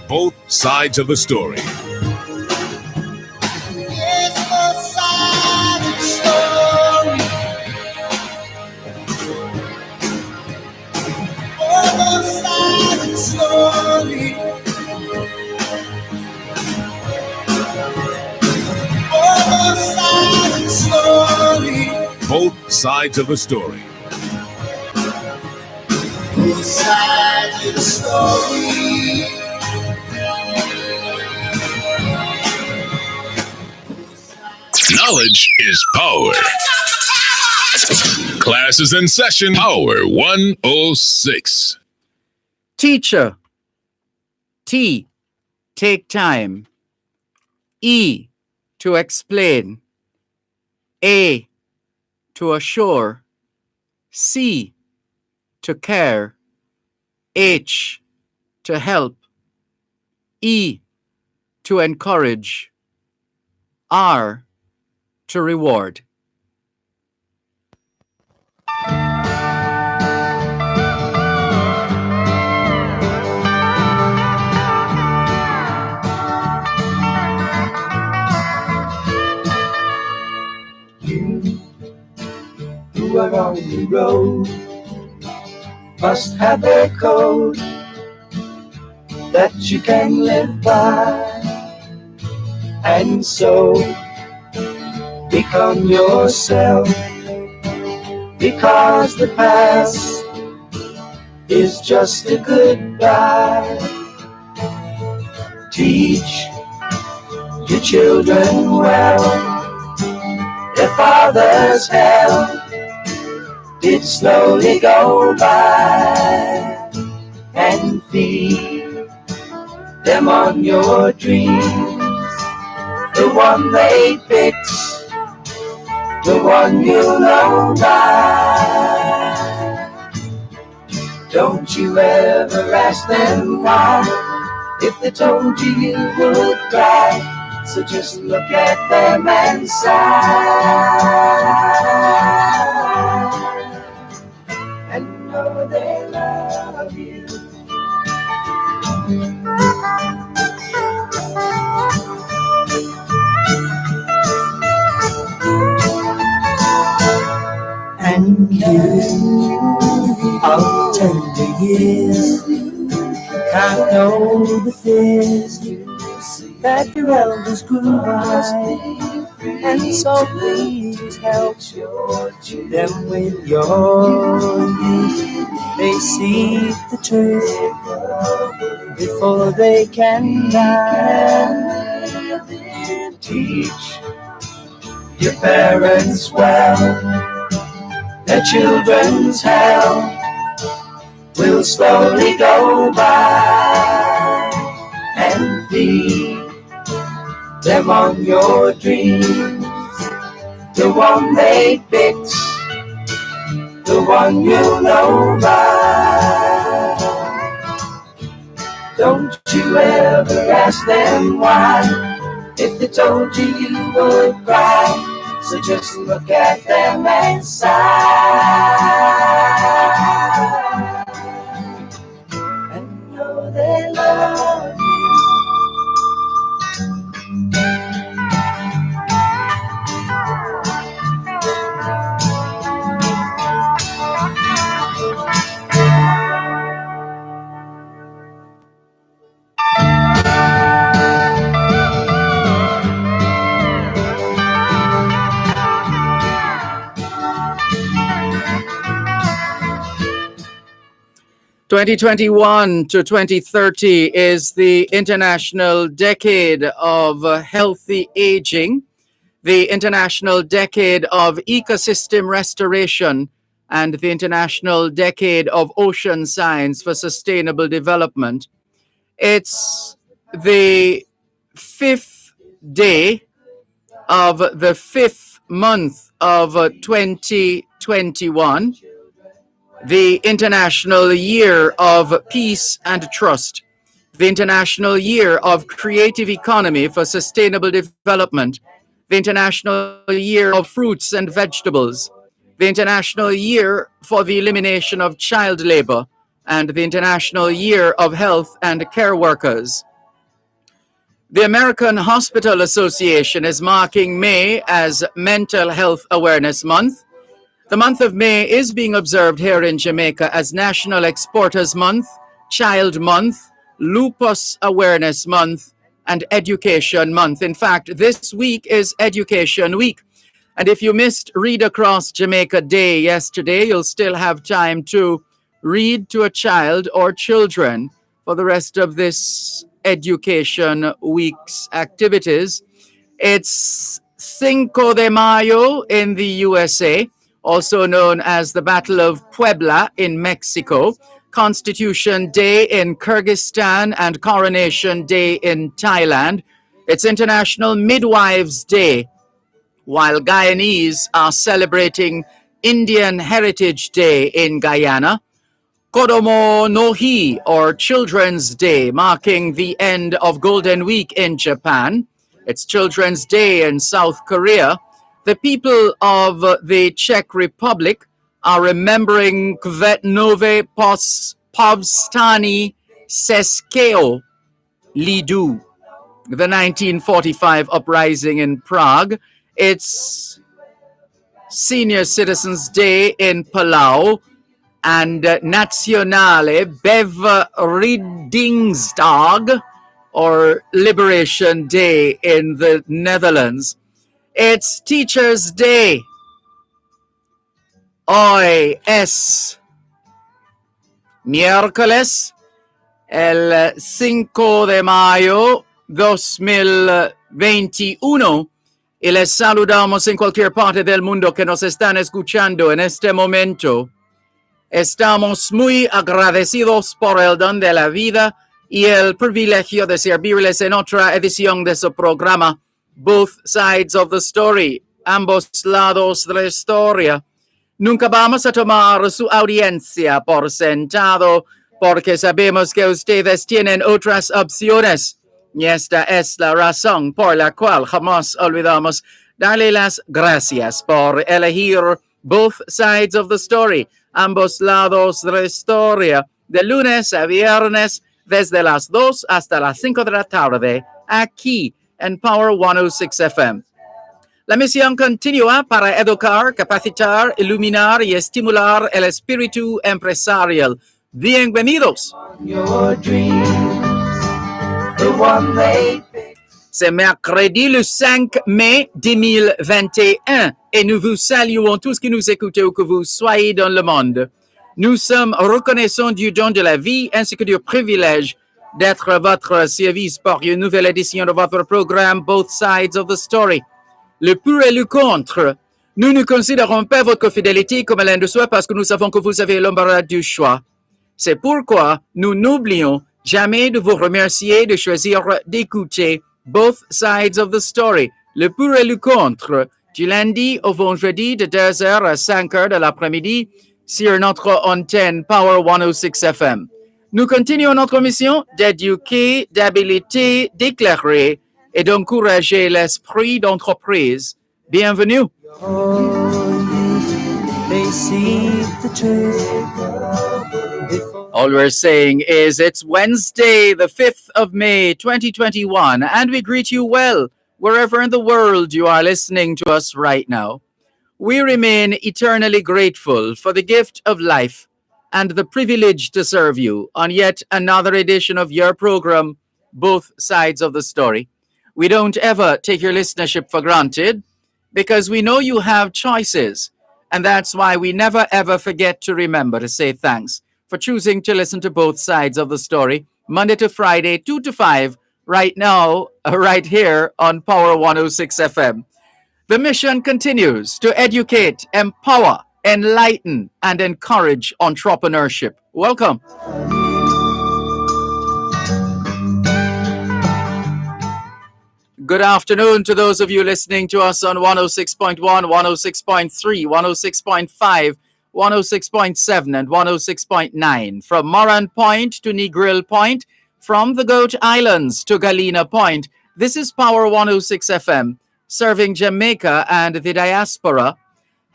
Both sides of the story. Both sides of the story. Both sides of the story. Knowledge is power. Class is in session. Power 106. Teacher. T. Take time. E. To explain. A. To assure. C. To care. H. To help. E. To encourage. R. To reward. You are on the road, must have a code that you can live by, and so become yourself, because the past is just a goodbye. Teach your children well, their father's help did slowly go by, and feed them on your dreams, the one they picked, the one you know by. Don't you ever ask them why, if they told you you would cry, so just look at them and sigh. And know they love you. And you, of tender years, can't know the fears that your elders grew by, and so please help them with your youth. They see the truth before they can die. Teach your parents well, their children's hell will slowly go by, and feed them on your dreams, the one they picked, the one you know by. Don't you ever ask them why, if they told you you would cry, so just look at them and sigh. And know they love you. (2021 to 2030 is the International Decade of Healthy Aging, the International Decade of Ecosystem Restoration, and the International Decade of Ocean Science for Sustainable Development. It's the fifth day of the fifth month of 2021. The International Year of Peace and Trust, the International Year of Creative Economy for Sustainable Development, the International Year of Fruits and Vegetables, the International Year for the Elimination of Child Labor, and the International Year of Health and Care Workers. The American Hospital Association is marking May as Mental Health Awareness Month. The month of May is being observed here in Jamaica as National Exporters Month, Child Month, Lupus Awareness Month, and Education Month. In fact, this week is Education Week. And if you missed Read Across Jamaica Day yesterday, you'll still have time to read to a child or children for the rest of this Education Week's activities. It's Cinco de Mayo in the USA, also known as the Battle of Puebla in Mexico, Constitution Day in Kyrgyzstan, and Coronation Day in Thailand. It's International Midwives Day, while Guyanese are celebrating Indian Heritage Day in Guyana. Kodomo no Hi, or Children's Day, marking the end of Golden Week in Japan. It's Children's Day in South Korea. The people of the Czech Republic are remembering Kvetnové povstání Českého lidu, the 1945 uprising in Prague. It's Senior Citizens Day in Palau and Nationale Bevrijdingsdag, or Liberation Day in the Netherlands. It's Teachers' Day. Hoy es miércoles, el 5 de mayo 2021. Y les saludamos en cualquier parte del mundo que nos están escuchando en este momento. Estamos muy agradecidos por el don de la vida y el privilegio de servirles en otra edición de su programa, Both Sides of the Story, ambos lados de la historia. Nunca vamos a tomar su audiencia por sentado, porque sabemos que ustedes tienen otras opciones. Y esta es la razón por la cual jamás olvidamos darle las gracias por elegir Both Sides of the Story, ambos lados de la historia, de lunes a viernes, desde las 2 hasta las 5 de la tarde, aquí en Power 106 FM. La misión continúa para educar, capacitar, iluminar y estimular el espíritu empresarial. Bienvenidos. Your dreams, the one they pick. C'est mercredi le 5 mai 2021 et nous vous saluons tous qui nous écoutez où que vous soyez dans le monde. Nous sommes reconnaissants du don de la vie ainsi que du privilège d'être à votre service pour une nouvelle édition de votre programme Both Sides of the Story. Le pour et le contre. Nous ne considérons pas votre fidélité comme l'un de soi parce que nous savons que vous avez l'embarras du choix. C'est pourquoi nous n'oublions jamais de vous remercier de choisir d'écouter Both Sides of the Story, le pour et le contre, du lundi au vendredi de 2h à 5h de l'après-midi sur notre antenne Power 106 FM. Nous continuons notre mission d'éduquer, d'habiliter, d'éclairer et d'encourager l'esprit d'entreprise. Bienvenue. They see the truth. All we're saying is it's Wednesday, the 5th of May, 2021, and we greet you well, wherever in the world you are listening to us right now. We remain eternally grateful for the gift of life and the privilege to serve you on yet another edition of your program, Both Sides of the Story. We don't ever take your listenership for granted because we know you have choices, and that's why we never ever forget to remember to say thanks for choosing to listen to Both Sides of the Story, Monday to Friday, 2 to 5, right now, right here on Power 106 FM. The mission continues to educate, empower, enlighten, and encourage entrepreneurship. Welcome. Good afternoon to those of you listening to us on 106.1, 106.3, 106.5, 106.7, and 106.9. From Moran Point to Negril Point, from the Goat Islands to Galena Point, this is Power 106 FM, serving Jamaica and the diaspora.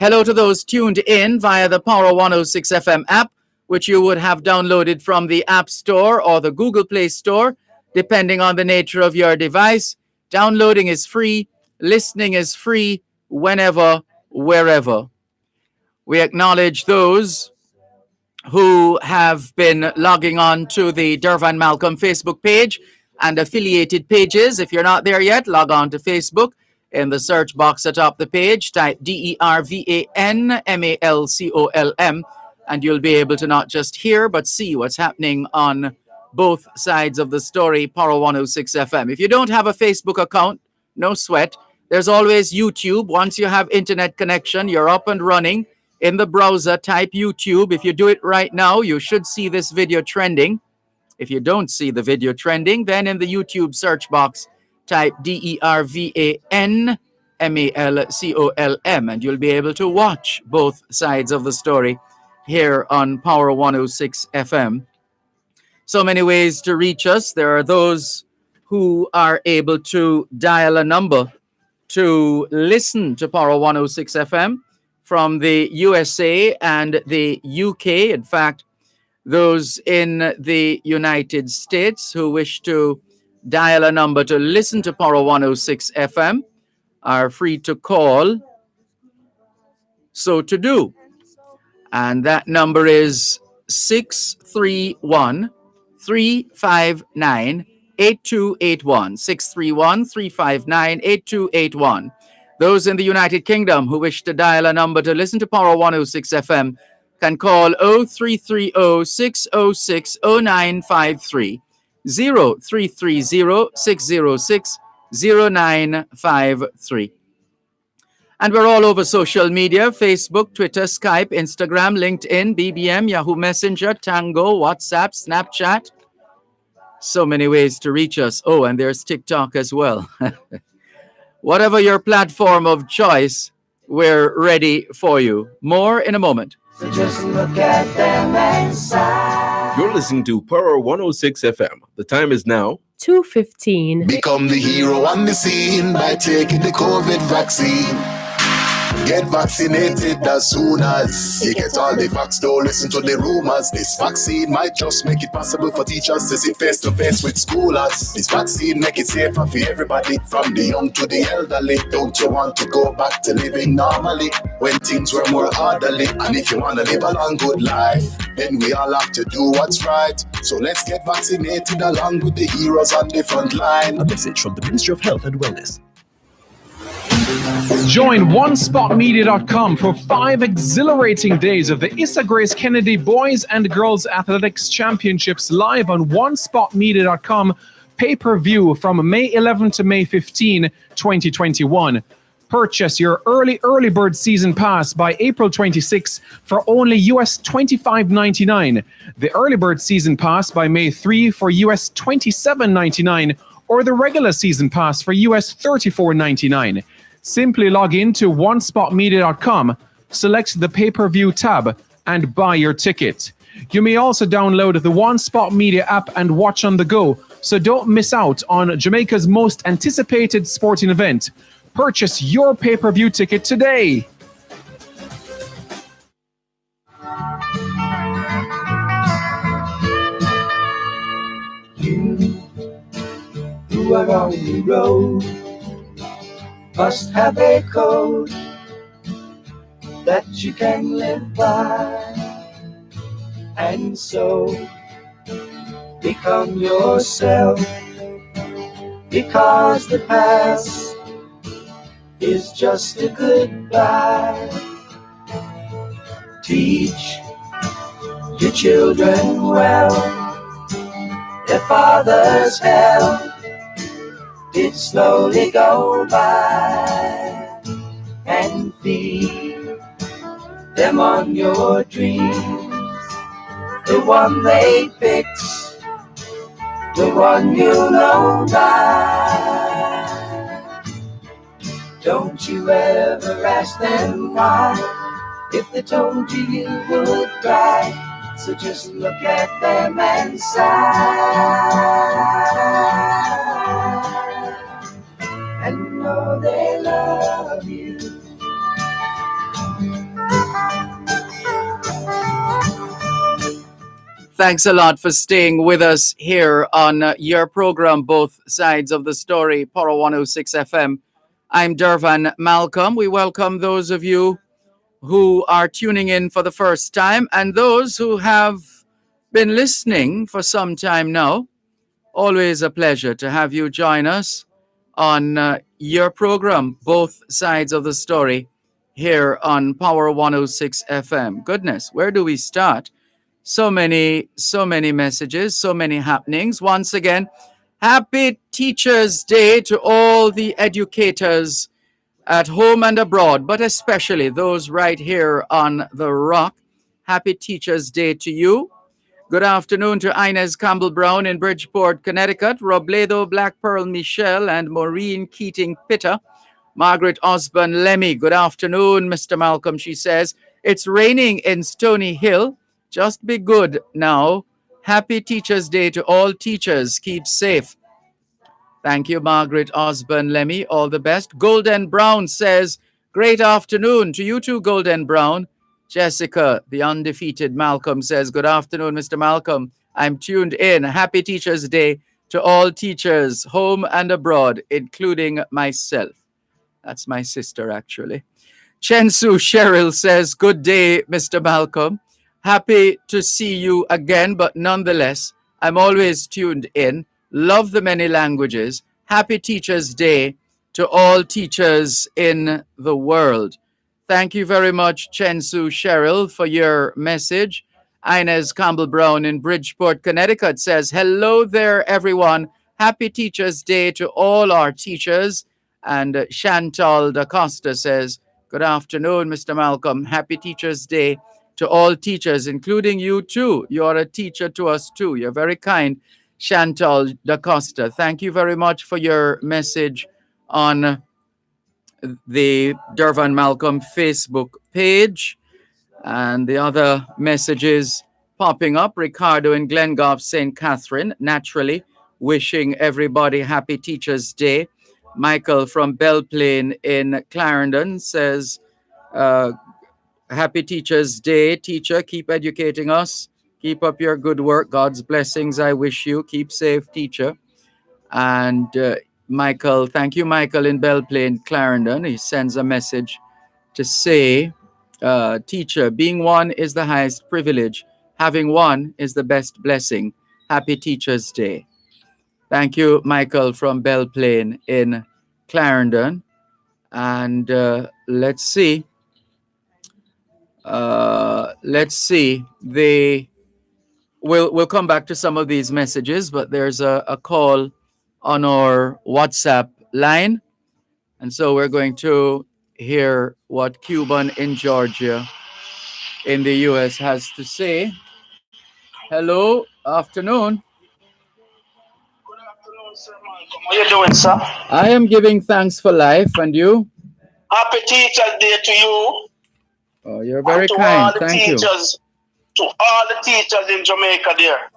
Hello to those tuned in via the Power 106 FM app, which you would have downloaded from the App Store or the Google Play Store. depending on the nature of your device. Downloading is free, listening is free, whenever, wherever. We acknowledge those who have been logging on to the Dervan Malcolm Facebook page and affiliated pages. If you're not there yet, log on to Facebook. In the search box atop the page, type DERVANMALCOLM, and you'll be able to not just hear, but see what's happening on both sides of the story, Power 106 FM. If you don't have a Facebook account, no sweat. There's always YouTube. Once you have internet connection, you're up and running. In the browser, type YouTube. If you do it right now, you should see this video trending. If you don't see the video trending, then in the YouTube search box, type DERVANMALCOLM, and you'll be able to watch both sides of the story here on Power 106 FM. So many ways to reach us. There are those who are able to dial a number to listen to Power 106 FM from the USA and the UK. In fact, those in the United States who wish to dial a number to listen to Power 106 FM are free to call so to do. And that number is 631 359 8281. 631 359 8281. Those in the United Kingdom who wish to dial a number to listen to Power 106 FM can call 0330 606 0953, 0330 606 0953. And we're all over social media: Facebook, Twitter, Skype, Instagram, LinkedIn, BBM, Yahoo Messenger, Tango, WhatsApp, Snapchat. So many ways to reach us. Oh, and there's TikTok as well. Whatever your platform of choice, we're ready for you. More in a moment. So just look at them and sigh. You're listening to Power 106 FM. The time is now 2:15. Become the hero on the scene by taking the COVID vaccine. Get vaccinated as soon as you get all the facts. Don't listen to the rumors. This vaccine might just make it possible for teachers to sit face to face with schoolers. This vaccine make it safer for everybody, from the young to the elderly. Don't you want to go back to living normally when things were more orderly? And if you want to live a long good life, then we all have to do what's right. So let's get vaccinated along with the heroes on the front line. A message from the Ministry of Health and Wellness. Join OneSpotMedia.com for 5 exhilarating days of the Issa Grace Kennedy Boys and Girls Athletics Championships live on OneSpotMedia.com pay-per-view from May 11 to May 15, 2021. Purchase your early bird season pass by April 26 for only US $25.99. The early bird season pass by May 3 for US $27.99, or the regular season pass for US $34.99. Simply log in to OneSpotMedia.com, select the pay-per-view tab, and buy your ticket. You may also download the One Spot Media app and watch on the go, so don't miss out on Jamaica's most anticipated sporting event. Purchase your pay-per-view ticket today. You who are on the road must have a code that you can live by, and so become yourself, because the past is just a goodbye. Teach your children well, their father's hell did slowly go by, and feed them on your dreams, the one they picked, the one you know by. Don't you ever ask them why, if they told you you would cry. So just look at them and sigh, and know they love you. Thanks a lot for staying with us here on your program, Both Sides of the Story, Power 106 FM. I'm Dervan Malcolm. We welcome those of you who are tuning in for the first time and those who have been listening for some time now. Always a pleasure to have you join us on your program, Both Sides of the Story, here on Power 106 FM. Goodness, where do we start? So many messages, so many happenings. Once again, happy Teachers' Day to all the educators at home and abroad, but especially those right here on the Rock. Happy Teachers' Day to you. Good afternoon to Inez Campbell Brown in Bridgeport, Connecticut, Robledo Black Pearl Michelle, and Maureen Keating Pitta. Margaret Osborne Lemmy, good afternoon, Mr. Malcolm. She says, it's raining in Stony Hill. Just be good now. Happy Teachers' Day to all teachers. Keep safe. Thank you, Margaret Osborne Lemmy. All the best. Golden Brown says, great afternoon to you too, Golden Brown. Jessica, the undefeated Malcolm, says, good afternoon, Mr. Malcolm. I'm tuned in. Happy Teachers' Day to all teachers, home and abroad, including myself. That's my sister, actually. Chensu Cheryl says, good day, Mr. Malcolm. Happy to see you again, but nonetheless, I'm always tuned in. Love the many languages. Happy Teachers' Day to all teachers in the world. Thank you very much, Chensu Cheryl, for your message. Inez Campbell Brown in Bridgeport, Connecticut says, hello there, everyone. Happy Teachers' Day to all our teachers. And Chantal Da Costa says, good afternoon, Mr. Malcolm. Happy Teachers' Day to all teachers, including you too. You are a teacher to us too. You're very kind, Chantal Da Costa. Thank you very much for your message on the Dervan Malcolm Facebook page. And the other messages popping up. Ricardo in Glengoff, St. Catherine, naturally wishing everybody happy Teachers' Day. Michael from Belle Plaine in Clarendon says, happy Teachers' Day, teacher. Keep educating us. Keep up your good work. God's blessings I wish you. Keep safe, teacher. And Michael, thank you, Michael in Belle Plaine, Clarendon. He sends a message to say, teacher, being one is the highest privilege. Having one is the best blessing. Happy Teachers' Day. Thank you, Michael from Belle Plaine in Clarendon. And let's see. We'll come back to some of these messages, but there's a call on our WhatsApp line. And so we're going to hear what Cuban in Georgia in the U.S. has to say. Hello, afternoon. Good afternoon, Sir Malcolm. How you doing, sir? I am giving thanks for life, and you? Happy Teachers' Day to you. Oh, you're very kind. Thank you. To all the teachers in Jamaica there.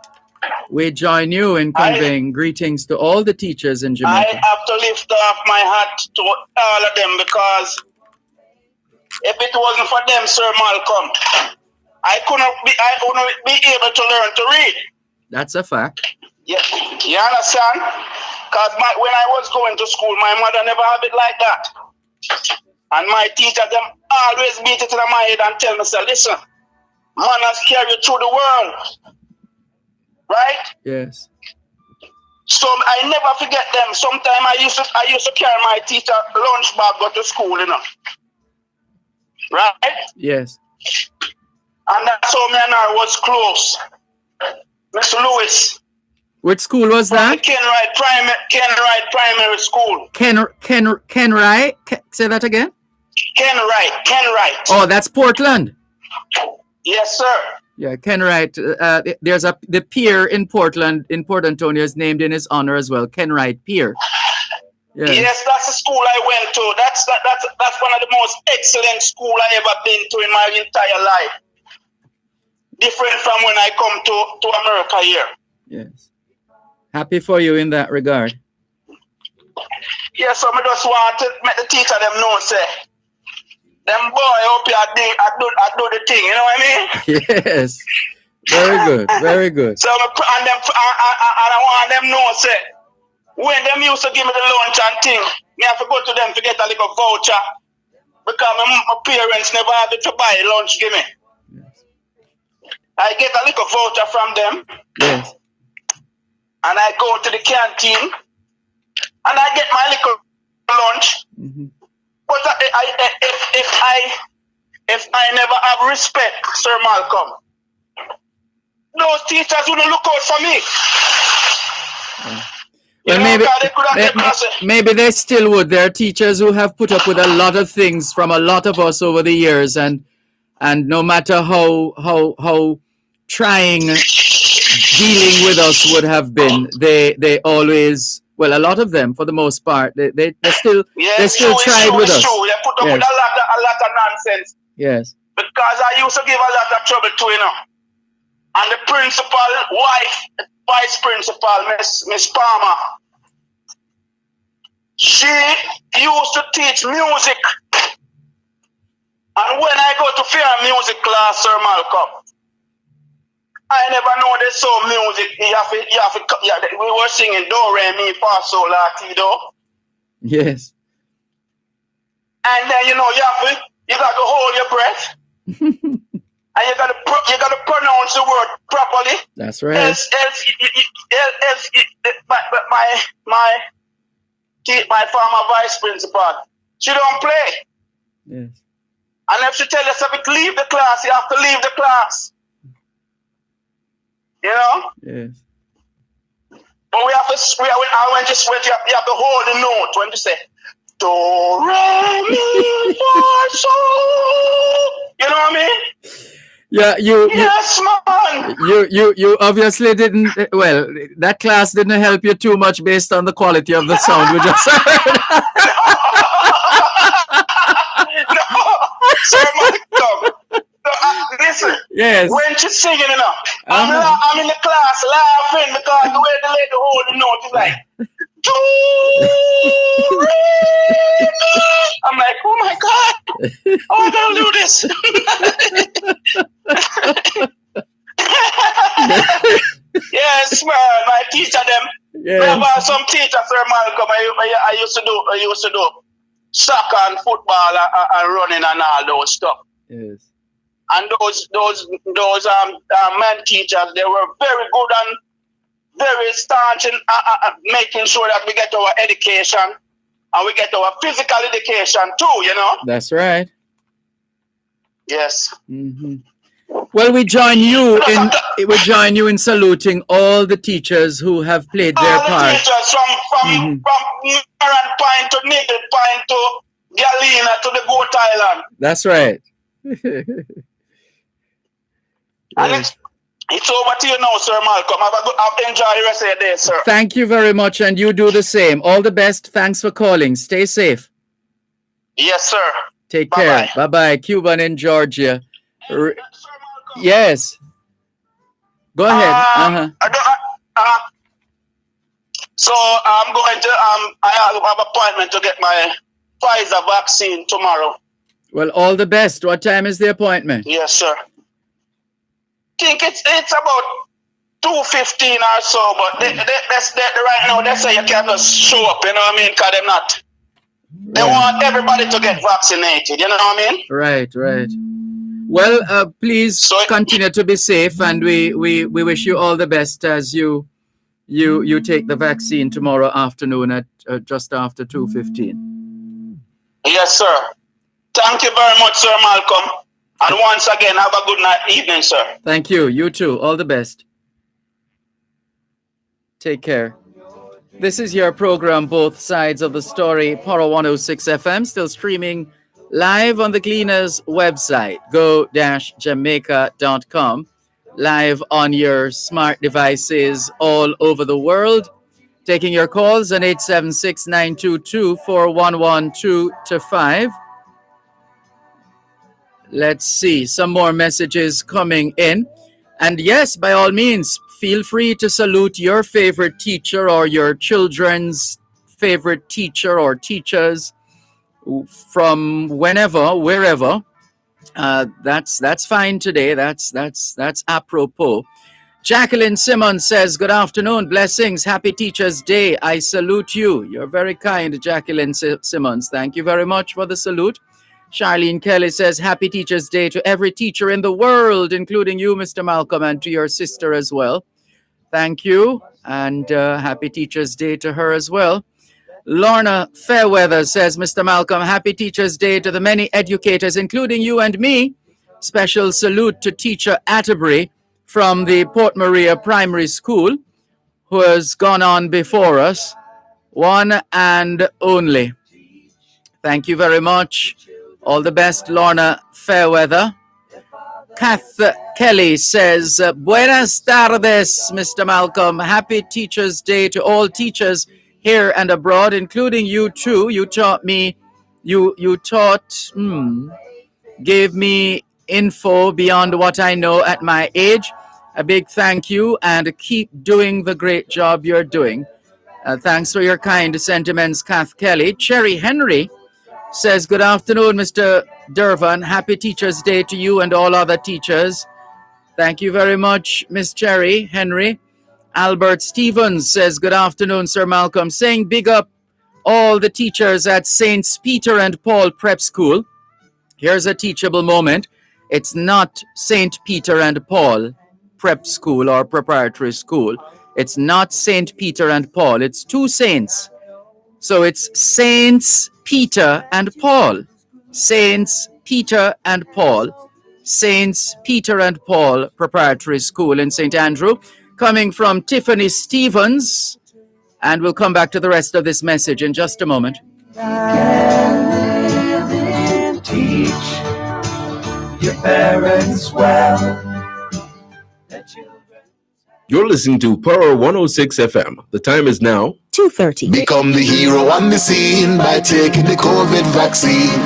We join you in conveying greetings to all the teachers in Jamaica. I have to lift off my hat to all of them because if it wasn't for them, Sir Malcolm, I wouldn't be able to learn to read. That's a fact. Yeah, you understand? Because when I was going to school, my mother never had it like that. And my teacher, them always beat it in my head and tell me, say, listen, manners carry you through the world. Right? Yes. So I never forget them. Sometimes I used to carry my teacher lunch bag go to school, you know. Right? Yes. And that's how me and her was close. Mr. Lewis. Which school was that? Kenwright Primary School. Kenwright? Say that again? Kenwright. Oh, that's Portland. Yes, sir. Yeah, Kenwright. There's the pier in Portland, in Port Antonio, is named in his honor as well. Kenwright Pier. Yes, that's the school I went to. That's one of the most excellent school I ever been to in my entire life. Different from when I come to America here. Yes. Happy for you in that regard. Yes, so I just want to make the teacher them know, say, them boy up here I do the thing, you know what I mean? Yes. Very good. Very good. So and I want them know say when them used to give me the lunch and thing, me have to go to them to get a little voucher because my parents never had to buy lunch give me. Yes. I get a little voucher from them. Yes. And I go to the canteen and I get my little lunch. Mm-hmm. But if I never have respect, Sir Malcolm, those teachers wouldn't look out for me. Well, maybe they still would. There are teachers who have put up with a lot of things from a lot of us over the years, and no matter how trying dealing with us would have been, they always, well, a lot of them for the most part, they still tried with us. True. They put up with a lot of nonsense. Yes. Because I used to give a lot of trouble to and the principal wife, vice principal, Miss Palmer, she used to teach music. And when I go to fair music class, Sir Malcolm, I never know they saw music. We were singing Do, Re, Mi, Fa, Sol, La, Ti, Do. Yes. And then, you got to hold your breath. And you got to pronounce the word properly. That's right. Else, my former vice principal, she don't play. Yes. And if she tell you to leave the class, you have to leave the class. You know? Yes. But you have to hold the note when you say Do, Re, Mi, Fa, Sol. You know what I mean? Yeah, yes, man. You obviously didn't. Well, that class didn't help you too much based on the quality of the sound we just heard. No, Sir Malcolm. Listen. Yes. When she's singing, I'm in the class laughing because the way the lady hold the note is like, Do, Re, Mi. I'm like, oh my God, how am I gonna do this? Yes, man. My teacher them. Yes. Remember some teachers, Sir Malcolm. I used to do soccer and football and running and all those stuff. Yes. And those men teachers, they were very good and very staunch in making sure that we get our education and we get our physical education too. That's right. Yes. Mm-hmm. Well, we join you in saluting all the teachers who have played their part. All the teachers from Maran Pine to Nigel Pine to Galena to the Goat Island. That's right. And it's over to you now, Sir Malcolm. I've enjoyed the rest of your day, sir. Thank you very much, and you do the same. All the best. Thanks for calling. Stay safe. Yes, sir. Take care. Bye-bye. Cuban in Georgia. Yes. Go ahead. So I'm going to I have an appointment to get my Pfizer vaccine tomorrow. Well, all the best. What time is the appointment? Yes, sir. I think it's about 2:15 or so, but right now they say you can't just show up, you know what I mean? Because they want everybody to get vaccinated, you know what I mean? Right. Well, please continue to be safe, and we wish you all the best as you take the vaccine tomorrow afternoon at just after 2:15. Yes, sir. Thank you very much, Sir Malcolm. And once again, have a good evening, sir. Thank you. You too. All the best. Take care. This is your program, Both Sides of the Story, Power 106 FM, still streaming live on the Cleaners website, go-jamaica.com, live on your smart devices all over the world. Taking your calls on 876-922-4112-5. Let's see, some more messages coming in. And yes, by all means, feel free to salute your favorite teacher or your children's favorite teacher or teachers from whenever, wherever. That's fine today. That's apropos. Jacqueline Simmons says, "Good afternoon, blessings, happy Teachers' Day. I salute you." You're very kind, Jacqueline Simmons. Thank you very much for the salute. Charlene Kelly says, "Happy Teachers' Day to every teacher in the world, including you, Mr. Malcolm, and to your sister as well." Thank you, and happy Teachers' Day to her as well. Lorna Fairweather says, "Mr. Malcolm, happy Teachers' Day to the many educators, including you and me. Special salute to teacher Atterbury from the Port Maria Primary School, who has gone on before us, one and only." Thank you very much. All the best, Lorna Fairweather. Kath Kelly says, "Buenas tardes, Mr. Malcolm. Happy Teachers' Day to all teachers here and abroad, including you too. You taught me, gave me info beyond what I know at my age. A big thank you, and keep doing the great job you're doing." Thanks for your kind sentiments, Kath Kelly. Cherry Henry says, "Good afternoon, Mr. Dervan. Happy Teachers' Day to you and all other teachers." Thank you very much, Miss Cherry Henry. Albert Stevens says, "Good afternoon, Sir Malcolm. Saying big up all the teachers at Saints Peter and Paul Prep School." Here's a teachable moment. It's not St. Peter and Paul Prep School or Preparatory School. It's not St. Peter and Paul. It's two saints. So it's Saints Peter and Paul. Saints Peter and Paul. Saints Peter and Paul Preparatory School in St. Andrew. Coming from Tiffany Stevens. And we'll come back to the rest of this message in just a moment. Teach your parents well. You're listening to Power 106 FM. The time is now 2:30. Become the hero on the scene by taking the COVID vaccine.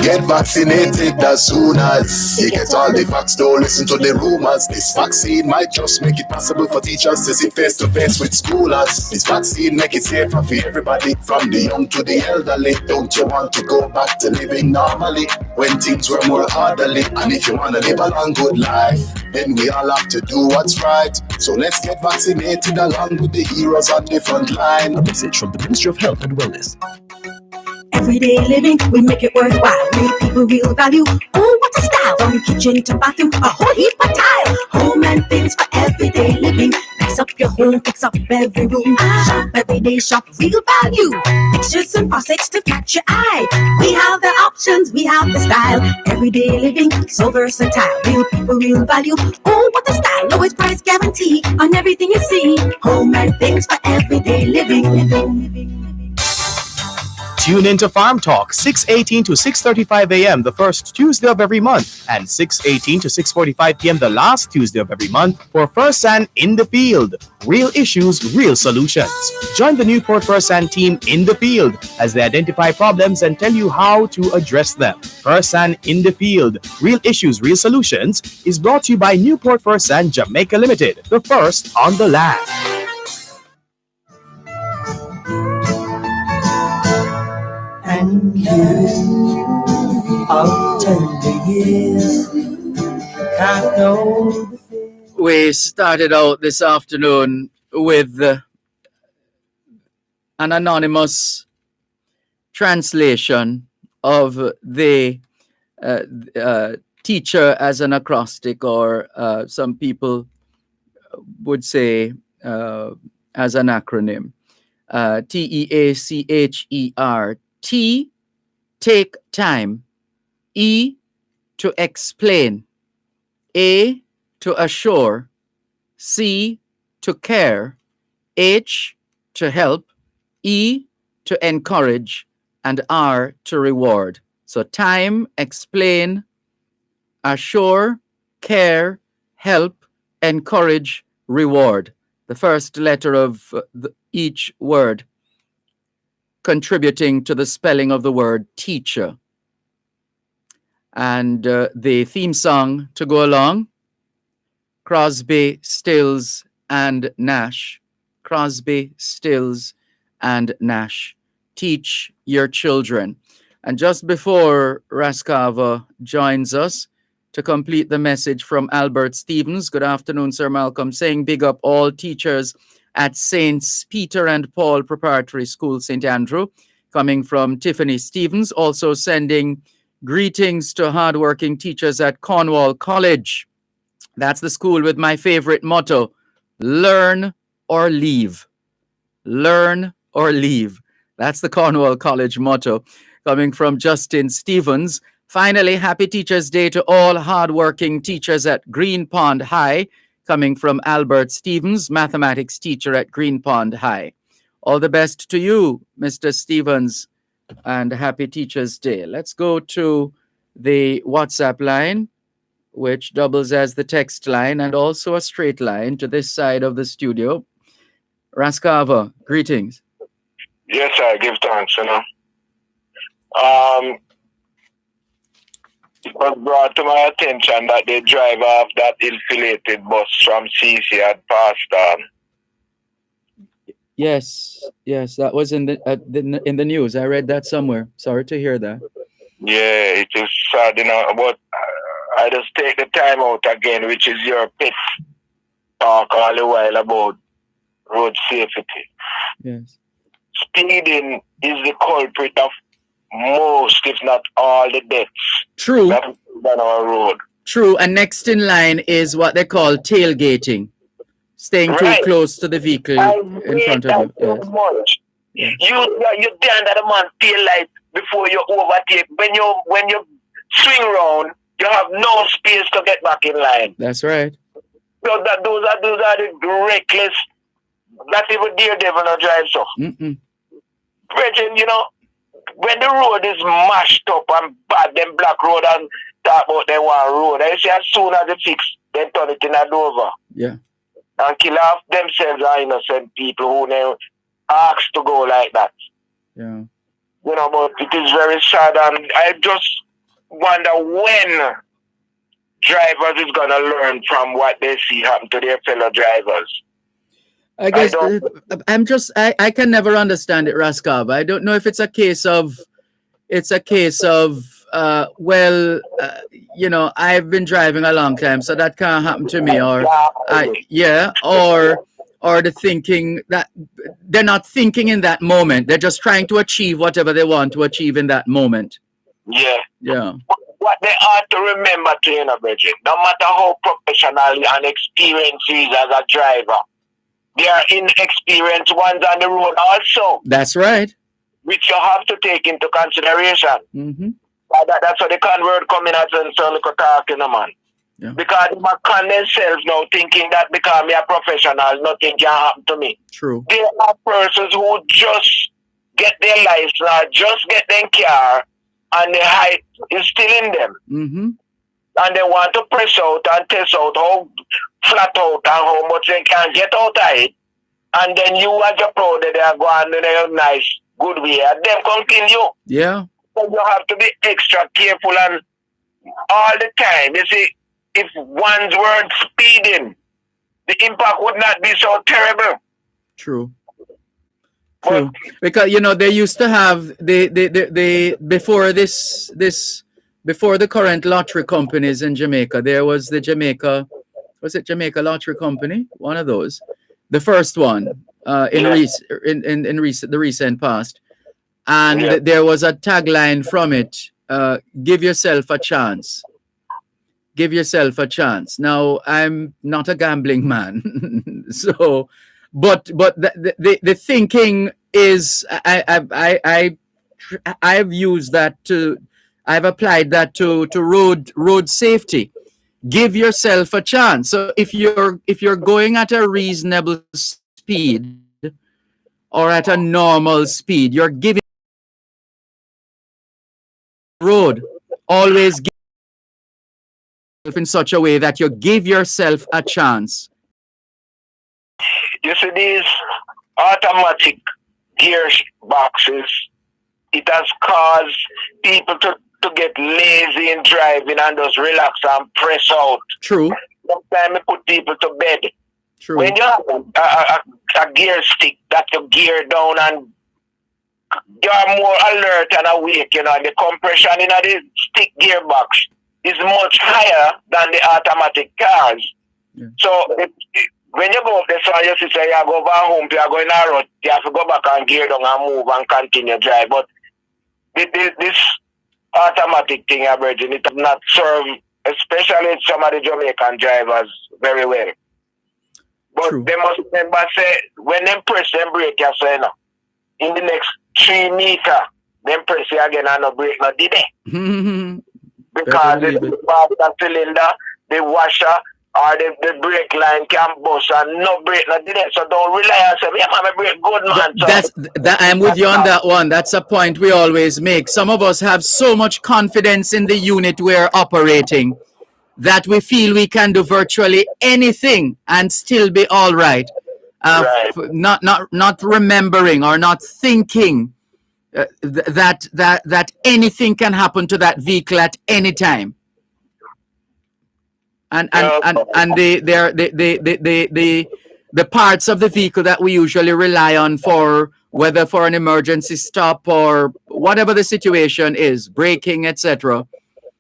Get vaccinated as soon as you get all the facts. Don't listen to the rumors. This vaccine might just make it possible for teachers to sit face to face with schoolers. This vaccine make it safer for everybody, from the young to the elderly. Don't you want to go back to living normally when things were more orderly? And if you want to live a long good life, then we all have to do what's right. So let's get vaccinated along with the heroes on the front line. A message from the Ministry of Health and Wellness. Everyday living, we make it worthwhile. Real people, real value. Oh, what a style! From kitchen to bathroom, a whole heap of tile. Home and things for everyday living. Fix up your home, fix up every room. Shop every day, shop real value. Pictures and faucets to catch your eye. We have the options, we have the style. Everyday living, so versatile. Real people, real value. Oh, what a style! Lowest price guarantee on everything you see. Home and things for everyday living. Tune into Farm Talk, 6:18 to 6:35 a.m. the first Tuesday of every month, and 6:18 to 6:45 p.m. the last Tuesday of every month for First San in the Field. Real issues, real solutions. Join the Newport First San team in the field as they identify problems and tell you how to address them. First San in the Field, real issues, real solutions is brought to you by Newport First San Jamaica Limited, the first on the land. And you of tender years can't know. We started out this afternoon with an anonymous translation of the teacher as an acrostic, or some people would say as an acronym. TEACHER. T, take time. E, to explain. A, to assure. C, to care. H, to help. E, to encourage. And R, to reward. So time, explain, assure, care, help, encourage, reward. The first letter of each word contributing to the spelling of the word teacher. And the theme song to go along, Crosby, Stills, and Nash. Crosby, Stills, and Nash. Teach your children. And just before Raskava joins us to complete the message from Albert Stevens, good afternoon, Sir Malcolm, saying big up all teachers at Saints Peter and Paul Preparatory School, St. Andrew, coming from Tiffany Stevens, also sending greetings to hardworking teachers at Cornwall College. That's the school with my favorite motto, learn or leave. Learn or leave. That's the Cornwall College motto, coming from Justin Stevens. Finally, happy Teachers' Day to all hardworking teachers at Green Pond High, coming from Albert Stevens, mathematics teacher at Green Pond High. All the best to you, Mr. Stevens, and happy Teachers' Day. Let's go to the WhatsApp line, which doubles as the text line and also a straight line to this side of the studio. Raskava, greetings. Yes, I give thanks, It was brought to my attention that the driver of that ill-fated bus from CC had passed. Yes, that was in the news. I read that somewhere. Sorry to hear that. Yeah, it is sad, but I just take the time out again, which is your pet talk all the while about road safety. Yes. Speeding is the culprit of most, if not all, the deaths. True. That is on our road. True. And next in line is what they call tailgating. Staying too close to the vehicle in front of you. So much. Yeah. You down that a man tail light before you overtake. When you swing around, you have no space to get back in line. That's right. So those are the reckless. Not even Daredevil no drive so. Brethren, when the road is mashed up and bad, them black road and talk about them one road, I say as soon as they fix, they turn it in a Dover. Yeah. And kill off themselves and innocent people who never asked to go like that. Yeah. But it is very sad, and I just wonder when drivers is gonna learn from what they see happen to their fellow drivers. I guess I can never understand it, Raskov. I don't know if it's a case of I've been driving a long time, so that can't happen to me, or the thinking that they're not thinking in that moment. They're just trying to achieve whatever they want to achieve in that moment. Yeah. Yeah. What they ought to remember Bridget, no matter how professional and experienced he is as a driver, there are inexperienced ones on the road also. That's right. Which you have to take into consideration. Mm-hmm. That's what the convert coming out and talking, man. Yeah. Because they can themselves now thinking that because I'm a professional, nothing can happen to me. True. There are persons who just get their license, just get their car, and the height is still in them. Mm-hmm. And they want to press out and test out how flat out and how much they can get out of it. And then you as a pro, they are going in a nice, good way, and them can kill you. Yeah. So you have to be extra careful and all the time. You see, if ones weren't speeding, the impact would not be so terrible. True. Because they used to have before the current lottery companies in Jamaica, there was the Jamaica Lottery Company, one of those, the first one in the recent past, and there was a tagline from it: "Give yourself a chance." Give yourself a chance. Now, I'm not a gambling man, so, but the thinking is, I've used that I've applied that to road safety. Give yourself a chance. So if you're going at a reasonable speed or at a normal speed, you're giving road. Always give in such a way that you give yourself a chance. You see these automatic gear boxes, it has caused people to get lazy in driving and just relax and press out. True. Sometimes we put people to bed. True. When you have a gear stick that you gear down and you're more alert and awake, and the compression in the stick gearbox is much higher than the automatic cars. Yeah. So when you go up there, so you say you go back home, you are going a road, you have to go back and gear down and move and continue drive. But this automatic thing, Virgin, it does not serve, especially some of the Jamaican drivers, very well. But True. they must remember, say, when they press them brake, you say, no, in the next 3 meters, then press it again and no brake, no did they? Because the cylinder, the washer, or the brake line can bust and no brake, no did it. So don't rely on say, yeah, man, brake good, man. So I'm with you on that one. That's a point we always make. Some of us have so much confidence in the unit we're operating that we feel we can do virtually anything and still be all right. Right. Not remembering or not thinking that anything can happen to that vehicle at any time. And the parts of the vehicle that we usually rely on for whether for an emergency stop or whatever the situation is, braking, etc.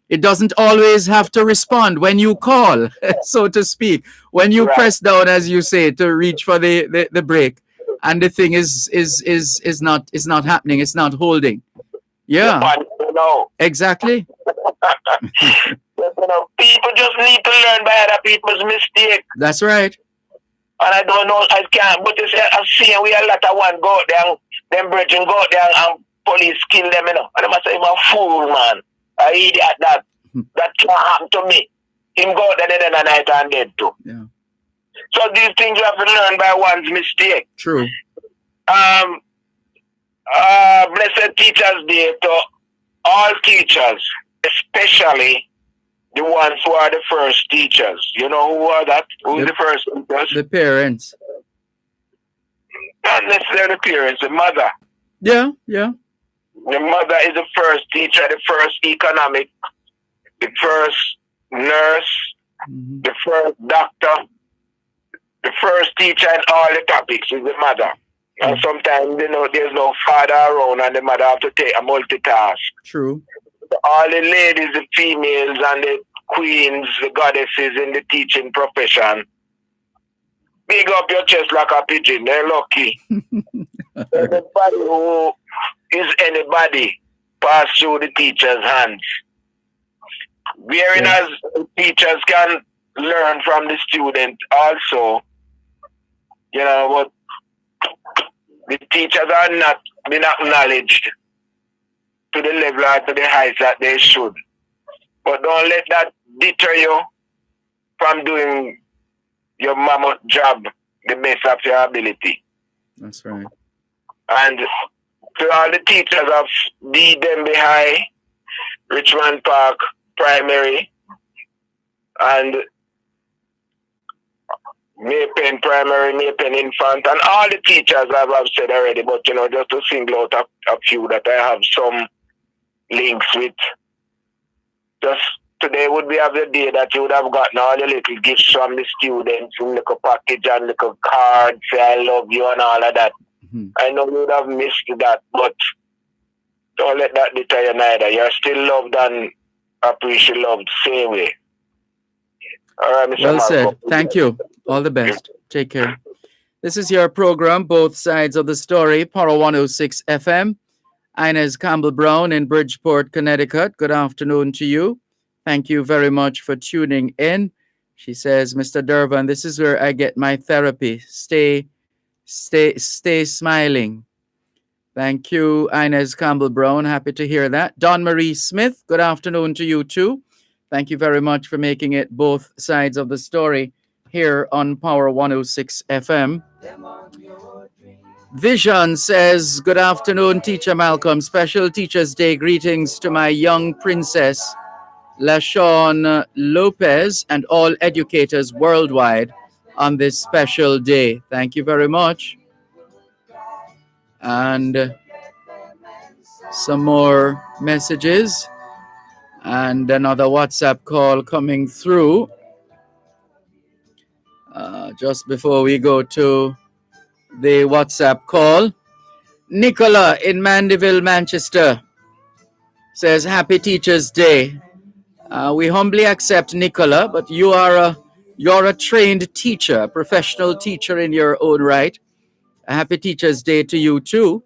It doesn't always have to respond when you call, so to speak. When you press down, as you say, to reach for the brake, and the thing is not happening. It's not holding. Yeah. Exactly. People just need to learn by other people's mistake. That's right. And I don't know, I can't, but you say, I've seen we a lot of one go out there, and them brethren go out there and police kill them, And I must say, I'm a fool, man. I idiot that. That can't happen to me. Him go out there in the night and dead too. Yeah. So these things you have to learn by one's mistake. True. Blessed Teachers Day to all teachers, especially the ones who are the first teachers. You know who are that? Who's the first teachers? The parents. Not necessarily the parents, the mother. Yeah, yeah. The mother is the first teacher, the first economic, the first nurse, the first doctor, the first teacher in all the topics is the mother. And sometimes, there's no father around and the mother have to take a multitask. True. All the ladies, the females and the queens, the goddesses in the teaching profession, big up your chest like a pigeon. They're lucky. Anybody who is anybody pass through the teacher's hands. Whereas teachers can learn from the student also, but the teachers are not been acknowledged to the level or to the heights that they should. But don't let that deter you from doing your mammoth job the best of your ability. That's right. And to all the teachers of D. Denby High, Richmond Park Primary, and Maypen Primary, Maypen Infant, and all the teachers, as I've said already, but just to single out a few that I have some links with. Just today would be the day that you would have gotten all the little gifts from the students, little package and little cards, say I love you and all of that. I know you would have missed that, but don't let that deter you neither. You're still loved and appreciated loved same way. All right, Mr. Well Marco. said. Thank you. All the best. Take care. This is your program, Both Sides of the Story, Power 106 FM. Inez Campbell Brown in Bridgeport, Connecticut. Good afternoon to you. Thank you very much for tuning in. She says, Mr. Dervan, this is where I get my therapy. Stay smiling. Thank you, Inez Campbell Brown. Happy to hear that. Dawn Marie Smith, good afternoon to you too. Thank you very much for making it Both Sides of the Story here on Power 106 FM. Vision says, good afternoon, Teacher Malcolm. Special Teacher's Day greetings to my young princess, LaShawn Lopez, and all educators worldwide on this special day. Thank you very much. And some more messages and another WhatsApp call coming through. Just before we go to the WhatsApp call, Nicola in Mandeville, Manchester says, Happy Teachers Day. We humbly accept Nicola, but you're a trained teacher, a professional teacher in your own right. A happy Teachers Day to you too,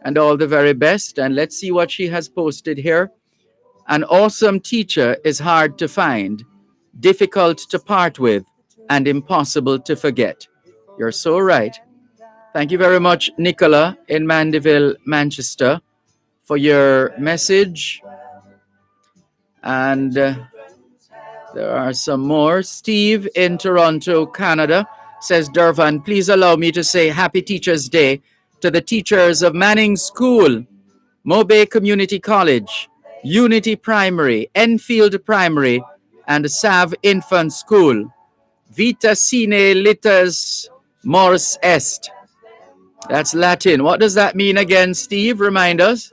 and all the very best. And let's see what she has posted here. An awesome teacher is hard to find, difficult to part with, and impossible to forget. You're so right. Thank you very much, Nicola in Mandeville, Manchester, for your message. And there are some more. Steve in Toronto, Canada says, Dervan, please allow me to say Happy Teachers Day to the teachers of Manning School, Mobay Community College, Unity Primary, Enfield Primary, and Sav Infant School. Vita sine litas mors est. That's Latin. What does that mean again, Steve? Remind us.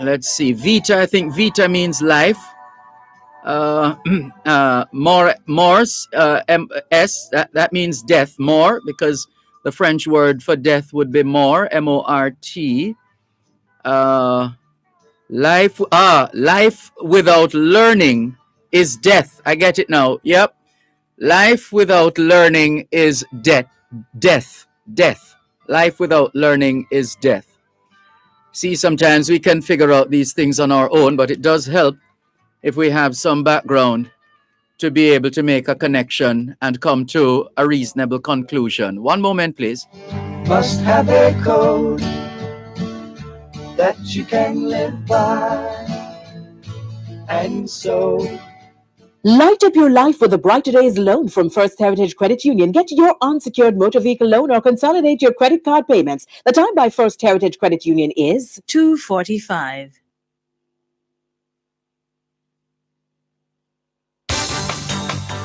Let's see. Vita, I think vita means life. Mors, M-S, that means death. Mort, because the French word for death would be mort, M-O-R-T. Life without learning is death. I get it now. Yep. Life without learning is death. Death. Life without learning is death. See, sometimes we can figure out these things on our own, but it does help if we have some background to be able to make a connection and come to a reasonable conclusion. One moment, please. Must have a code that you can live by. And so light up your life with a Brighter Days loan from First Heritage Credit Union. Get your unsecured motor vehicle loan or consolidate your credit card payments. The time by First Heritage Credit Union is 2:45.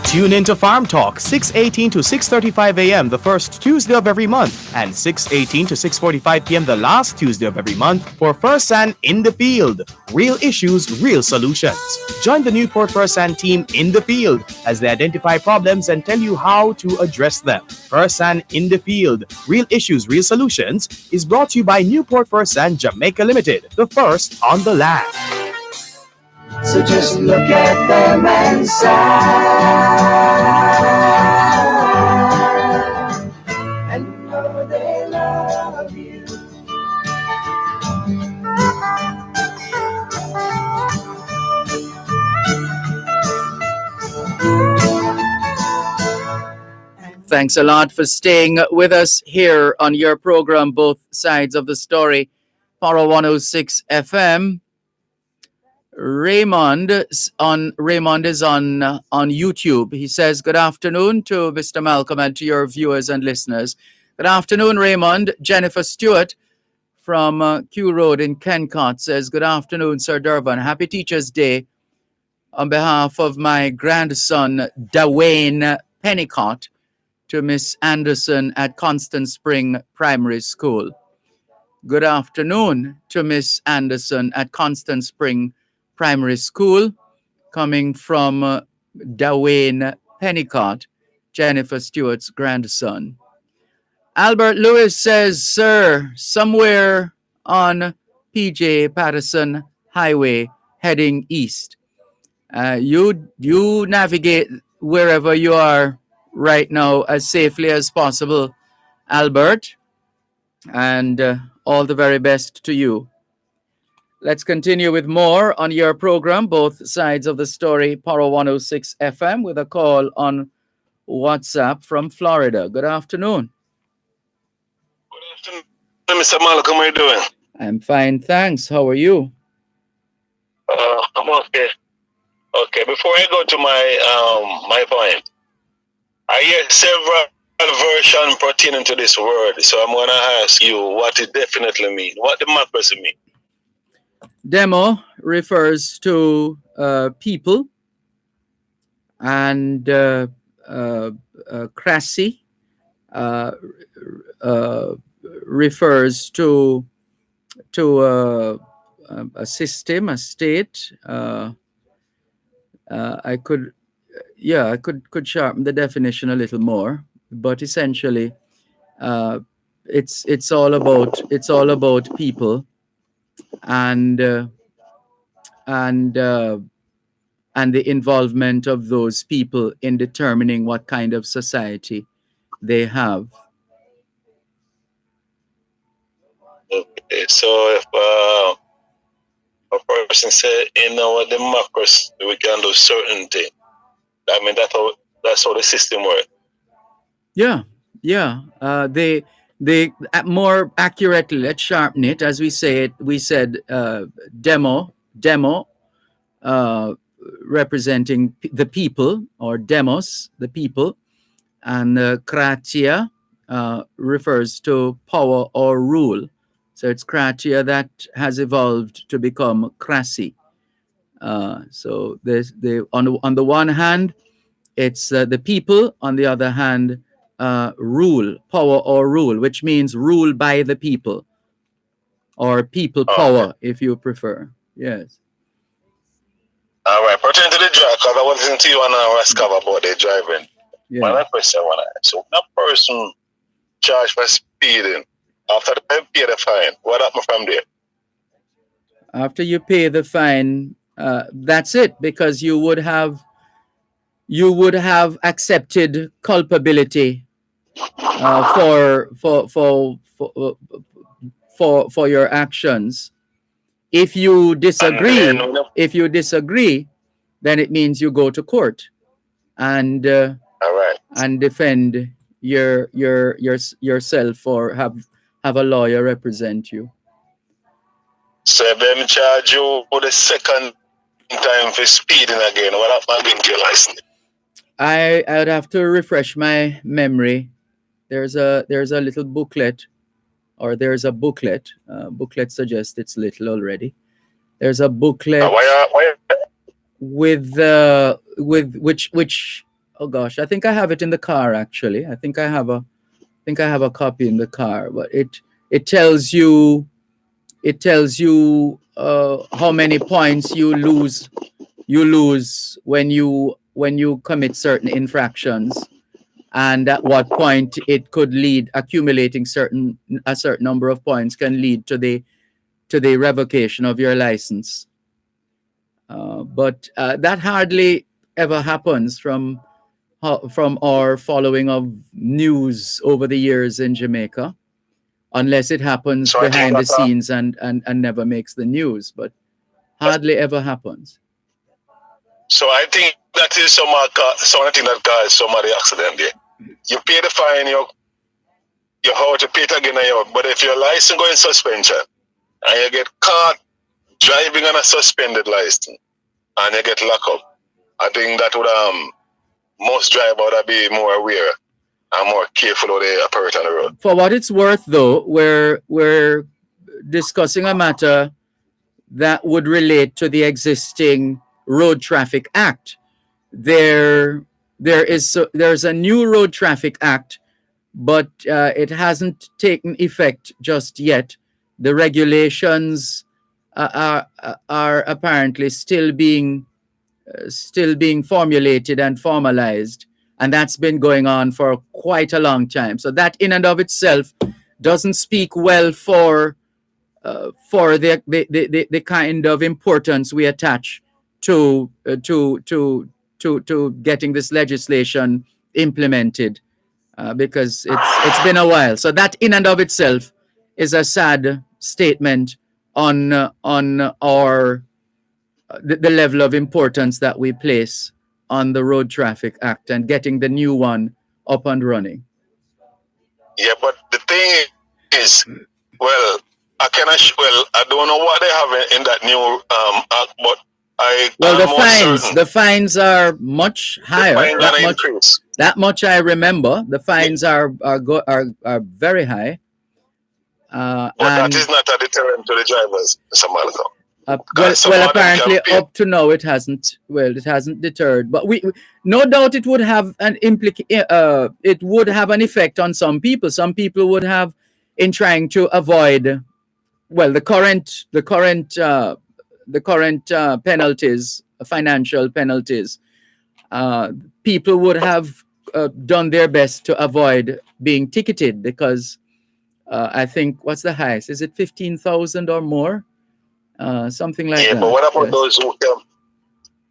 Tune into Farm Talk, 6:18 to 6:35 a.m. the first Tuesday of every month, and 6:18 to 6:45 p.m. the last Tuesday of every month for First and in the Field. Real issues, real solutions. Join the Newport First and team in the field as they identify problems and tell you how to address them. First and in the Field, real issues, real solutions is brought to you by Newport First and Jamaica Limited, the first on the land. So just look at them and sigh, and know they love you. Thanks a lot for staying with us here on your program, Both Sides of the Story, Power 106 FM. Raymond is on YouTube. He says, good afternoon to Mr. Malcolm and to your viewers and listeners. Good afternoon, Raymond. Jennifer Stewart from Q Road in Kencott says, good afternoon, Sir Dervan. Happy Teachers Day on behalf of my grandson, Dwayne Pennicott, to Miss Anderson at Constant Spring Primary School. Good afternoon to Miss Anderson at Constant Spring Primary School, coming from Dwayne Pennicott, Jennifer Stewart's grandson. Albert Lewis says, sir, somewhere on PJ Patterson Highway heading east. You navigate wherever you are right now as safely as possible, Albert, and all the very best to you. Let's continue with more on your program, Both Sides of the Story, Power 106 FM, with a call on WhatsApp from Florida. Good afternoon. Good afternoon, Mr. Malcolm. How are you doing? I'm fine, thanks. How are you? I'm okay. Okay, before I go to my point, I hear several versions pertaining to this word, so I'm going to ask you what it definitely means. What democracy mean? Demo refers to people, and crassy refers to a system, a state. I could sharpen the definition a little more, but essentially, it's all about people and and uh, and the involvement of those people in determining what kind of society they have. Okay, so if a person say in our democracy we can do certain things, I mean that's how the system works. Yeah, yeah. They more accurately, let's sharpen it as we say it. We said demo, uh, representing the people, or demos, the people, and kratia refers to power or rule. So it's kratia that has evolved to become krasi. So on the one hand, it's the people. On the other hand, rule, power or rule, which means rule by the people, or people power, if you prefer. Yes. All right, pertaining to the drive, because I was listening to you on our cover about the driving. Yeah. One question I want to ask. So, when a person charged for speeding, after they pay the fine, what happens from there? After you pay the fine, that's it, because you would have accepted culpability for your actions. If you disagree, then it means you go to court and defend yourself, or have a lawyer represent you. So if them charge you for the second time for speeding again, what happens to your license? I'd have to refresh my memory. There's a little booklet, or there's a booklet. Booklet suggests it's little already. There's a booklet with which oh gosh, I think I have it in the car actually. I think I have a copy in the car, but it tells you how many points you lose when you commit certain infractions, and at what point it could lead, accumulating a certain number of points can lead to the revocation of your license. But that hardly ever happens from our following of news over the years in Jamaica, unless it happens behind the scenes and never makes the news, but hardly ever happens. So I think that is something that caused somebody accident there. You pay the fine, you have to pay it again, but if your license go in suspension and you get caught driving on a suspended license and you get locked up, I think that would most drivers would be more aware and more careful how they operate on the road. For what it's worth, though, we're discussing a matter that would relate to the existing Road Traffic Act. There's a new Road Traffic Act, but it hasn't taken effect just yet. The regulations are apparently still being formulated and formalized, and that's been going on for quite a long time. So that in and of itself doesn't speak well for the kind of importance we attach to getting this legislation implemented, because it's been a while. So that in and of itself is a sad statement on our the level of importance that we place on the Road Traffic Act and getting the new one up and running. Yeah, but the thing is, well, I don't know what they have in that new act, but the fines are much higher. That much I remember. The fines are very high. But that is not a deterrent to the drivers, Mr. Malcolm. Well, apparently up to now it hasn't. Well, it hasn't deterred, but we no doubt it would have an it would have an effect on some people. Some people would have, in trying to avoid, well, the current penalties, financial penalties. People would have done their best to avoid being ticketed, because I think, what's the highest? Is it 15,000 or more? Something like that. Yeah, but what about Yes. those who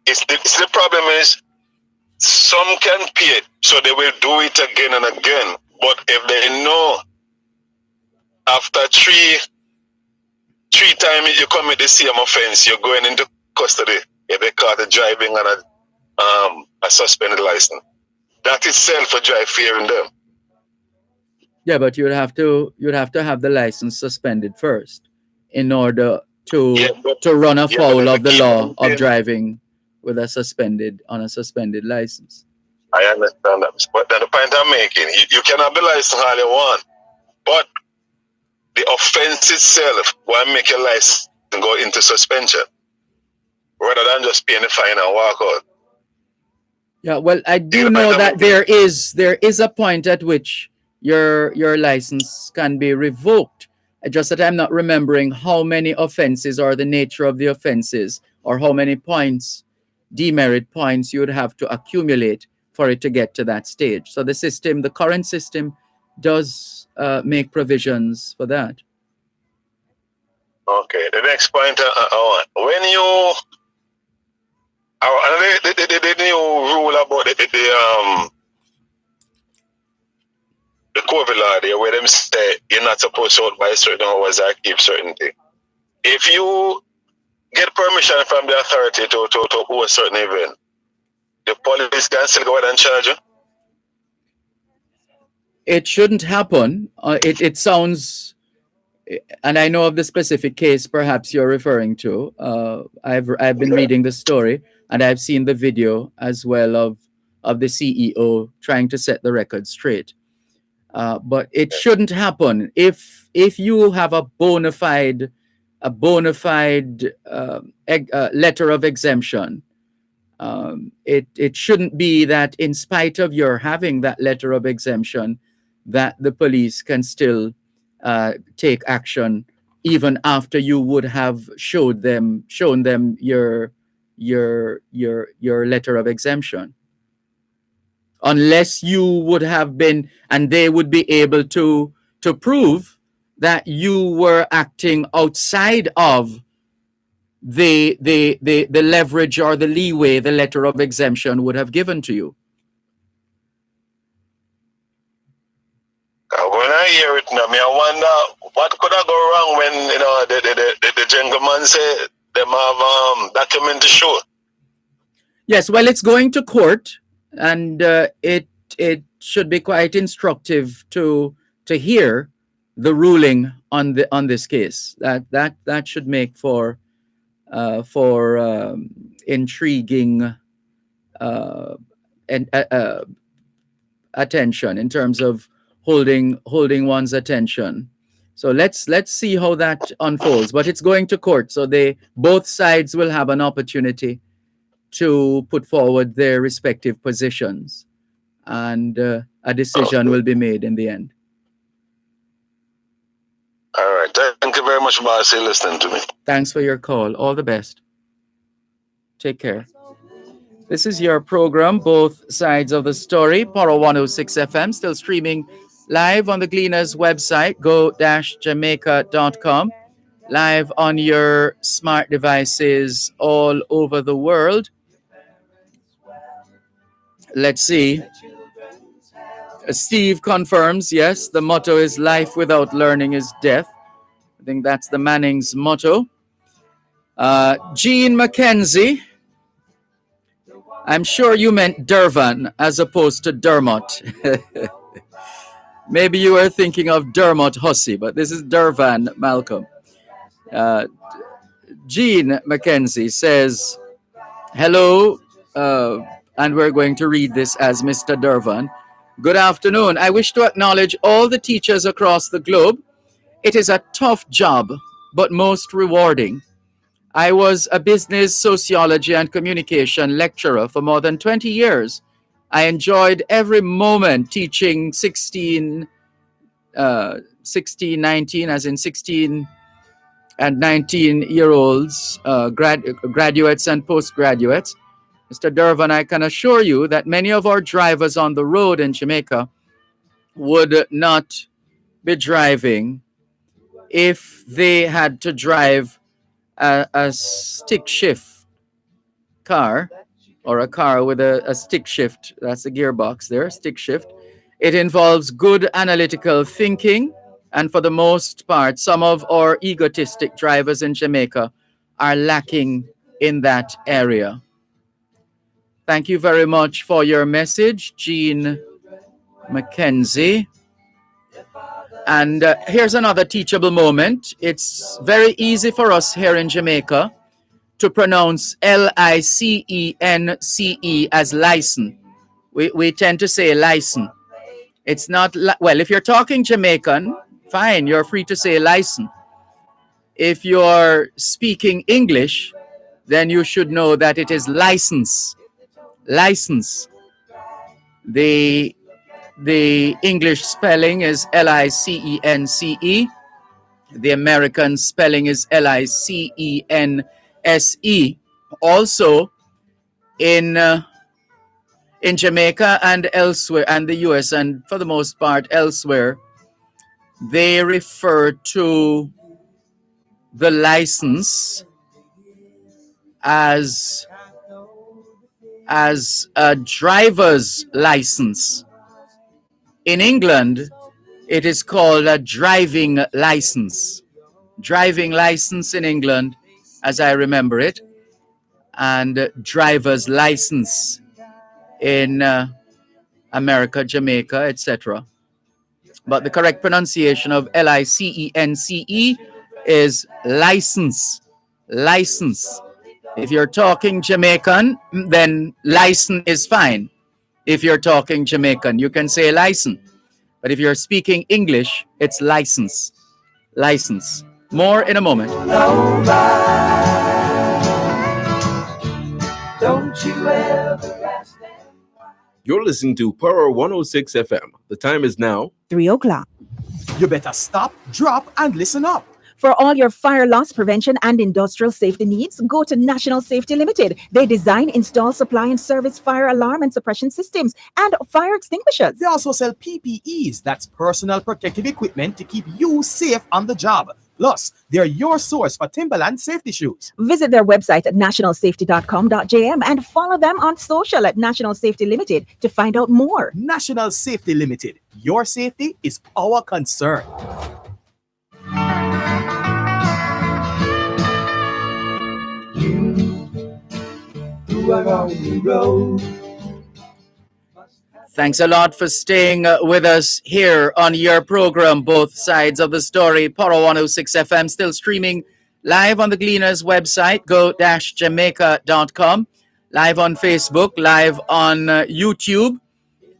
it's the problem is some can pay it, so they will do it again and again. But if they know after three times you commit the same offense, you're going into custody. If they caught the driving on a suspended license, that itself a drive fearing them. Yeah, but you'd have to have the license suspended first in order to run afoul of the law of driving with a suspended license. I understand that, but then the point I'm making, you can have the license all you want, but the offense itself will make your license go into suspension rather than just paying the fine and walk out. Yeah, well, I do know that there is a point at which your license can be revoked. Just that I'm not remembering how many offenses or the nature of the offenses or how many points, demerit points, you would have to accumulate for it to get to that stage. So the current system does make provisions for that. Okay, the next point when you the new rule about the COVID law there, where them say you're not supposed to out by certain hours or keep certain things. If you get permission from the authority to do a certain event, the police can still go ahead and charge you? It shouldn't happen. It sounds, and I know of the specific case perhaps you're referring to. I've been reading the story and I've seen the video as well of the CEO trying to set the record straight. But it shouldn't happen if you have a bona fide letter of exemption. It shouldn't be that in spite of your having that letter of exemption, that the police can still take action even after you would have shown them your letter of exemption. Unless you would have been, and they would be able to prove that you were acting outside of the leverage or the leeway the letter of exemption would have given to you. When I hear it now, I wonder what could have go wrong when the gentleman said them have document to show. Yes, well, it's going to court, and it should be quite instructive to hear the ruling on this case. That should make for intriguing attention in terms of holding one's attention. So let's see how that unfolds. But it's going to court, so both sides will have an opportunity to put forward their respective positions, and a decision will be made in the end. All right. Thank you very much for listening to me. Thanks for your call. All the best. Take care. This is your program, Both Sides of the Story, Power 106 FM, still streaming live on the Gleaners website, go-jamaica.com, live on your smart devices all over the world. Let's see. Steve confirms, yes, the motto is life without learning is death. I think that's the Manning's motto. Jean McKenzie, I'm sure you meant Dervan as opposed to Dermot. Maybe you were thinking of Dermot Hussey, but this is Dervan Malcolm. Jean McKenzie says, hello, and we're going to read this as Mr. Dervan. Good afternoon. I wish to acknowledge all the teachers across the globe. It is a tough job, but most rewarding. I was a business, sociology, and communication lecturer for more than 20 years. I enjoyed every moment teaching 16, 19, as in 16 and 19-year-olds, graduates and postgraduates. Mr. Dervan, I can assure you that many of our drivers on the road in Jamaica would not be driving if they had to drive a stick shift car, or a car with a stick shift. That's the gearbox there, stick shift. It involves good analytical thinking, and for the most part, some of our egotistic drivers in Jamaica are lacking in that area. Thank you very much for your message, Jean Mackenzie. And here's another teachable moment. It's very easy for us here in Jamaica to pronounce Licence as license. We tend to say license. It's not, well, if you're talking Jamaican, fine, you're free to say license. If you're speaking English, then you should know that it is license. License. The English spelling is Licence. The American spelling is License. Also, in Jamaica and elsewhere, and the US, and for the most part elsewhere, they refer to the license as a driver's license. In England, it is called a driving license. Driving license in England, as I remember it, and driver's license in America, Jamaica, etc. But the correct pronunciation of Licence is license. License. If you're talking Jamaican, then license is fine. If you're talking Jamaican, you can say license. But if you're speaking English, it's license. License. More in a moment. Don't you ever ask them. You're listening to Power 106 FM. The time is now 3 o'clock. You better stop, drop, and listen up. For all your fire loss prevention and industrial safety needs, go to National Safety Limited. They design, install, supply, and service fire alarm and suppression systems and fire extinguishers. They also sell PPEs, that's personal protective equipment to keep you safe on the job. Plus, they're your source for Timberland safety shoes. Visit their website at nationalsafety.com.jm and follow them on social at National Safety Limited to find out more. National Safety Limited. Your safety is our concern. Who are on the road? Thanks a lot for staying with us here on your program, Both Sides of the Story. Power 106 FM, still streaming live on the Gleaners website, go-jamaica.com, live on Facebook, live on YouTube,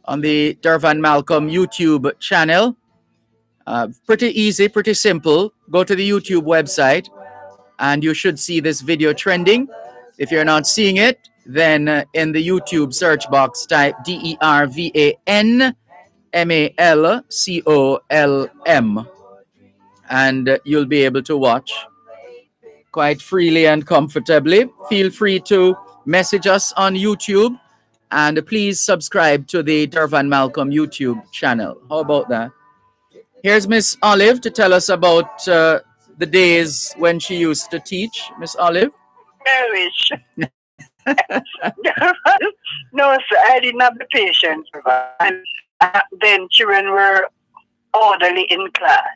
on the Dervan Malcolm YouTube channel. Pretty easy, pretty simple. Go to the YouTube website and you should see this video trending. If you're not seeing it, then in the YouTube search box, type DervanMalcolm, and you'll be able to watch quite freely and comfortably. Feel free to message us on YouTube, and please subscribe to the Dervan Malcolm YouTube channel. How about that? Here's Miss Olive to tell us about the days when she used to teach. Miss Olive? I wish. No, sir, I didn't have the patience. And then children were orderly in class.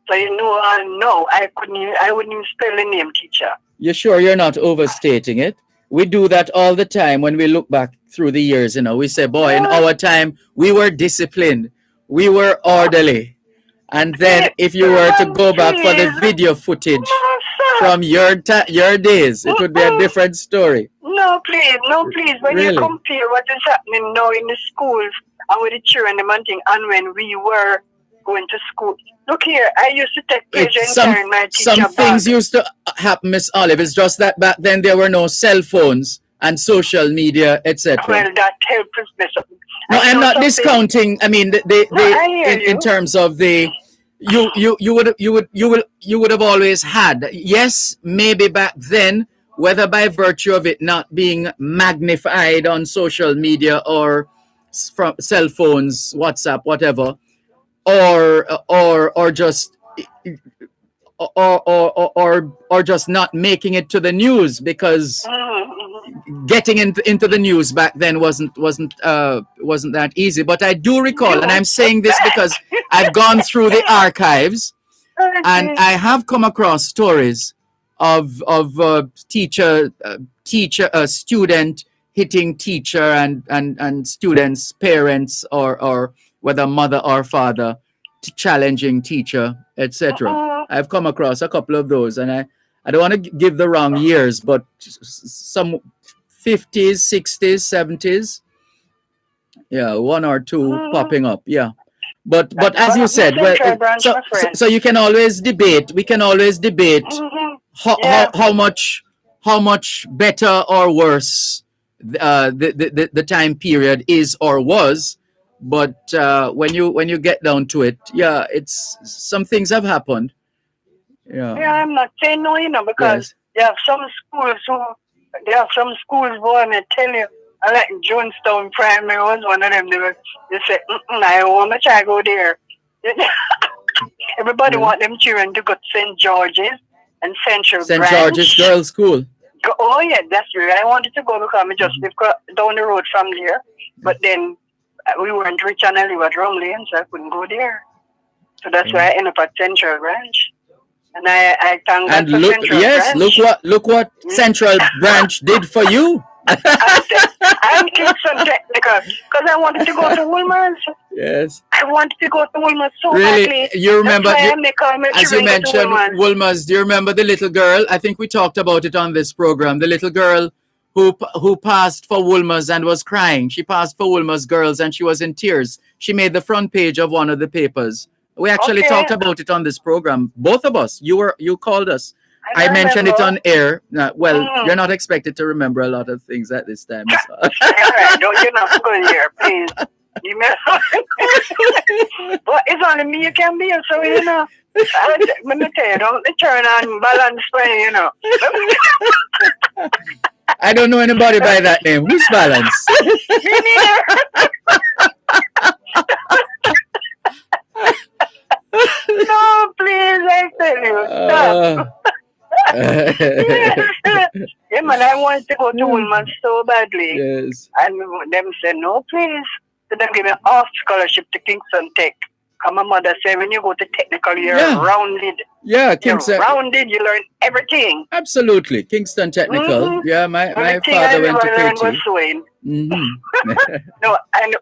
So no, I wouldn't even spell the name teacher. You're sure you're not overstating it? We do that all the time when we look back through the years. We say, boy, in our time, we were disciplined. We were orderly. And then if you were to go back for the video footage from your days, it would be a different story. No, please. When Really? you compare what is happening now in the schools and with the children and when we were going to school. Look here, I used to take pleasure in carrying my teacher Some things used to happen, Miss Olive. It's just that back then there were no cell phones and social media, etc. Well, that helps us. No, I'm not discounting. I mean, in terms of the you would have always had. Yes, maybe back then, whether by virtue of it not being magnified on social media or from cell phones, WhatsApp, whatever, or just or just not making it to the news, because getting into the news back then wasn't that easy. But I do recall, and I'm saying this because I've gone through the archives, and I have come across stories of student hitting teacher, and students' parents, or whether mother or father challenging teacher, etc. I've come across a couple of those, and I don't want to give the wrong years, but some 50s, 60s, 70s, yeah, one or two popping up, yeah. But as you said, well, so you can always debate. We can always debate how much better or worse the time period is or was. But when you get down to it, yeah, it's some things have happened. Yeah. Yeah, I'm not saying no, because you have some schools who I may tell you, I like Jonestown Primary was one of them. They said, I want to try to go there. Everybody want them children to go to St. George's and Central St. Branch. George's Girls' School. Oh yeah, that's right. I wanted to go because I just live down the road from there. But then we weren't rich and I live at Rum Lane, so I couldn't go there. So that's why I ended up at Central Branch. And I thank God for Central Branch. Look what Central Branch did for you. I'm Kingston Technical because I wanted to go to Woolmer's. Yes. I wanted to go to Woolmer's so really badly. You remember as you mentioned Woolmer's, do you remember the little girl? I think we talked about it on this program. The little girl who passed for Woolmer's and was crying. She passed for Woolmer's Girls and she was in tears. She made the front page of one of the papers. We actually talked about it on this program. Both of us. You called us. I mentioned it on air. You're not expected to remember a lot of things at this time. All right, you're not going here, please. But it's only me you can be, so let me tell you, don't turn on balance play, I don't know anybody by that name. Who's Balance? Me neither. No, please, I tell you, stop. Yeah, man, I wanted to go to Woolman so badly. Yes. And them said, no, please. So they give me off scholarship to Kingston Tech. And my mother said, when you go to technical, you're rounded. Yeah, Kingston. You're rounded, you learn everything. Absolutely. Kingston Technical. Mm-hmm. Yeah, my father went to KT. Mm-hmm. No. I'm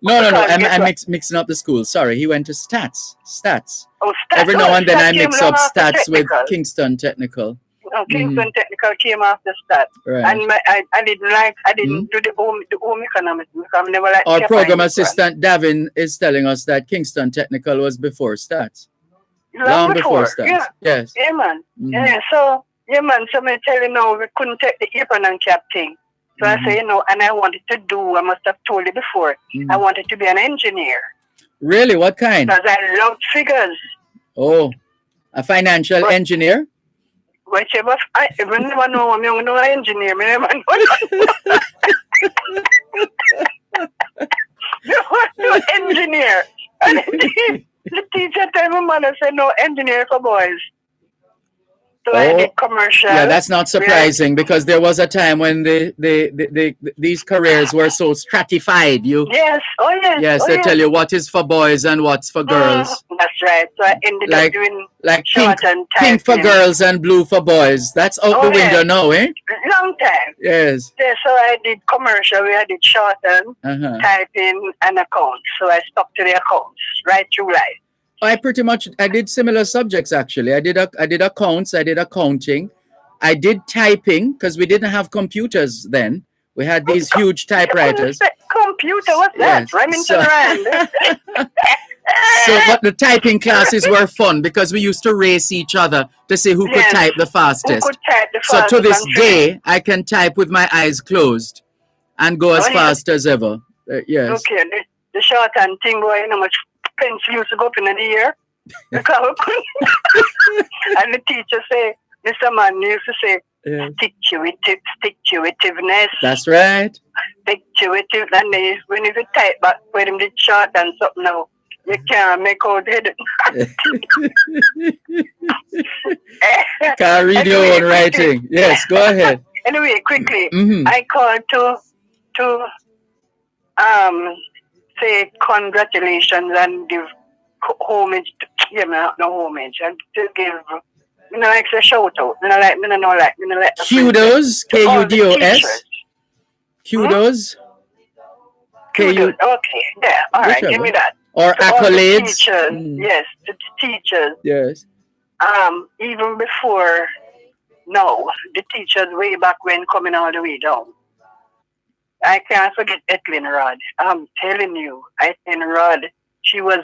mixing up the schools. Sorry, he went to Stats. Oh, Stats. Every now and then I mix up Stats with Kingston Technical. No, Kingston Technical came after Stats. Right. And I didn't do the home economics because I never liked our program assistant Dervan is telling us that Kingston Technical was before Stats. Long before Stats. Yeah. Yes. Yeah, man. Mm-hmm. Yeah, so I tell you now, we couldn't take the apron and cap thing. So I say, and I wanted to do, I must have told you before, I wanted to be an engineer. Really? What kind? Because I love figures. Oh, a financial engineer? Whichever, I never know, I'm an engineer, I never know. Engineer. And the teacher told my mother said, no, engineer for boys. So I did commercial. Yeah, that's not surprising because there was a time when these careers were so stratified. Yes, they tell you what is for boys and what's for girls. That's right. So I ended up doing short and pink for girls and blue for boys. That's out the window now, eh? Long time. Yes. Yeah, so I did commercial. I did short and typing and accounts. So I stuck to the accounts right through life. I did similar subjects actually. I did accounts, I did accounting, I did typing because we didn't have computers then. We had these huge typewriters. Computer, what's that? Remington Rand. So, but the typing classes were fun because we used to race each other to see who could type the fastest. So to this day, I can type with my eyes closed and go as fast as ever. Yes. Okay, the short and thing, boy, much pencil used to go up in the air. And the teacher say, Mr. Man used to say, stick-to-itiveness. That's right. Stick-to-itive. And when you type back, when him did short and something now, You can't make out head. Can't read your own writing. Yes, go ahead. Anyway, quickly, Mhm. I called to say congratulations and give homage to homage and to give like a shout out. Kudos, Kudos, kudos, Kudos. Okay, yeah, all right, give me that. Or To all the accolades. teachers, yes, to the teachers. Yes. Even before now, the teachers way back when coming all the way down. I can't forget Etlin Rod. I'm telling you, Etlin Rod, she was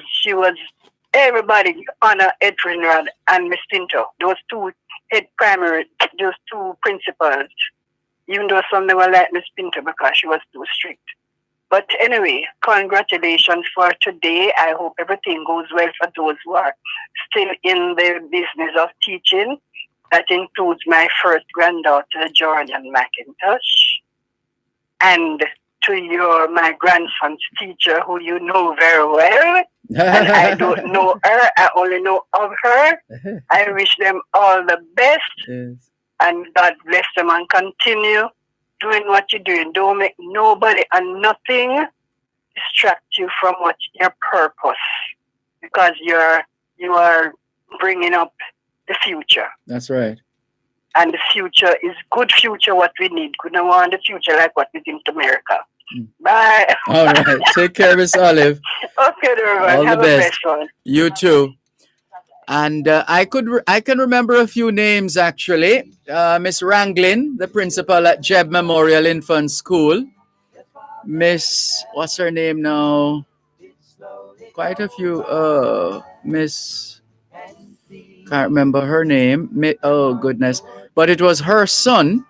everybody honor Etlin Rod and Miss Pinto. Those two those two principals. Even though some never liked Miss Pinto because she was too strict. But anyway, congratulations for today. I hope everything goes well for those who are still in the business of teaching. That includes my first granddaughter, Jordan McIntosh. And to my grandson's teacher, who you know very well. And I don't know her, I only know of her. I wish them all the best. Yes. And God bless them and continue doing what you're doing. Don't make nobody and nothing distract you from what your purpose. Because you are bringing up the future. That's right. And the future is good future what we need. We don't want the future like what is in America. Bye. All right. Take care, Miss Olive. Okay, Dervan. All Have the a best. blessed one. You too. And I can remember a few names actually. Miss Ranglin, the principal at Jeb Memorial Infant School. Miss, what's her name now? Quite a few. Miss, can't remember her name. Oh goodness! But it was her son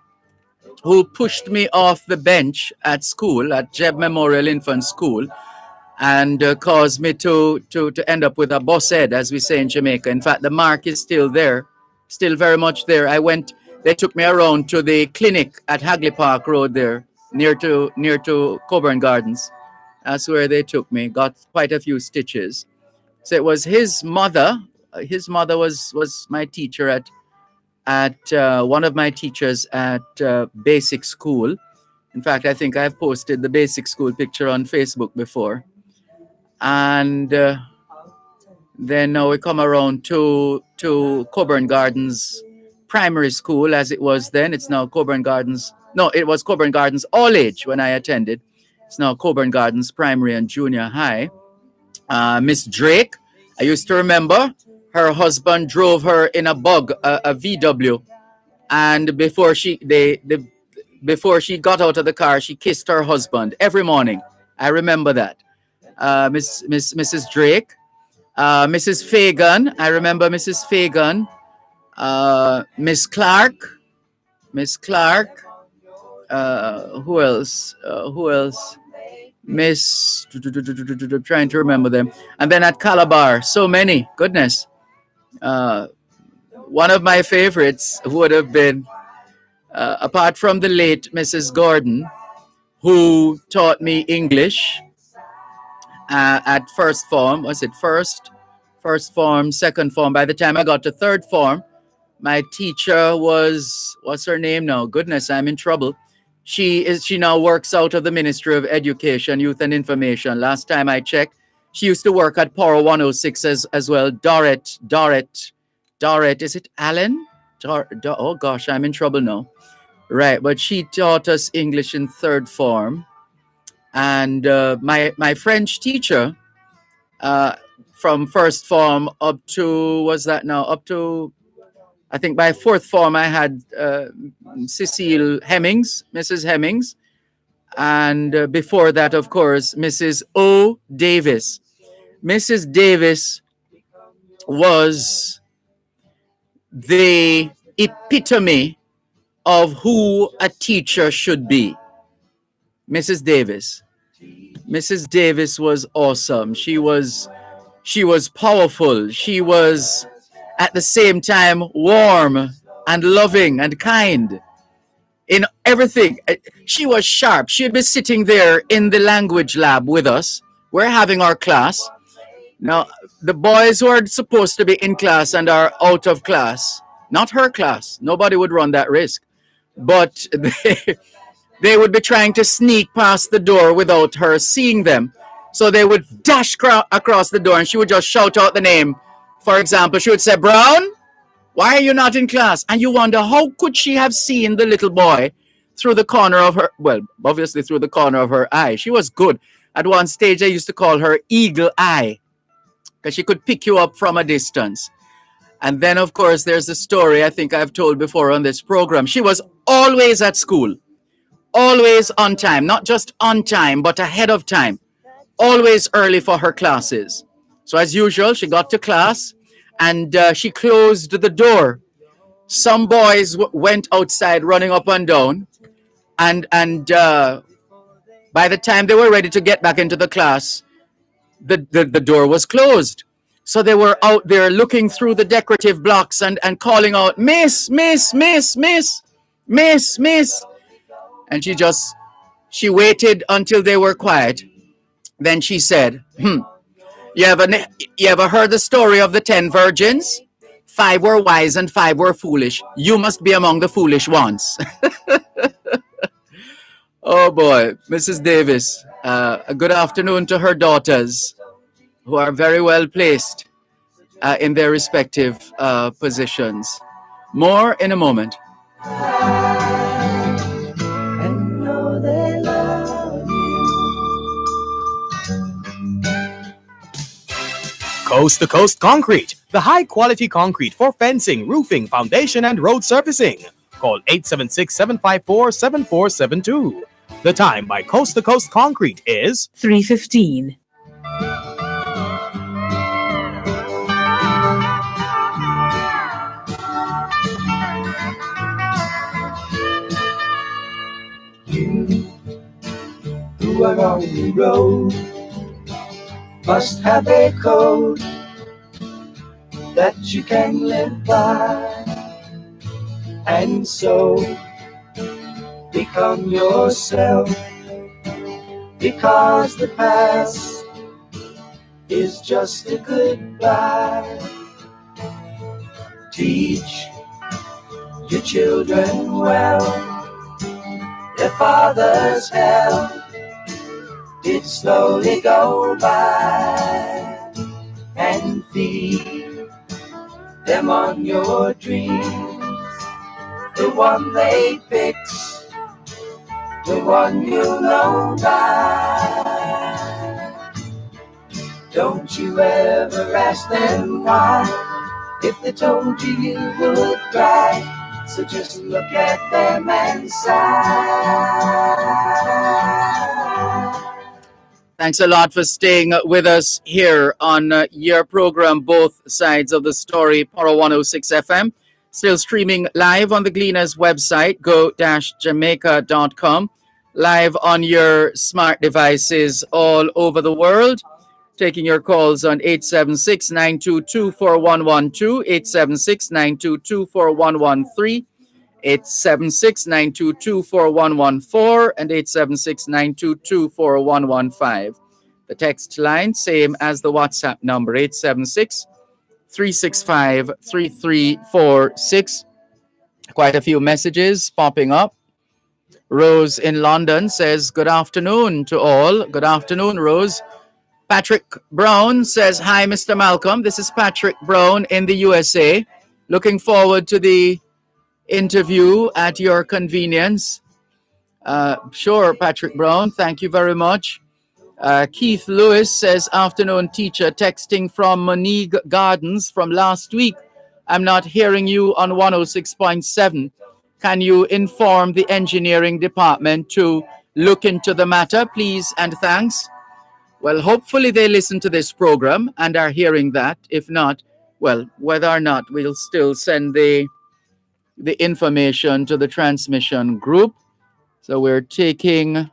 who pushed me off the bench at school at Jeb Memorial Infant School, and caused me to end up with a boss head, as we say in Jamaica. In fact, the mark is still there, still very much there. They took me around to the clinic at Hagley Park Road there, near to Coburn Gardens. That's where they took me, got quite a few stitches. So it was his mother. His mother was my teacher at one of my teachers at basic school. In fact, I think I've posted the basic school picture on Facebook before. And then now we come around to Coburn Gardens Primary School, as it was then. It's now Coburn Gardens. No, it was Coburn Gardens All Age when I attended. It's now Coburn Gardens Primary and Junior High. Miss Drake, I used to remember her husband drove her in a bug, a VW, and before she got out of the car, she kissed her husband every morning. I remember that. Mrs. Drake, Mrs. Fagan. I remember Mrs. Fagan. Miss Clark. Who else? Miss. Trying to remember them. And then at Calabar, so many. Goodness. One of my favorites would have been, apart from the late Mrs. Gordon, who taught me English at first form. Was it first form, second form? By the time I got to third form, my teacher was, what's her name now? Goodness, I'm in trouble. She now works out of the Ministry of Education, Youth and Information. Last time I checked, she used to work at Power 106 as well. Dorrit, is it Allen? Oh gosh, I'm in trouble now. Right, but she taught us English in third form. And my French teacher, from first form up to, I think by fourth form, I had Cecile Hemmings, Mrs. Hemmings. And before that, of course, Mrs. O. Davis. Mrs. Davis was the epitome of who a teacher should be. Mrs. Davis. Mrs. Davis was awesome. She was powerful. She was at the same time warm and loving and kind in everything. She was sharp. She'd be sitting there in the language lab with us. We're having our class. Now, the boys who are supposed to be in class and are out of class, not her class, nobody would run that risk, but they would be trying to sneak past the door without her seeing them. So they would dash across the door and she would just shout out the name. For example, she would say, Brown, why are you not in class? And you wonder, how could she have seen the little boy through the corner of her, well, obviously through the corner of her eye. She was good. At one stage, I used to call her Eagle Eye because she could pick you up from a distance. And then, of course, there's a story I think I've told before on this program. She was always at school, always on time, not just on time, but ahead of time, always early for her classes. So as usual, she got to class and she closed the door. Some boys went outside running up and down. And by the time they were ready to get back into the class, the door was closed. So they were out there looking through the decorative blocks and calling out, Miss, Miss, Miss, Miss, Miss, Miss. And she waited until they were quiet. Then she said, you ever heard the story of the 10 virgins? 5 were wise and 5 were foolish. You must be among the foolish ones. Oh boy, Mrs. Davis, a good afternoon to her daughters who are very well placed in their respective positions. More in a moment. And know they love Coast to Coast Concrete, the high quality concrete for fencing, roofing, foundation, and road surfacing. Call 876-754-7472. The time by Coast to Coast Concrete is 3:15. you who are on the road must have a code that you can live by, and so become yourself, because the past is just a goodbye. Teach your children well, their father's hell did slowly go by, and feed them on your dreams, the one they picked, the one you know by. Don't you ever ask them why, if they told you you would cry, so just look at them and sigh. Thanks a lot for staying with us here on your program, Both Sides of the Story, Power 106 FM. Still streaming live on the Gleaners website, go-jamaica.com. Live on your smart devices all over the world. Taking your calls on 876-922-4112, 876-922-4113, 876-922-4114, and 876-922-4115. The text line, same as the WhatsApp number, 876-365-3346. Quite a few messages popping up. Rose in London says, good afternoon to all. Good afternoon, Rose. Patrick Brown says, hi, Mr. Malcolm. This is Patrick Brown in the USA. Looking forward to the interview at your convenience. Sure, Patrick Brown. Thank you very much. Keith Lewis says, afternoon, teacher, texting from Monique Gardens from last week. I'm not hearing you on 106.7. Can you inform the engineering department to look into the matter, please, and thanks? Well, hopefully they listen to this program and are hearing that. If not, well, whether or not, we'll still send the information to the transmission group. So we're taking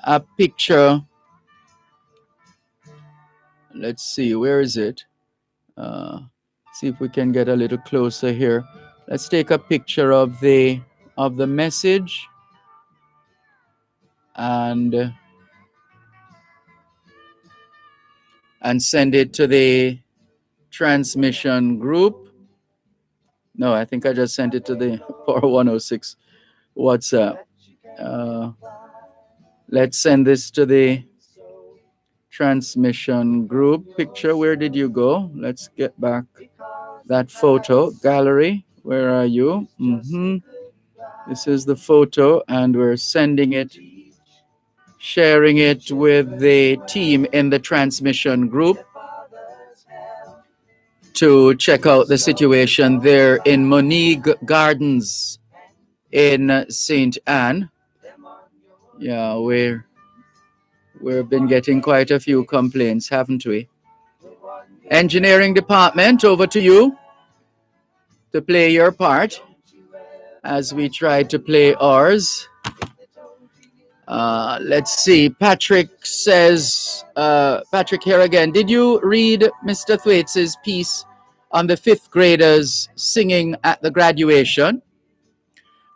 a picture. Let's see, where is it? See if we can get a little closer here. Let's take a picture of the message and and send it to the transmission group. No, I think I just sent it to the Power 106 WhatsApp. Let's send this to the transmission group picture. Where did you go? Let's get back that photo gallery. Where are you? This is the photo, and we're sending it, sharing it with the team in the transmission group to check out the situation there in Monique Gardens in St. Anne. Yeah, we've been getting quite a few complaints, haven't we? Engineering department, over to you to play your part as we try to play ours. Let's see. Patrick says, Patrick here again. Did you read Mr. Thwaites' piece on the fifth graders singing at the graduation?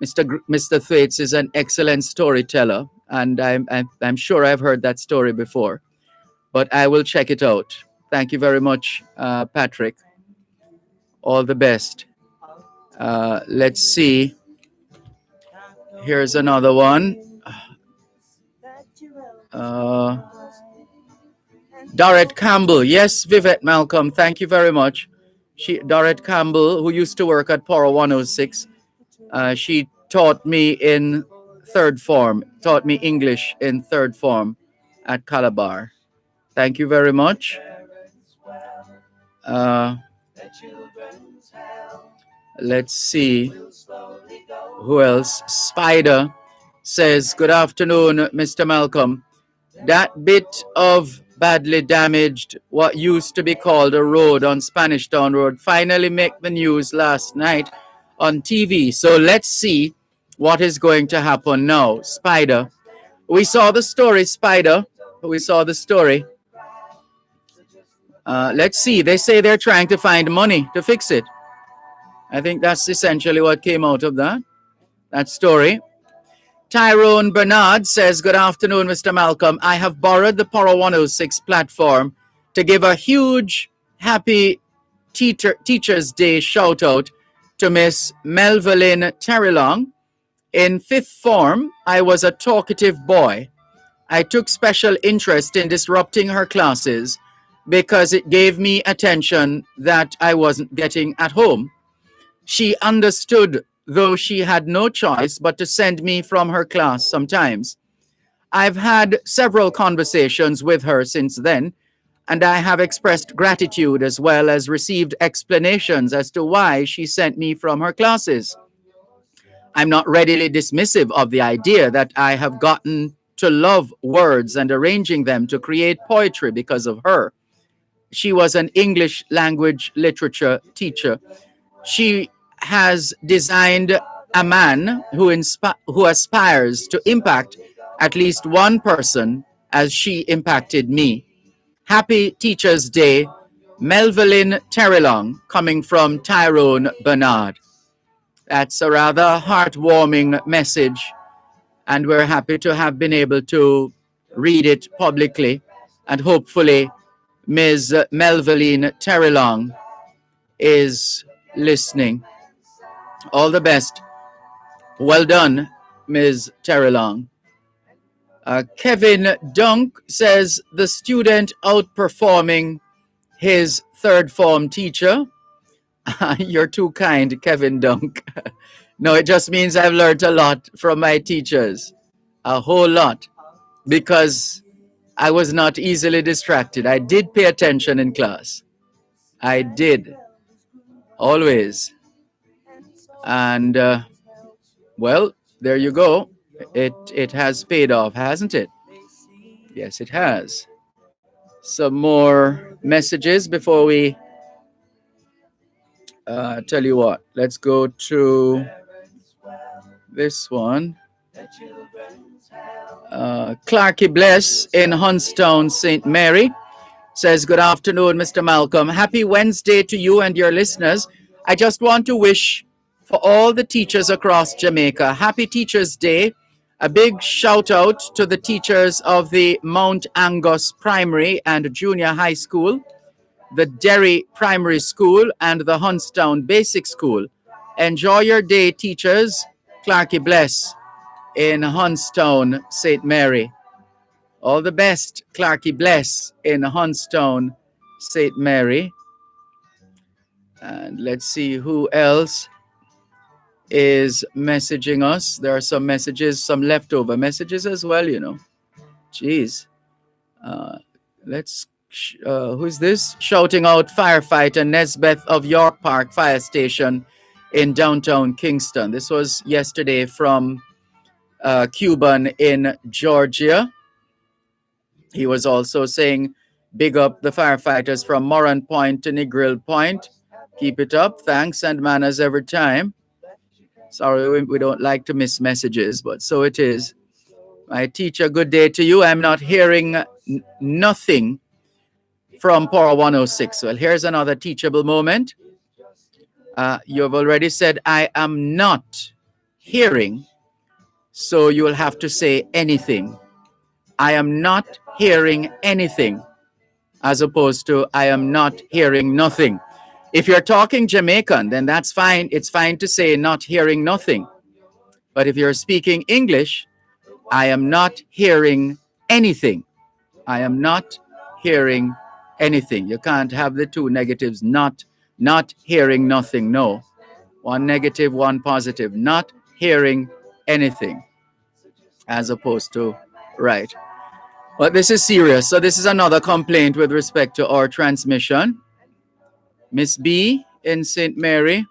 Mr. Thwaites is an excellent storyteller, and I'm sure I've heard that story before, but I will check it out. Thank you very much, Patrick. All the best. Let's see. Here's another one. Dorrit Campbell. Yes, Vivette Malcolm. Thank you very much. Dorrit Campbell, who used to work at Power 106, she taught me in third form, taught me English in third form at Calabar. Thank you very much. Let's see. Who else? Spider says, good afternoon, Mr. Malcolm. That bit of badly damaged, what used to be called a road on Spanish Town Road, finally made the news last night on TV. So let's see what is going to happen now. Spider. We saw the story, Spider. We saw the story. Let's see. They say they're trying to find money to fix it. I think that's essentially what came out of that story. Tyrone Bernard says, good afternoon, Mr. Malcolm. I have borrowed the Power 106 platform to give a huge happy Teacher's Day shout out to Miss Melvin Terrelong. In fifth form, I was a talkative boy. I took special interest in disrupting her classes because it gave me attention that I wasn't getting at home. She understood, though she had no choice but to send me from her class sometimes. I've had several conversations with her since then, and I have expressed gratitude as well as received explanations as to why she sent me from her classes. I'm not readily dismissive of the idea that I have gotten to love words and arranging them to create poetry because of her. She was an English language literature teacher. She has designed a man who aspires to impact at least one person as she impacted me. Happy Teacher's Day, Melvin Terrelong, coming from Tyrone Bernard. That's a rather heartwarming message, and we're happy to have been able to read it publicly, and hopefully Ms. Melvin Terrelong is listening. All the best. Well done, Ms. Terrelong. Kevin Dunk says the student outperforming his third form teacher. You're too kind, Kevin Dunk. No, it just means I've learned a lot from my teachers. A whole lot. Because I was not easily distracted. I did pay attention in class. I did. Always. And, well, there you go. It has paid off, hasn't it? Yes, it has. Some more messages before we tell you what. Let's go to this one. Clarky Bless in Hunstown, St. Mary says, good afternoon, Mr. Malcolm. Happy Wednesday to you and your listeners. I just want to wish for all the teachers across Jamaica, happy Teacher's Day A big shout out to the teachers of the Mount Angus Primary and Junior High School, the Derry Primary School, and the Hunstown Basic School. Enjoy your day, teachers. Clarky bless in Hunstown, St. Mary. All the best, Clarky bless in Hunstown, St. Mary. And let's see who else is messaging us. There are some messages, some leftover messages as well, you know. Jeez. Who's this? Shouting out firefighter Nesbeth of York Park Fire Station in downtown Kingston. This was yesterday from Cuban in Georgia. He was also saying, big up the firefighters from Moran Point to Negril Point. Keep it up. Thanks and manners every time. Sorry, we don't like to miss messages, but so it is. My teacher, good day to you. I'm not hearing nothing from Power 106. Well, here's another teachable moment. You have already said, I am not hearing, so you will have to say anything. I am not hearing anything, as opposed to I am not hearing nothing. If you're talking Jamaican, then that's fine. It's fine to say not hearing nothing. But if you're speaking English, I am not hearing anything. I am not hearing anything. You can't have the two negatives, not hearing nothing. No. One negative, one positive. Not hearing anything. As opposed to right. But this is serious. So this is another complaint with respect to our transmission. Miss B in St. Mary.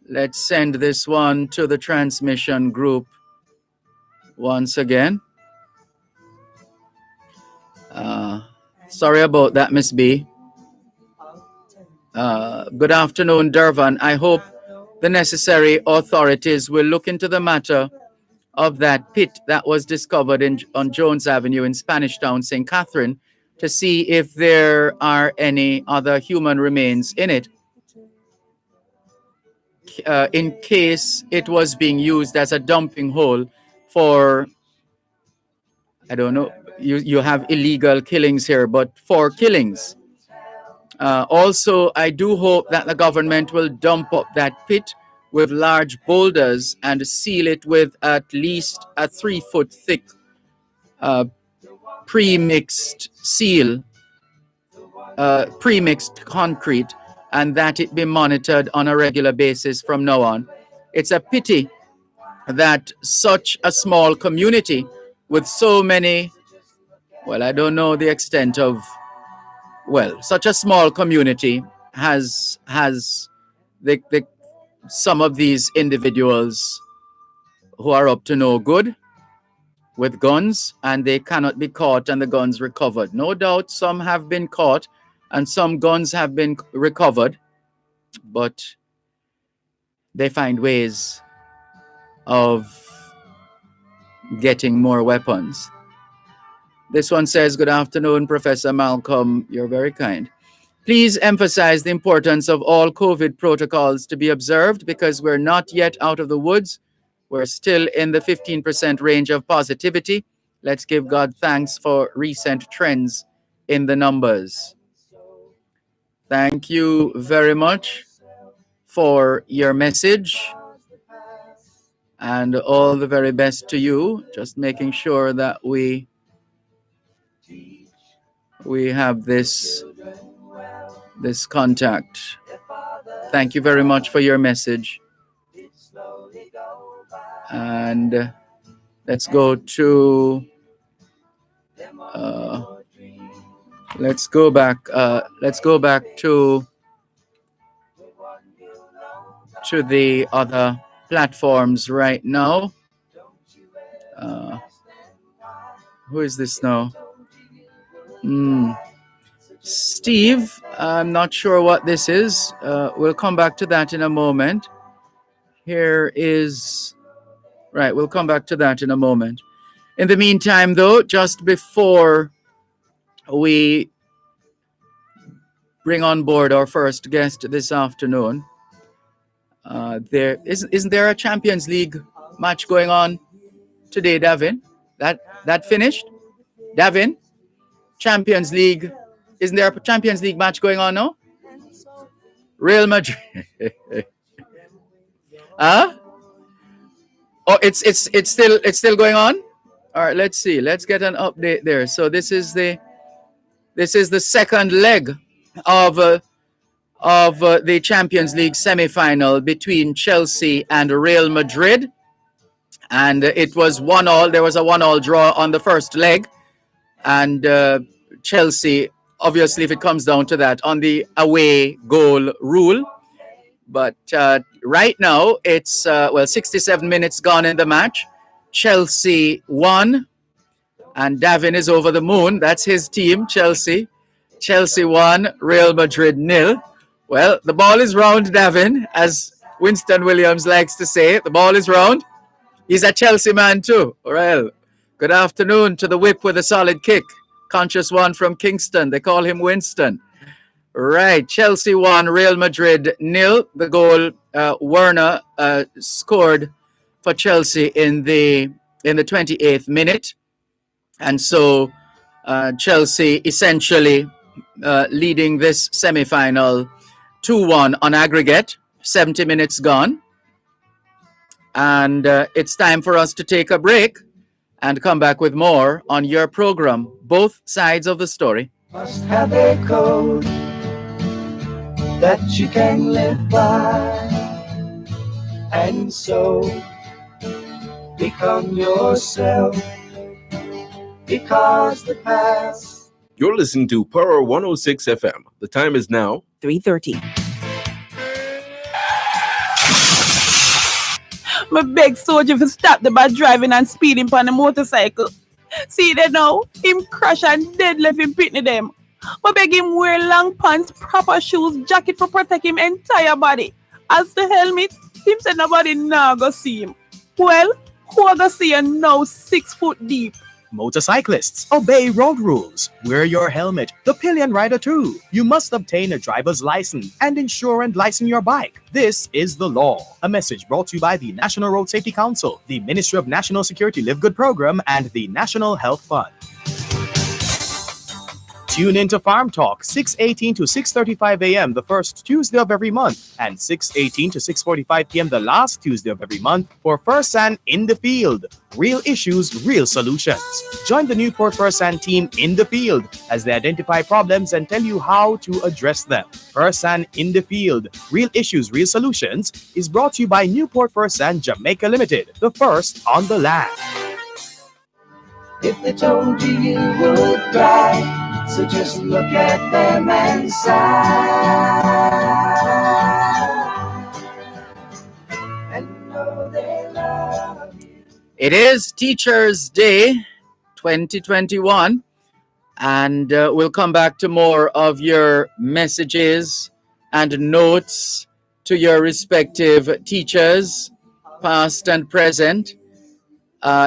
Let's send this one to the transmission group once again. Sorry about that, Miss B. Good afternoon, Dervan. I hope the necessary authorities will look into the matter of that pit that was discovered on Jones Avenue in Spanish Town, St. Catherine, to see if there are any other human remains in it, in case it was being used as a dumping hole for, I don't know, you have illegal killings here, but for killings. Also, I do hope that the government will dump up that pit with large boulders and seal it with at least a 3-foot thick pre-mixed seal, pre-mixed concrete, and that it be monitored on a regular basis from now on. It's a pity that such a small community with so many, well, I don't know the extent of, well, such a small community has some of these individuals who are up to no good with guns, and they cannot be caught and the guns recovered. No doubt some have been caught and some guns have been recovered, but they find ways of getting more weapons. This one says, good afternoon, Professor Malcolm. You're very kind. Please emphasize the importance of all COVID protocols to be observed because we're not yet out of the woods. We're still in the 15% range of positivity. Let's give God thanks for recent trends in the numbers. Thank you very much for your message and all the very best to you. Just making sure that we have this contact. Thank you very much for your message. And let's go to let's go back to the other platforms right now. Who is this now? Steve, I'm not sure what this is. We'll come back to that in a moment. Here is, right, we'll come back to that in a moment. In the meantime, though, just before we bring on board our first guest this afternoon, isn't there a Champions League match going on today, Davin? That finished? Davin? Champions League. Isn't there a Champions League match going on now? Real Madrid. Huh? Oh, it's still going on? All right, let's see. Let's get an update there. So this is the second leg of the Champions League semi-final between Chelsea and Real Madrid, and it was 1-1. There was a 1-1 draw on the first leg, and Chelsea, obviously, if it comes down to that, on the away goal rule. But right now, it's 67 minutes gone in the match. Chelsea won, and Davin is over the moon. That's his team, Chelsea. Chelsea won, Real Madrid 0. Well, the ball is round, Davin, as Winston Williams likes to say. The ball is round. He's a Chelsea man too. Well, good afternoon to the whip with a solid kick. Conscious one from Kingston. They call him Winston. Right, Chelsea won, Real Madrid 0. The goal, Werner scored for Chelsea in the 28th minute. And so Chelsea essentially leading this semi-final 2-1 on aggregate, 70 minutes gone. And it's time for us to take a break and come back with more on your program, Both Sides of the Story. Must have a code that you can live by, and so become yourself, because the past. You're listening to Power 106 FM. The time is now 3:30. My beg soldier for stop the bad driving and speeding on the motorcycle. See that now? Him crash and dead left him pitney them. I beg him wear long pants, proper shoes, jacket for protect him entire body. As the helmet, him said nobody now go see him. Well, who go see him now 6 foot deep? Motorcyclists, obey road rules. Wear your helmet. The pillion rider too. You must obtain a driver's license and insure and license your bike. This is the law. A message brought to you by the National Road Safety Council, the Ministry of National Security Live Good Program, and the National Health Fund. Tune in to Farm Talk, 6:18 to 6:35 a.m. the first Tuesday of every month, and 6:18 to 6:45 p.m. the last Tuesday of every month for First Hand in the Field. Real issues, real solutions. Join the Newport First Hand team in the field as they identify problems and tell you how to address them. First Hand in the Field, Real Issues, Real Solutions is brought to you by Newport First Hand Jamaica Limited, the first on the land. If they told you you would cry, so just look at them and sigh, and know they love you. It is Teachers Day 2021, and we'll come back to more of your messages and notes to your respective teachers, past and present,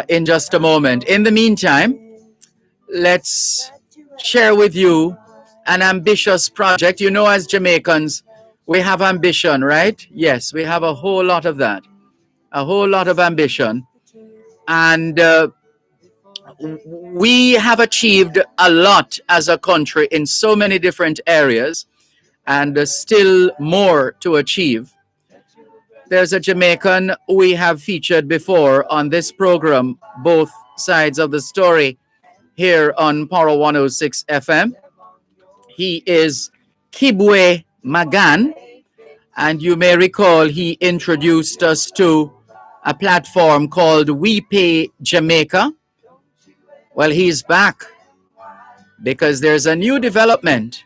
in just a moment. In the meantime, let's share with you an ambitious project. You know, as Jamaicans, we have ambition, right? Yes, we have a whole lot of that, a whole lot of ambition. And we have achieved a lot as a country in so many different areas, and still more to achieve. There's a Jamaican we have featured before on this program, Both Sides of the Story, here on Power 106 FM. He is Kibwe Magan, and you may recall he introduced us to a platform called We Pay Jamaica. Well, he's back because there's a new development,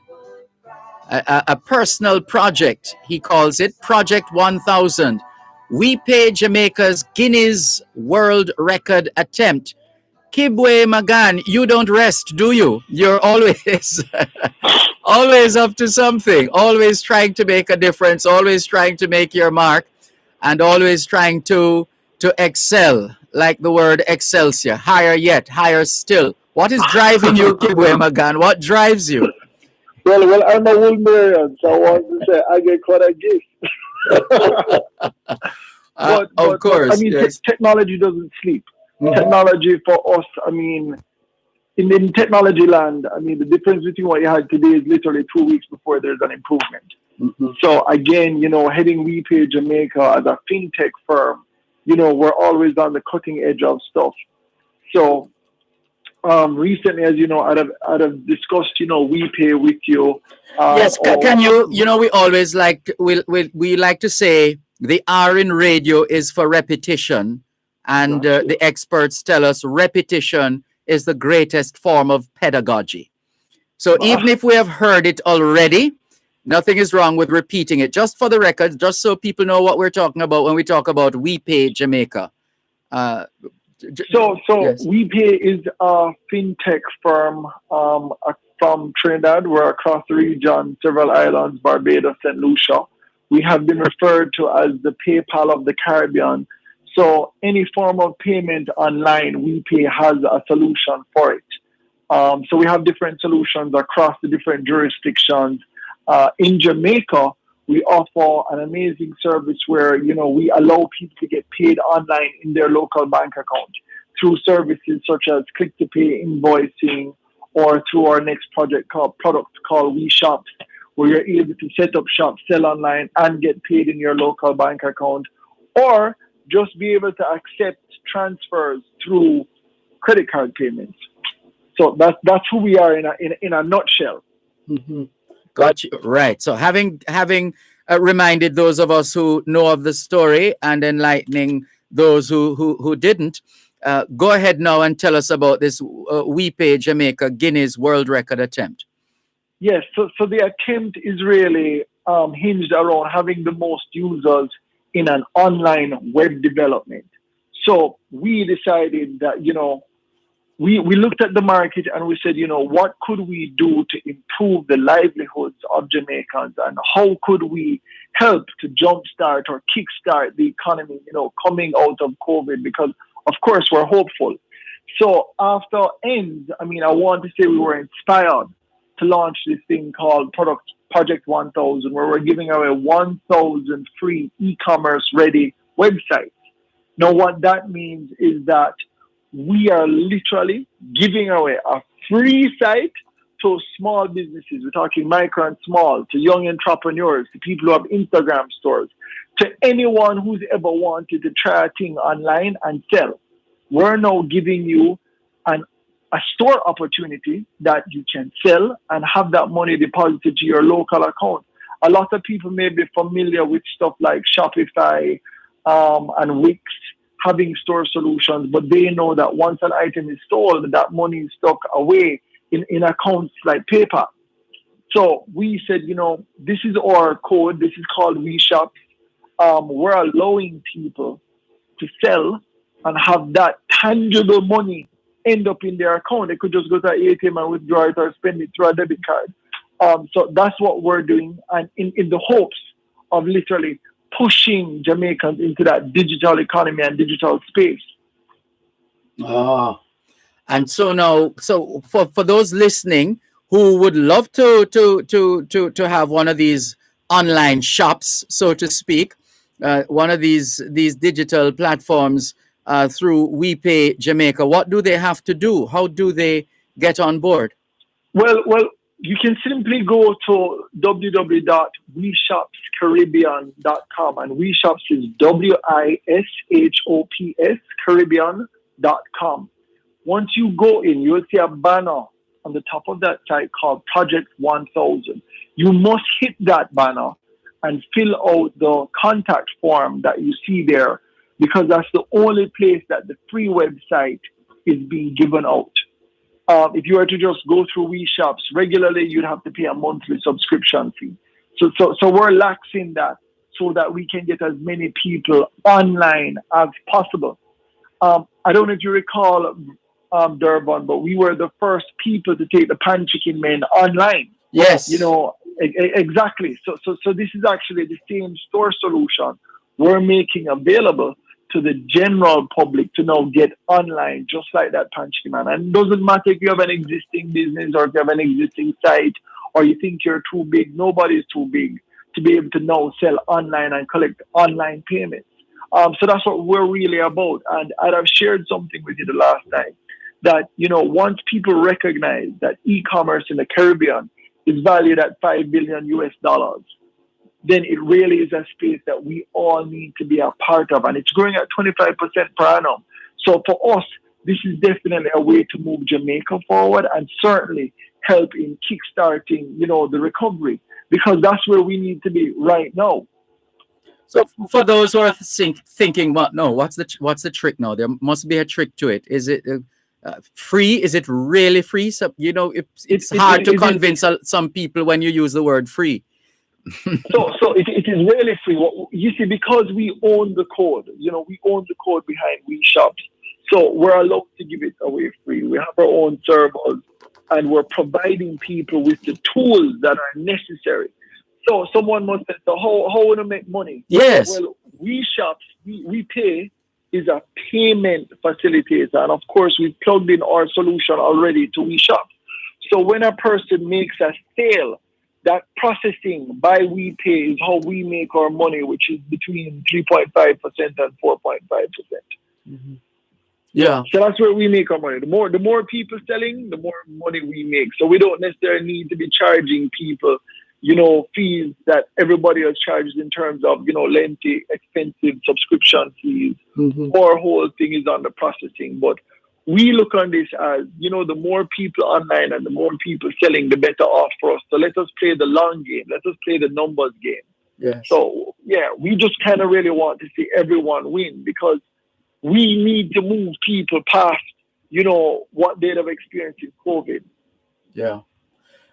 a personal project. He calls it Project 1000. We Pay Jamaica's Guinness World Record attempt. Kibwe Magan, you don't rest, do you? You're always always up to something, always trying to make a difference, always trying to make your mark, and always trying to excel, like the word excelsior, higher yet, higher still. What is driving you, Kibwe Magan? What drives you? Well, I'm a Wolverian, so I want to say I get quite a gift. But of course, I mean, yes. technology doesn't sleep. Technology for us, I mean, in technology land, I mean, the difference between what you had today is literally 2 weeks before there's an improvement. So again, heading WePay Jamaica as a fintech firm, we're always on the cutting edge of stuff. So recently, as you know, I'd have discussed, WePay with you. Yes, can you, we always we like to say the R in radio is for repetition. And the experts tell us repetition is the greatest form of pedagogy. So even if we have heard it already, nothing is wrong with repeating it. Just for the record, just so people know what we're talking about when we talk about WePay Jamaica. So yes. WePay is a fintech firm from Trinidad. We're across the region, several islands, Barbados, St. Lucia. We have been referred to as the PayPal of the Caribbean. So any form of payment online, WePay has a solution for it. So we have different solutions across the different jurisdictions. In Jamaica, we offer an amazing service where, we allow people to get paid online in their local bank account through services such as click-to-pay invoicing, or through our next product called WeShops, where you're able to set up shop, sell online, and get paid in your local bank account, or just be able to accept transfers through credit card payments. So that's who we are in a nutshell. Got you. Right. So having reminded those of us who know of the story and enlightening those who didn't, go ahead now and tell us about this WePay Jamaica Guinness World Record attempt. Yes. So the attempt is really hinged around having the most users in an online web development. So we decided that, we looked at the market and we said, what could we do to improve the livelihoods of Jamaicans, and how could we help to jumpstart or kickstart the economy, coming out of COVID, because of course we're hopeful. So after ends, I want to say we were inspired to launch this thing called Project 1000, where we're giving away 1,000 free e-commerce ready websites. Now, what that means is that we are literally giving away a free site to small businesses. We're talking micro and small, to young entrepreneurs, to people who have Instagram stores, to anyone who's ever wanted to try a thing online and sell. We're now giving you a store opportunity that you can sell and have that money deposited to your local account. A lot of people may be familiar with stuff like Shopify and Wix, having store solutions, but they know that once an item is sold, that money is stuck away in accounts like PayPal. So we said, this is our code. This is called WeShops. We're allowing people to sell and have that tangible money end up in their account. They could just go to an ATM and withdraw it or spend it through a debit card. So that's what we're doing, and in the hopes of literally pushing Jamaicans into that digital economy and digital space. And so now, for those listening who would love to have one of these online shops, so to speak, one of these digital platforms through WePay Jamaica, what do they have to do? How do they get on board? Well, you can simply go to www.weshopscaribbean.com, and WeShops is WISHOPS Caribbean.com. Once you go in, you'll see a banner on the top of that site called Project 1000. You must hit that banner and fill out the contact form that you see there, because that's the only place that the free website is being given out. If you were to just go through WeShops regularly, you'd have to pay a monthly subscription fee. So we're laxing that so that we can get as many people online as possible. I don't know if you recall, Dervan, but we were the first people to take the Pan Chicken Men online. Yes. Exactly. So this is actually the same store solution we're making available to the general public to now get online, just like that Pan Chicken Man. And it doesn't matter if you have an existing business or if you have an existing site or you think you're too big. Nobody's too big to be able to now sell online and collect online payments. So that's what we're really about. And I've shared something with you the last time that, once people recognize that e-commerce in the Caribbean is valued at $5 billion US, then it really is a space that we all need to be a part of. And it's growing at 25% per annum. So for us, this is definitely a way to move Jamaica forward and certainly help in kickstarting, the recovery, because that's where we need to be right now. So for those who are thinking, what's the trick now? There must be a trick to it. Is it free? Is it really free? So, it's hard to convince some people when you use the word free. So it is really free. You see, because we own the code, we own the code behind We Shops. So we're allowed to give it away free. We have our own servers and we're providing people with the tools that are necessary. So someone must say, so how would I make money? Yes. Well, We Shops, we pay is a payment facilitator. And of course, we plugged in our solution already to We Shops. So when a person makes a sale, that processing by We Pay is how we make our money, which is between 3.5% and 4.5%. Mm-hmm. Yeah. So that's where we make our money. The more people selling, the more money we make. So we don't necessarily need to be charging people, fees that everybody else charges in terms of, lengthy, expensive subscription fees. Mm-hmm. Our whole thing is on the processing. But we look on this as, the more people online and the more people selling, the better off for us. So let us play the long game. Let us play the numbers game. Yes. So, we just kind of really want to see everyone win because we need to move people past, what they'd have experienced in COVID. Yeah.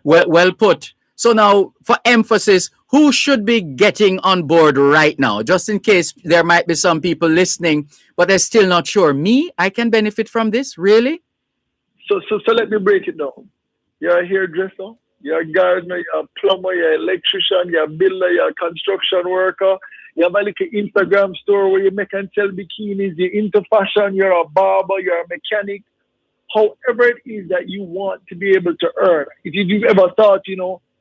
Well put. So now, for emphasis, who should be getting on board right now? Just in case there might be some people listening, but they're still not sure. Me, I can benefit from this, really? So let me break it down. You're a hairdresser, you're a gardener, you're a plumber, you're an electrician, you're a builder, you're a construction worker. You have a little Instagram store where you make and sell bikinis. You're into fashion. You're a barber. You're a mechanic. However it is that you want to be able to earn. If you've ever thought,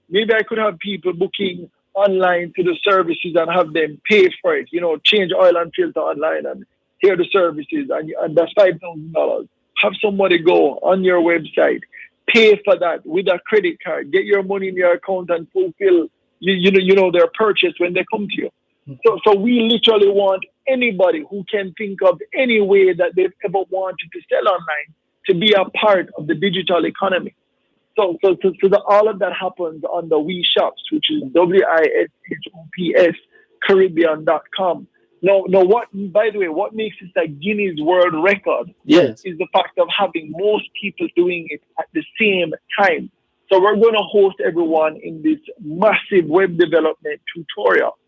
maybe I could have people booking online to the services and have them pay for it. Change oil and filter online and hear the services, and that's $5,000. Have somebody go on your website, pay for that with a credit card, get your money in your account and fulfill their purchase when they come to you. So we literally want anybody who can think of any way that they've ever wanted to sell online to be a part of the digital economy. So all of that happens on the We Shops, which is WISHOPS Caribbean.com. Now, by the way, what makes it a Guinness World Record is the fact of having most people doing it at the same time. So we're going to host everyone in this massive web development tutorial.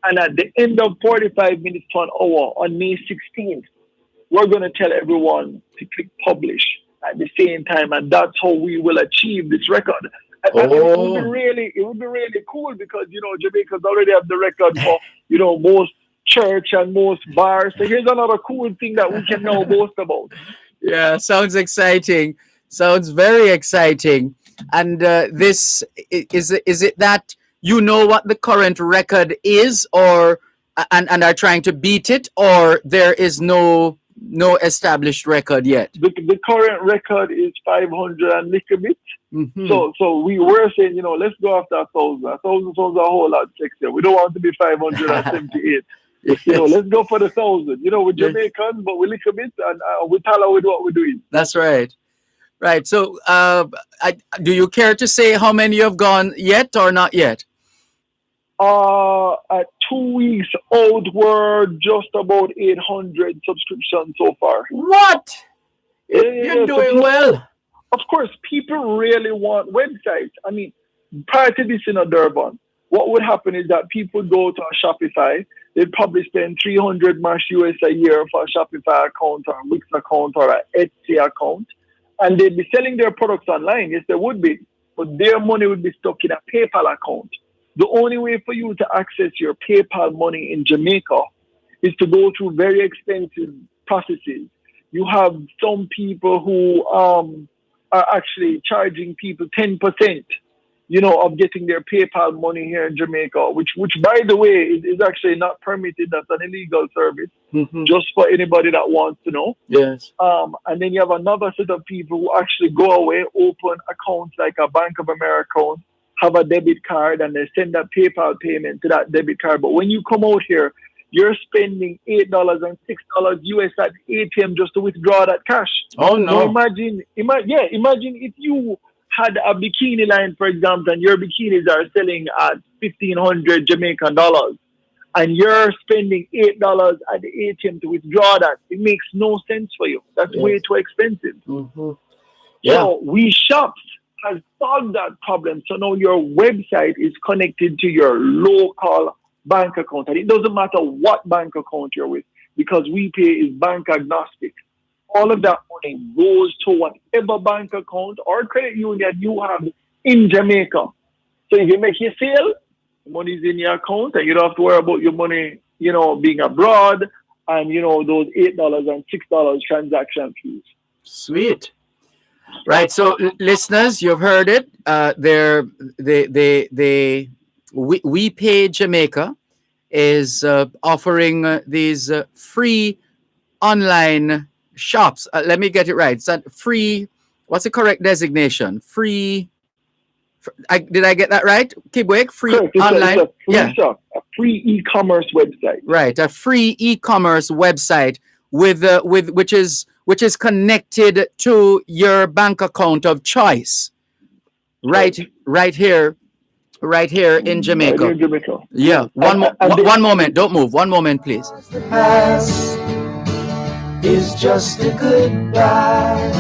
And at the end of 45 minutes to an hour on May 16th, we're going to tell everyone to click publish at the same time. And that's how we will achieve this record. And it would be really cool because, Jamaica's already have the record for, most church and most bars. So here's another cool thing that we can now boast about. Yeah, sounds exciting. Sounds very exciting. And this, is it that what the current record is, or and are trying to beat it, or there is no established record yet? The current record is 500 and little bit. Mm-hmm. So we were saying, let's go after 1,000. 1,000 sounds a whole lot sexier. We don't want to be 578. Yes. Let's go for the 1,000. We're Jamaicans, but we little bit and we tell her with what we're doing. That's right. Right. So do you care to say how many you have gone yet or not yet? At 2 weeks out, we're just about 800 subscriptions so far. What? You're doing well. Of course, people really want websites. I mean, prior to this in Dervan, what would happen is that people go to a Shopify. They'd probably spend 300 Mash US a year for a Shopify account or a Wix account or an Etsy account. And they'd be selling their products online. Yes, they would be. But their money would be stuck in a PayPal account. The only way for you to access your PayPal money in Jamaica is to go through very expensive processes. You have some people who are actually charging people 10%, of getting their PayPal money here in Jamaica, which by the way, is actually not permitted. That's an illegal service, just for anybody that wants to know. Yes. And then you have another set of people who actually go away, open accounts like a Bank of America account, have a debit card, and they send that PayPal payment to that debit card. But when you come out here, you're spending $8 and $6 US at the ATM just to withdraw that cash. Oh no! Now imagine if you had a bikini line, for example, and your bikinis are selling at 1,500 Jamaican dollars, and you're spending $8 at the ATM to withdraw that. It makes no sense for you. That's way too expensive. Yeah. So We Shops has solved that problem. So now your website is connected to your local bank account, and it doesn't matter what bank account you're with, because WePay is bank agnostic. All of that money goes to whatever bank account or credit union you have in Jamaica. So if you make your sale, the money's in your account, and you don't have to worry about your money, being abroad, and those $8 and $6 transaction fees. Sweet. Right. So, listeners, you've heard it. WePay Jamaica is offering these free online shops. Let me get it right. It's that free. What's the correct designation? Free. Did I get that right? Kibwek, free online. It's a free shop, a free e-commerce website. Right, a free e-commerce website with which is connected to your bank account of choice. Right here in Jamaica. Right in Jamaica. Yeah. One moment. Don't move. One moment, please. The past is just a goodbye.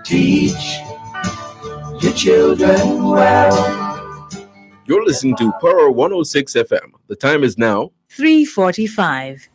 Teach your children well. You're listening to Power 106 FM. The time is now 3:45.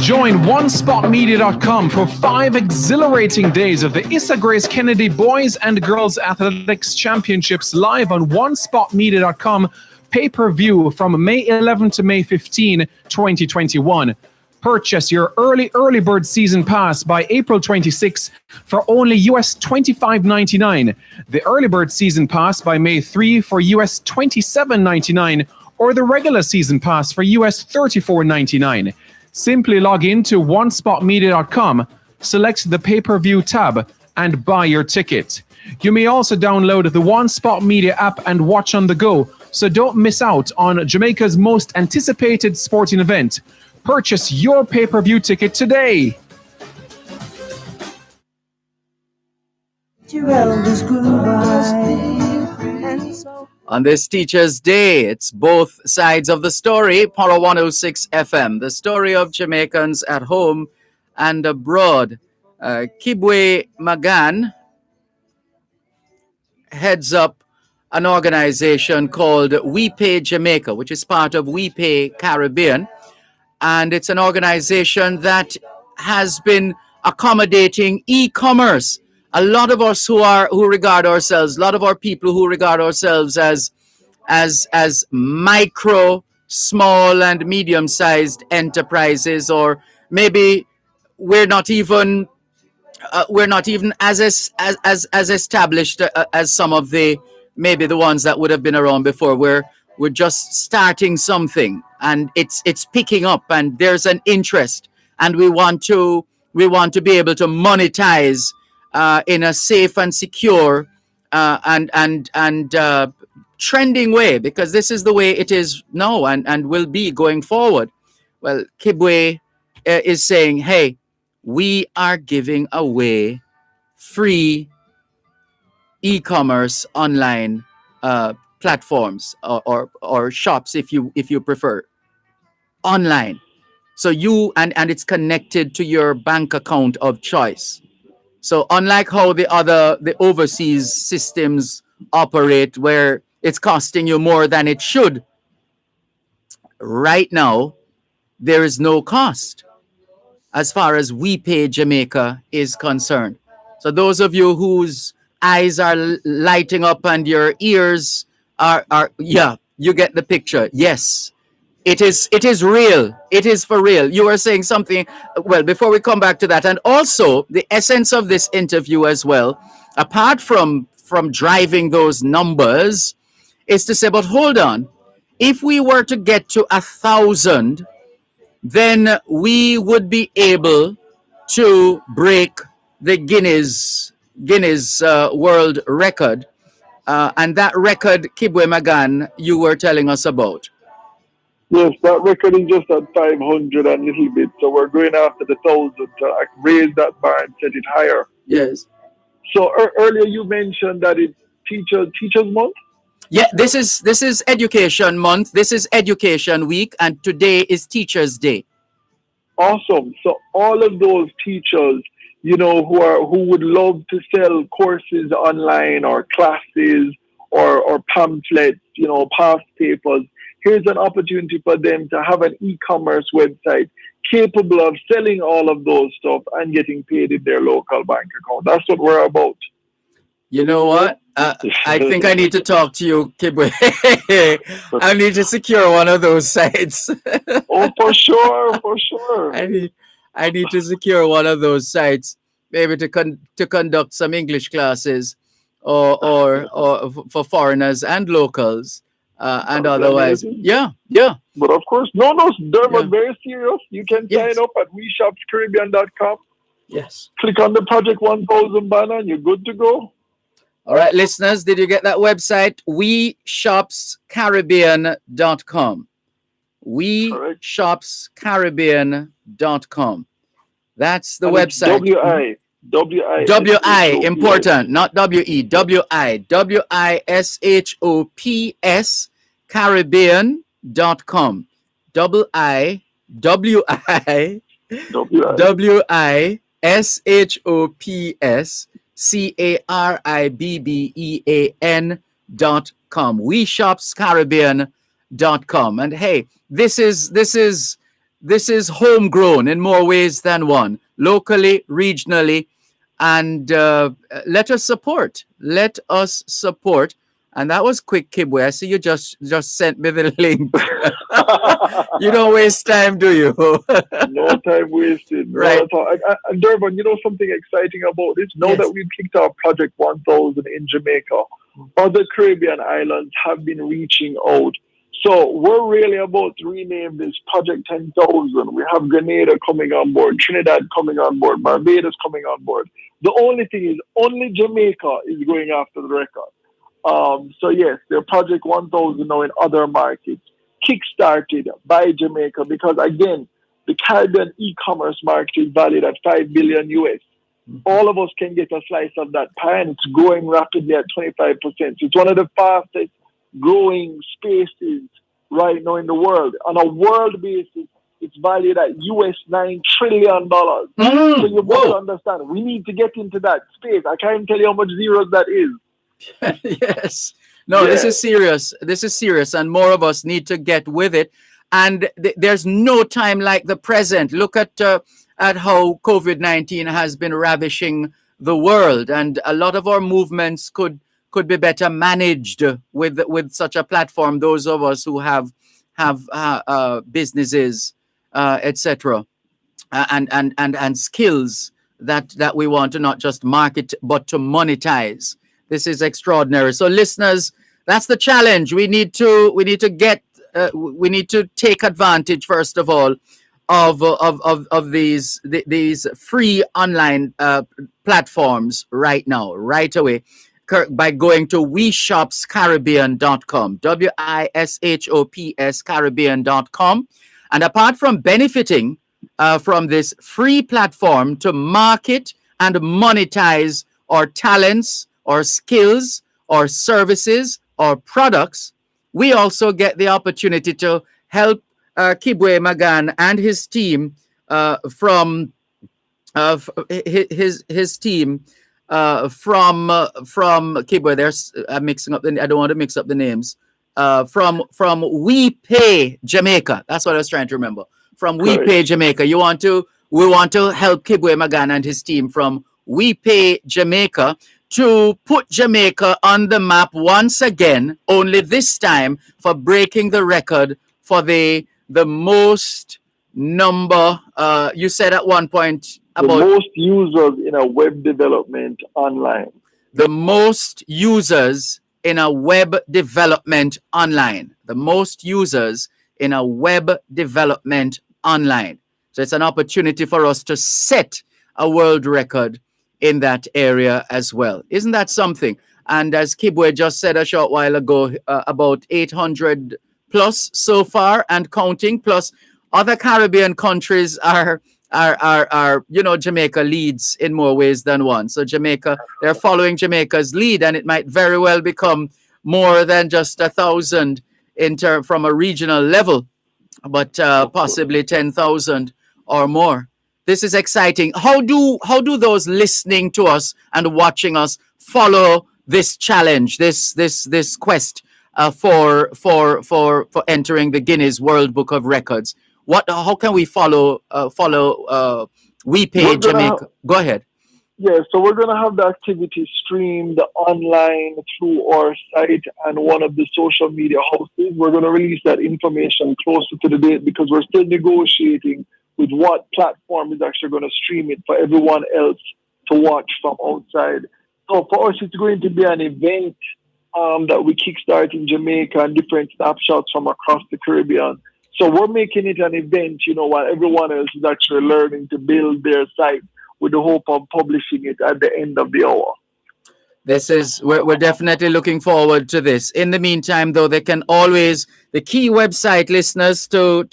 Join OneSpotMedia.com for 5 exhilarating days of the Issa Grace Kennedy Boys and Girls Athletics Championships live on OneSpotMedia.com pay-per-view from May 11 to May 15, 2021. Purchase your early bird season pass by April 26 for only US $25.99. The early bird season pass by May 3 for US $27.99, or the regular season pass for US $34.99. Simply log in to OneSpotMedia.com, select the pay-per-view tab, and buy your ticket. You may also download the One Spot Media app and watch on the go, so don't miss out on Jamaica's most anticipated sporting event. Purchase your pay-per-view ticket today. On this Teacher's Day, it's both sides of the story. Power 106 FM, the story of Jamaicans at home and abroad. Kibwe Magan heads up an organization called WePay Jamaica, which is part of WePay Caribbean. And it's an organization that has been accommodating e-commerce. A lot of us who regard ourselves, a lot of our people who regard ourselves as micro, small, and medium-sized enterprises, or maybe we're not even as established as some of the ones that would have been around before. We're just starting something, and it's picking up, and there's an interest, and we want to be able to monetize in a safe and secure and trending way, because this is the way it is now and will be going forward. Well, Kibwe is saying, hey, we are giving away free e-commerce online platforms or shops, if you prefer, online. So you and it's connected to your bank account of choice. So unlike how the overseas systems operate, where it's costing you more than it should, right now there is no cost as far as WePay Jamaica is concerned. So those of you whose eyes are lighting up and your ears are you get the picture. Yes, it is real. It is for real. You were saying something. Well, before we come back to that, and also the essence of this interview as well, apart from driving those numbers is to say, but hold on, if we were to get to 1,000, then we would be able to break the Guinness World Record, and that record, Kibwe Magan, you were telling us about. Yes, that record is just at 500 and little bit, so we're going after the 1,000 to raise that bar and set it higher. Yes. So earlier you mentioned that it's Teachers Month. Yeah, this is Education Month. This is Education Week, and today is Teachers Day. Awesome. So all of those teachers, who would love to sell courses online or classes or pamphlets, past papers, here's an opportunity for them to have an e-commerce website capable of selling all of those stuff and getting paid in their local bank account. That's what we're about. You know what? I think I need to talk to you, Kibwe. I need to secure one of those sites. Oh, for sure. I need to secure one of those sites, maybe to conduct some English classes, or for foreigners and locals, and otherwise. Amazing. Yeah. But of course, Dervan, very serious. You can sign up at weshopscaribbean.com. Yes. Click on the Project 1000 banner and you're good to go. All right, listeners, did you get that website? weshopscaribbean.com. weshopscaribbean.com. That's the website. W-I, important, not W-E. W-I. W-I-S-H-O-P-S Caribbean.com. W-I-S-H-O-P-S Caribbean.com. weshopscaribbean.com. And hey, this is homegrown in more ways than one, locally, regionally, and let us support. And that was quick, Kibwe. I see you just sent me the link. You don't waste time, do you? No time wasted. Right. And Dervan, something exciting about this? Now that we've kicked off Project 1000 in Jamaica, other Caribbean islands have been reaching out. So we're really about to rename this Project 10,000. We have Grenada coming on board, Trinidad coming on board, Barbados coming on board. The only thing is, only Jamaica is going after the record. So yes, the Project 1000 now in other markets, kick-started by Jamaica, because again, the Caribbean e-commerce market is valued at $5 billion US. All of us can get a slice of that pie, and it's growing rapidly at 25%. It's one of the fastest growing spaces right now in the world. On a world basis, it's valued at US $9 trillion. So you must understand, we need to get into that space. I can't tell you how much zeros that is. Yes. No, This is serious. This is serious, and more of us need to get with it. And there's no time like the present. Look at how COVID-19 has been ravishing the world, and a lot of our movements could be better managed with such a platform. Those of us who have businesses, etc., and skills that we want to not just market but to monetize. This is extraordinary. So, listeners, that's the challenge. We need to take advantage, first of all, of these free online platforms right now, right away, by going to weshopscaribbean.com, WISHOPS Caribbean.com. And apart from benefiting from this free platform to market and monetize our talents, or skills, or services, or products, we also get the opportunity to help Kibwe Magan and his team from his team from Kibwe. There's I'm mixing up I don't want to mix up the names. From We Pay Jamaica. That's what I was trying to remember. From We Pay Jamaica. We want to help Kibwe Magan and his team from We Pay Jamaica to put Jamaica on the map once again, only this time for breaking the record for the most number, you said at one point, about the most users in a web development online. the most users in a web development online. The most users in a web development online. So it's an opportunity for us to set a world record in that area as well. Isn't that something? And as Kibwe just said a short while ago, about 800 plus so far and counting, plus other Caribbean countries are Jamaica leads in more ways than one. So Jamaica, they're following Jamaica's lead, and it might very well become more than just 1,000 from a regional level, but possibly 10,000 or more. This is exciting. How do those listening to us and watching us follow this challenge, this quest for entering the Guinness World Book of Records? How can we follow We Pay Jamaica? Go ahead. Yeah, so we're going to have the activity streamed online through our site and one of the social media houses. We're going to release that information closer to the date because we're still negotiating with what platform is actually going to stream it for everyone else to watch from outside. So for us, it's going to be an event that we kickstart in Jamaica and different snapshots from across the Caribbean. So we're making it an event, while everyone else is actually learning to build their site with the hope of publishing it at the end of the hour. We're definitely looking forward to this. In the meantime, though, they can always, the key website listeners to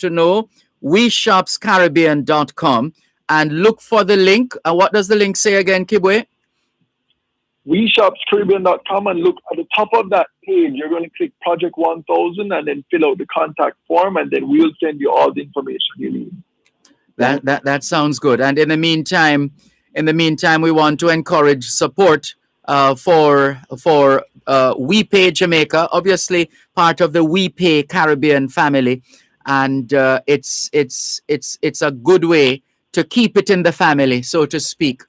know, weshopscaribbean.com, and look for the link. What does the link say again, Kibwe? weshopscaribbean.com, and look at the top of that page. You're going to click Project 1000 and then fill out the contact form, and then we'll send you all the information you need. That sounds good. And in the meantime, we want to encourage support for We Pay Jamaica, obviously part of the We Pay Caribbean family, and it's a good way to keep it in the family, so to speak,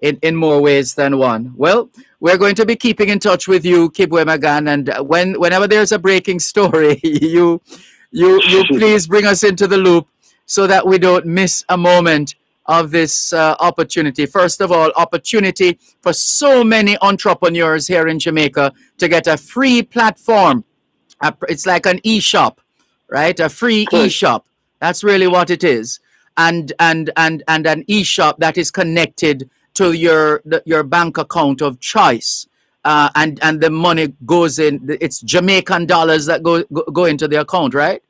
in more ways than one. Well, we're going to be keeping in touch with you, Kibwe Magan, and whenever there's a breaking story, you please bring us into the loop so that we don't miss a moment of this opportunity. First of all, opportunity for so many entrepreneurs here in Jamaica to get a free platform. It's like an e-shop, right? A free e-shop. That's really what it is. And an e-shop that is connected to your bank account of choice. And the money goes in, it's Jamaican dollars that go into the account, right?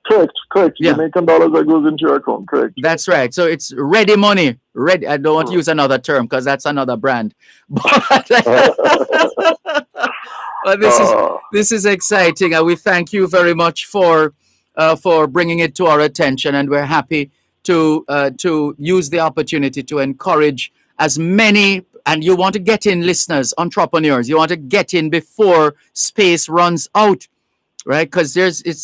Correct. Yeah. Jamaican dollars that goes into your account, correct. That's right. So it's ready money. Ready. I don't want to use another term because that's another brand. But this is exciting, and we thank you very much for bringing it to our attention, and we're happy to use the opportunity to encourage as many. And you want to get in, listeners, entrepreneurs. You want to get in before space runs out. Right, because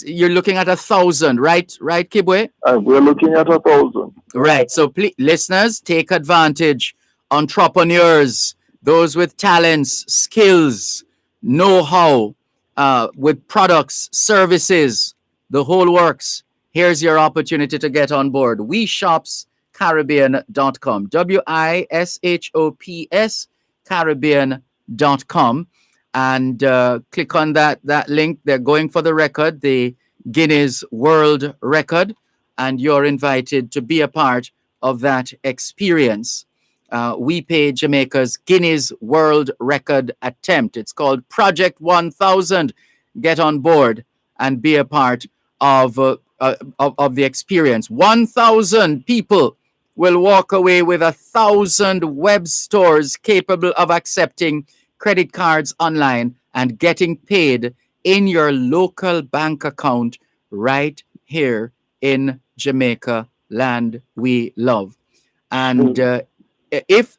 you're looking at 1,000, right, Kibwe? We're looking at 1,000. Right. So, please, listeners, take advantage. Entrepreneurs, those with talents, skills, know-how, with products, services, the whole works. Here's your opportunity to get on board. weshopscaribbean.com. WISHOPS Caribbean.com. And click on that link. They're going for the record, the Guinness World Record, and you're invited to be a part of that experience. We Pay Jamaica's Guinness World Record attempt. It's called Project 1000. Get on board and be a part of the experience. 1,000 people will walk away with 1,000 web stores capable of accepting credit cards online and getting paid in your local bank account right here in Jamaica, land we love. And if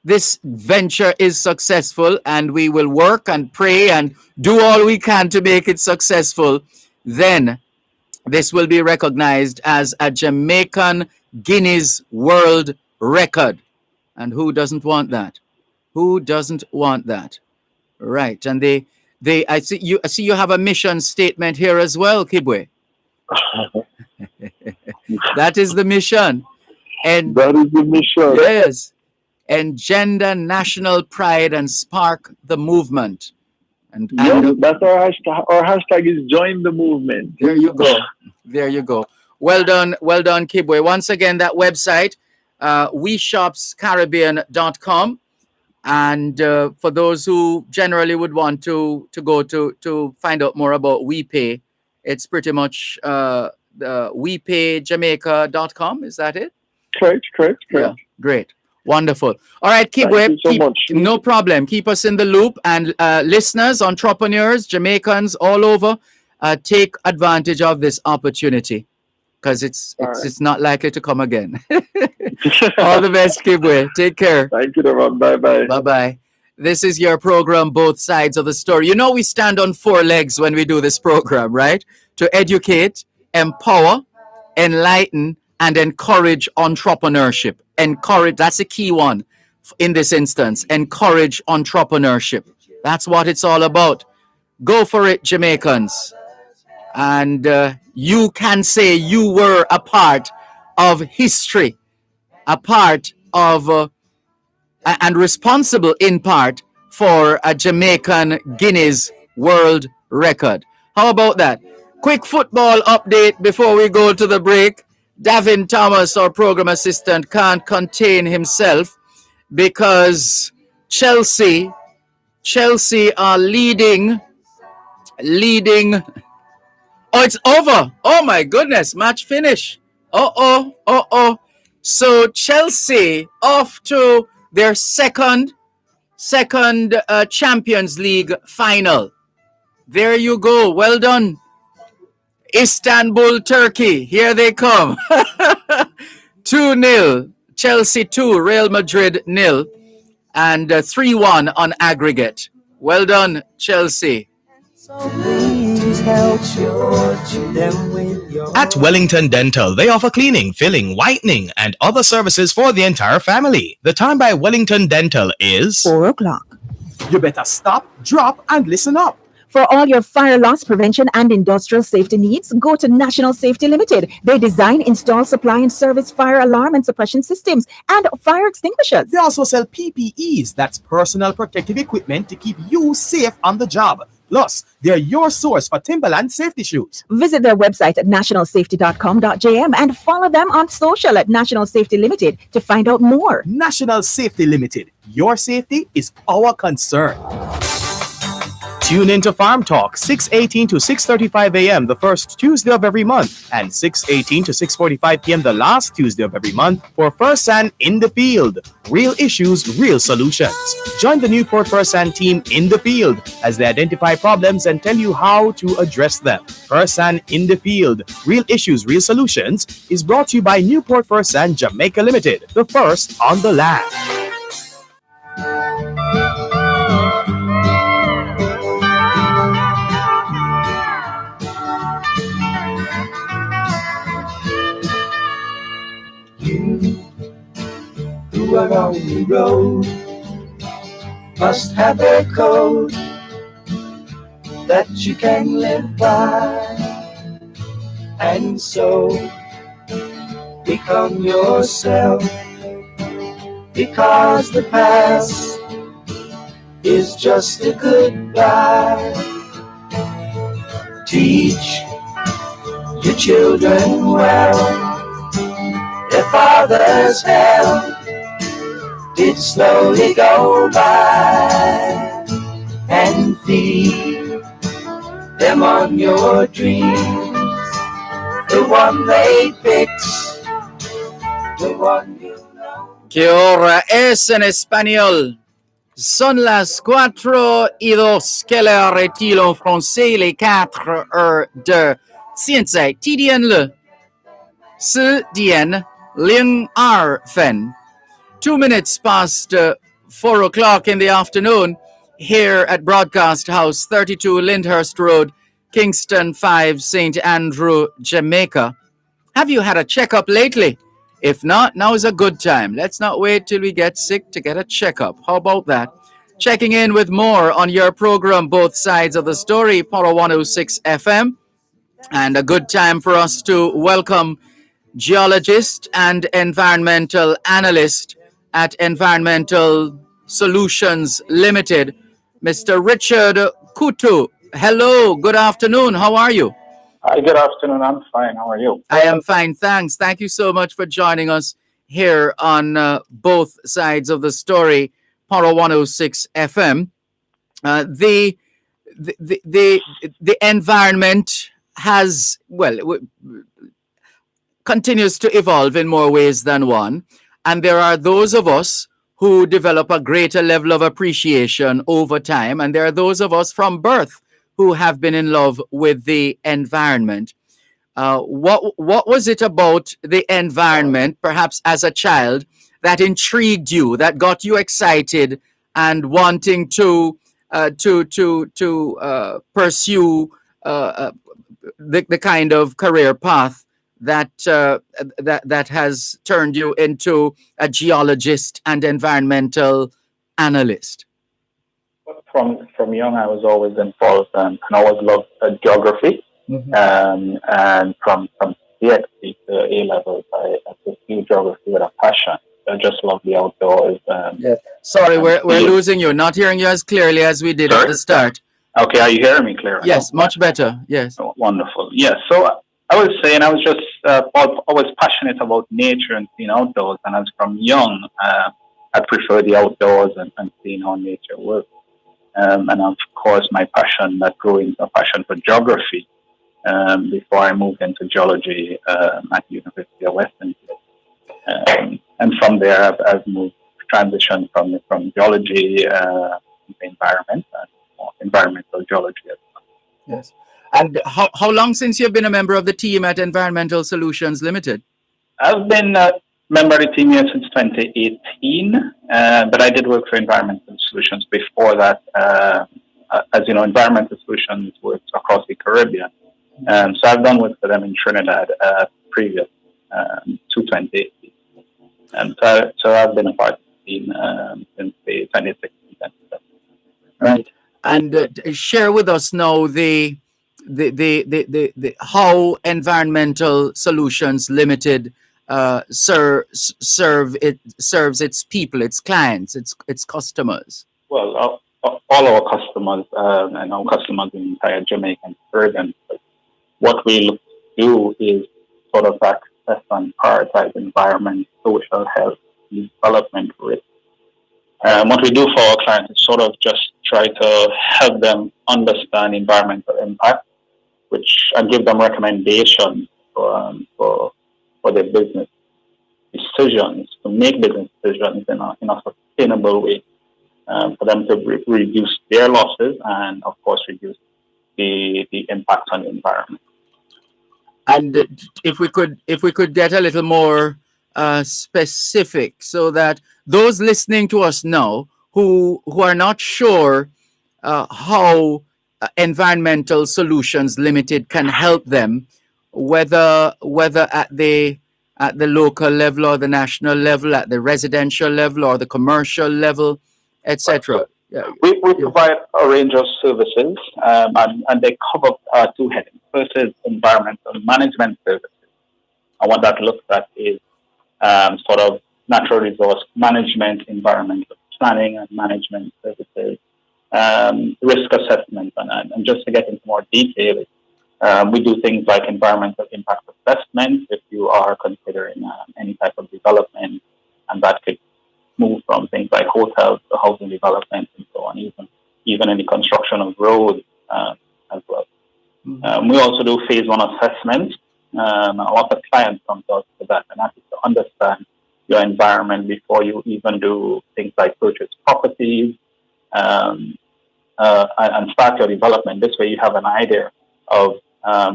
this venture is successful, and we will work and pray and do all we can to make it successful, then this will be recognized as a Jamaican Guinness World Record. And who doesn't want that? Who doesn't want that? Right. And I see you have a mission statement here as well, Kibwe. That is the mission. And that is the mission. Yes. engender national pride and spark the movement. And that's our hashtag. Our hashtag is join the movement. There you go. There you go. Well done, Kibwe. Once again, that website, weshopscaribbean.com. And for those who generally would want to go to find out more about WePay, it's pretty much the WePayJamaica.com. Is that it? Correct. Yeah, great. Wonderful. All right, Kibwe, no problem. Keep us in the loop. And listeners, entrepreneurs, Jamaicans all over, take advantage of this opportunity because it's not likely to come again. All the best, Kibwe. Take care. Thank you, Dervan. Bye-bye. Bye-bye. This is your program, Both Sides of the Story. You know we stand on four legs when we do this program, right? To educate, empower, enlighten, and encourage entrepreneurship. Encourage, that's a key one in this instance. Encourage entrepreneurship. That's what it's all about. Go for it, Jamaicans. And you can say you were a part of history, a part of, and responsible in part for a Jamaican Guinness World Record. How about that? Quick football update before we go to the break. Davin Thomas, our program assistant, can't contain himself because Chelsea are leading. Oh, it's over. Oh my goodness, match finish. So Chelsea off to their second Champions League final. There you go. Well done. Istanbul, Turkey. Here they come. 2-0. Chelsea 2, Real Madrid 0. And 3-1 on aggregate. Well done, Chelsea. At Wellington Dental, they offer cleaning, filling, whitening, and other services for the entire family. The time by Wellington Dental is 4 o'clock. You better stop, drop, and listen up. For all your fire loss prevention and industrial safety needs, go to National Safety Limited. They design, install, supply, and service fire alarm and suppression systems and fire extinguishers. They also sell PPEs, that's personal protective equipment to keep you safe on the job. Plus, they're your source for Timberland safety shoes. Visit their website at nationalsafety.com.jm and follow them on social at National Safety Limited to find out more. National Safety Limited. Your safety is our concern. Tune in to Farm Talk, 6:18 to 6:35 a.m. the first Tuesday of every month, and 6:18 to 6:45 p.m. the last Tuesday of every month for First and in the Field. Real issues, real solutions. Join the Newport First and team in the field as they identify problems and tell you how to address them. First and in the Field, Real Issues, Real Solutions is brought to you by Newport First and Jamaica Limited, the first on the land. Who are on the road must have a code that you can live by, and so become yourself, because the past is just a goodbye. Teach your children well. Their father's hell did slowly go by, and feed them on your dreams, the one they picked, the one you know. ¿Qué hora es en español? Son las 4:02. Quelle heure est-il en français? Les 4:02. 现在几点了？4:02分。2 minutes past 4 o'clock in the afternoon here at Broadcast House, 32 Lyndhurst Road, Kingston 5, St. Andrew, Jamaica. Have you had a checkup lately? If not, now is a good time. Let's not wait till we get sick to get a checkup. How about that? Checking in with more on your program, Both Sides of the Story, Power 106 FM. And a good time for us to welcome geologist and environmental analyst at Environmental Solutions Limited, Mr. Richard Kutu. Hello, good afternoon. How are you? Hi, good afternoon. I'm fine. How are you? I am fine, thanks. Thank you so much for joining us here on both sides of the story, Power 106 FM. The environment has, continues to evolve in more ways than one. And there are those of us who develop a greater level of appreciation over time. And there are those of us from birth who have been in love with the environment. What was it about the environment, perhaps as a child, that intrigued you, that got you excited and wanting to pursue the kind of career path that has turned you into a geologist and environmental analyst? From young, I was always involved and always loved geography. And from CXC to A levels, I pursued geography with a passion. I just love the outdoors. Yes. Sorry, we're losing you. Not hearing you as clearly as we did at the start. Okay, are you hearing me clearly? Yes, much better. Yes. Oh, wonderful. Yes. So I was saying I was just always passionate about nature and seeing outdoors. And as from young, I prefer the outdoors and seeing how nature works. And of course, my passion that grew into a passion for geography before I moved into geology at the University of Western. And from there, I've transitioned from geology to environment and environmental geology as well. Yes. And how long since you've been a member of the team at Environmental Solutions Limited? I've been a member of the team here since 2018, but I did work for Environmental Solutions before that. As you know, Environmental Solutions works across the Caribbean. So I've done work for them in Trinidad previous to 2018. So I've been a part of the team since the 2016. Right. And share with us now the how Environmental Solutions Limited serves its people, its clients, its customers. Well, all our customers and our customers in the entire Jamaica and Caribbean. What we look to do is sort of access and prioritize environment, social health, development risk. What we do for our clients is sort of just try to help them understand environmental impact, and give them recommendations for their business decisions, to make business decisions in a sustainable way, for them to reduce their losses and, of course, reduce the impact on the environment. And if we could get a little more specific, so that those listening to us now who are not sure how Environmental Solutions Limited can help them, whether at the local level or the national level, at the residential level or the commercial level, etc. Yeah. We provide a range of services, and they cover two headings. First is environmental management services. And what that looks at is sort of natural resource management, environmental planning and management services, risk assessment. And just to get into more detail, we do things like environmental impact assessment if you are considering any type of development, and that could move from things like hotels to housing development and so on, even in the construction of roads as well. We also do phase one assessment. A lot of clients come to us for that, and that is to understand your environment before you even do things like purchase properties and start your development. This way you have an idea of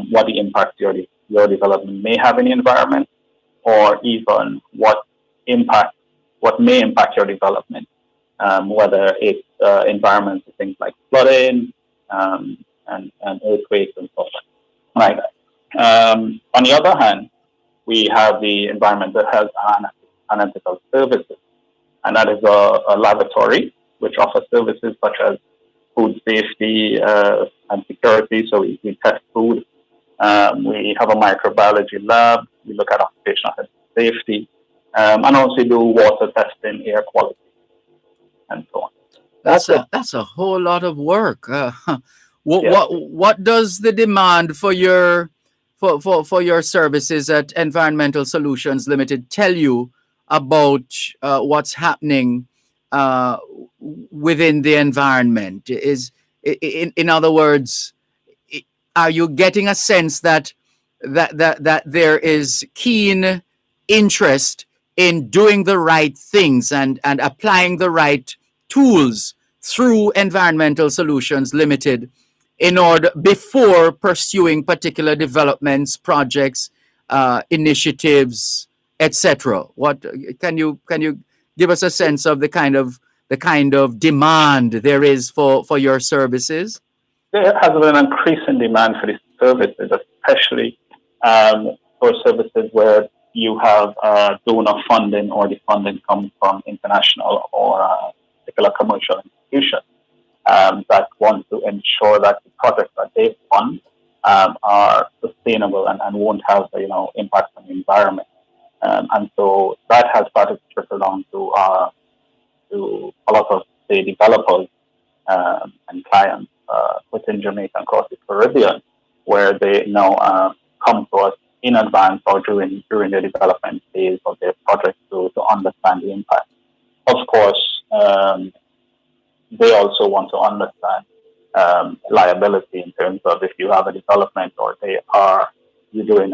what the impact your development may have in the environment, or even what may impact your development, whether it's environmental things like flooding and earthquakes and stuff like that. On the other hand, we have the environmental health and analytical services, and that is a laboratory which offers services such as food safety and security. So we test food. We have a microbiology lab. We look at occupational health and safety. and also do water testing, air quality, and so on. That's a whole lot of work. What does the demand for your services at Environmental Solutions Limited tell you about what's happening within the environment? In other words, are you getting a sense that there is keen interest in doing the right things and applying the right tools through Environmental Solutions Limited in order before pursuing particular developments, projects, initiatives, etc.? What can you give us a sense of the kind of demand there is for your services? There has been an increasing demand for these services, especially for services where you have donor funding or the funding comes from international or particular commercial institutions that want to ensure that the projects that they fund are sustainable and won't have impact on the environment. And so that has started to trickle down to a lot of, say, developers and clients within Jamaica and across the Caribbean, where they now come to us in advance or during the development phase of their project to understand the impact. Of course, they also want to understand liability in terms of if you have a development or you're doing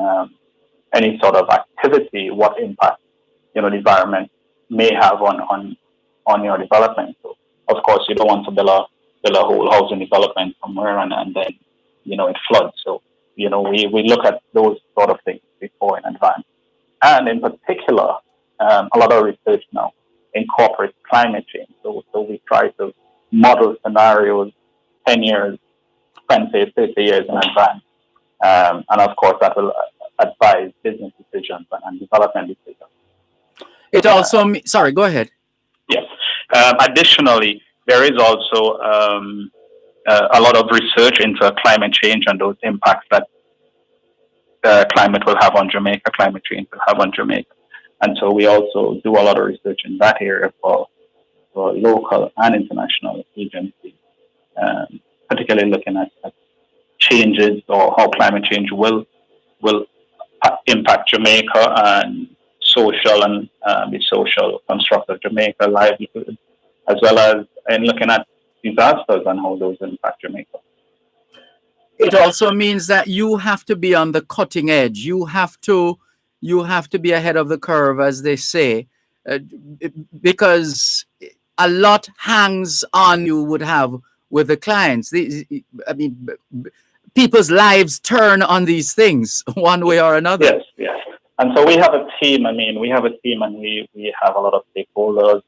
any sort of activity, what impact the environment may have on your development. So, of course, you don't want to build a whole housing development somewhere and then it floods. So we look at those sort of things before in advance. And in particular, a lot of research now incorporates climate change. So we try to model scenarios 10 years, 20, 30 years in advance. And of course, that will advise business decisions and development decisions. It also, sorry, go ahead. Yes. Additionally, there is also a lot of research into climate change and those impacts that climate will have on Jamaica, climate change will have on Jamaica. And so we also do a lot of research in that area for local and international agencies, particularly looking at changes or how climate change will impact Jamaica and social and the social construct of Jamaica livelihood, as well as in looking at disasters and how those impact Jamaica. It also means that you have to be on the cutting edge. You have to be ahead of the curve, as they say, because a lot hangs on you would have with the clients. People's lives turn on these things one way or another. Yes. And so we have a team. We have a team, and we have a lot of stakeholders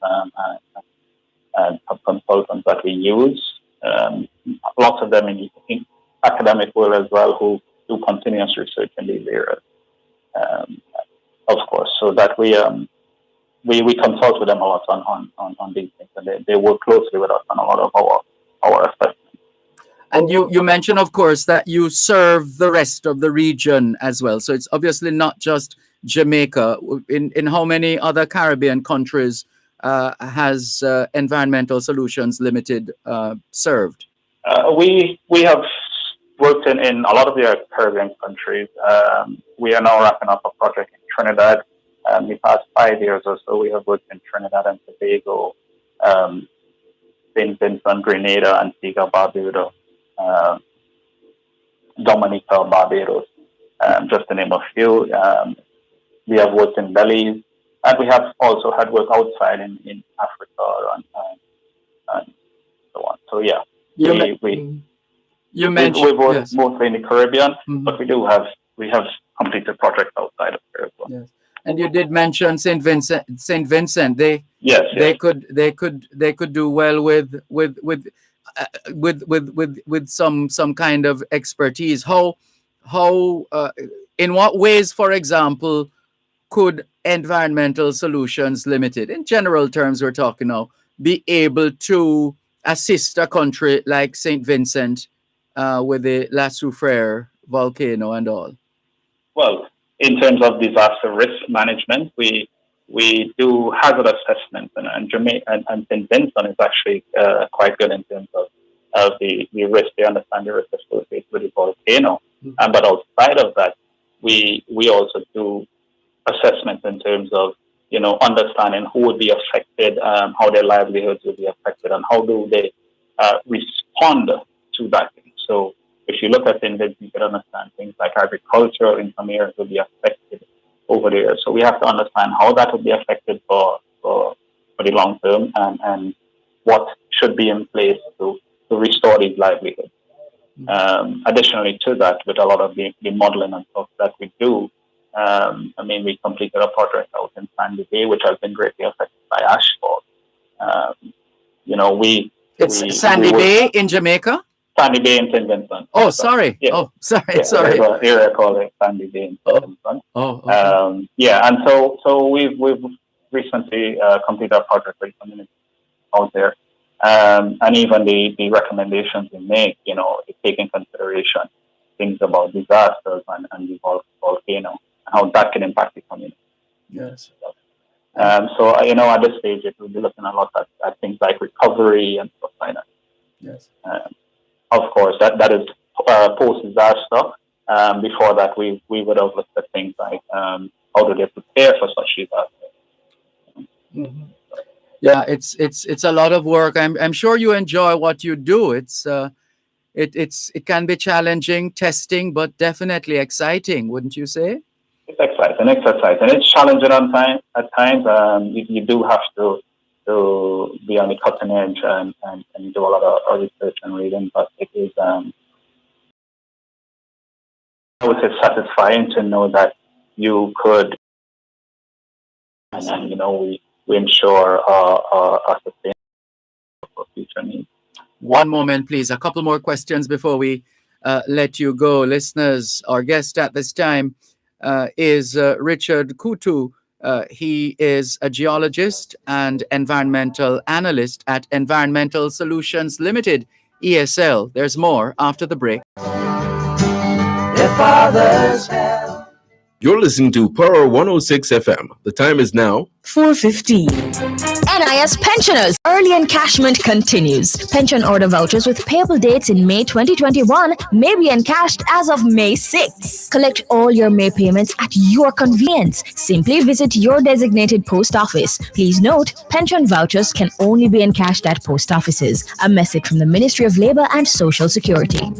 and consultants that we use. Lots of them in academic world as well, who do continuous research in these areas. Of course, so that we consult with them a lot on these things, and they work closely with us on a lot of our assessments. And you mentioned, of course, that you serve the rest of the region as well. So it's obviously not just Jamaica. In how many other Caribbean countries has Environmental Solutions Limited served? We have worked in a lot of the Caribbean countries. We are now wrapping up a project in Trinidad. The past 5 years or so, we have worked in Trinidad and Tobago, St. Vincent, Grenada, Antigua, Barbuda, Dominica, Barbados, just to name a few. We have worked in Belize, and we have also had work outside in Africa and so on. So yeah, we've worked mostly in the Caribbean, but we have completed projects outside of Caribbean. Yes. And you did mention St. Vincent. They could do well with some kind of expertise. How in what ways, for example, could Environmental Solutions Limited, in general terms we're talking now, be able to assist a country like St. Vincent with the La Soufrière volcano and all? Well, in terms of disaster risk management, we we do hazard assessments, and Jamaica and St. Vincent is actually quite good in terms of the risk. They understand the risk associated with the volcano. But outside of that, we also do assessments in terms of, understanding who would be affected, how their livelihoods will be affected, and how do they respond to that. So if you look at things, you can understand things like agriculture in some areas will be affected over there. So we have to understand how that will be affected for the long term, and what should be in place to restore these livelihoods. Additionally to that, with a lot of the modeling and stuff that we do, we completed a project out in Sandy Bay, which has been greatly affected by ashfall. It's Sandy Bay in Jamaica? Sandy Bay in St. Vincent. Oh, sorry. Yeah. Oh, sorry. Yeah, Sorry. There's an area called Sandy Bay in St. Vincent. Okay. And so we've recently completed a project with the community out there. And even the recommendations we make, they take in consideration things about disasters and the volcano, and how that can impact the community. Yes. So, at this stage, it will be looking a lot at things like recovery and stuff like that. Yes. Of course, that is post-disaster. Before that, we would have looked at things like how do they prepare for such disasters. Mm-hmm. Yeah, it's a lot of work. I'm sure you enjoy what you do. It can be challenging, testing, but definitely exciting, wouldn't you say? It's exciting. It's challenging at times. You do have to be on the cutting edge and do a lot of research and reading, but it is I would say satisfying to know that you could, and we ensure a sustainable for future needs. One moment, please. A couple more questions before we let you go. Listeners, our guest at this time is Richard Kutu. He is a geologist and environmental analyst at Environmental Solutions Limited, ESL. There's more after the break. Their fathers have. You're listening to Power 106 FM. The time is now 4:15. NIS pensioners. Early encashment continues. Pension order vouchers with payable dates in May 2021 may be encashed as of May 6. Collect all your May payments at your convenience. Simply visit your designated post office. Please note, pension vouchers can only be encashed at post offices. A message from the Ministry of Labour and Social Security.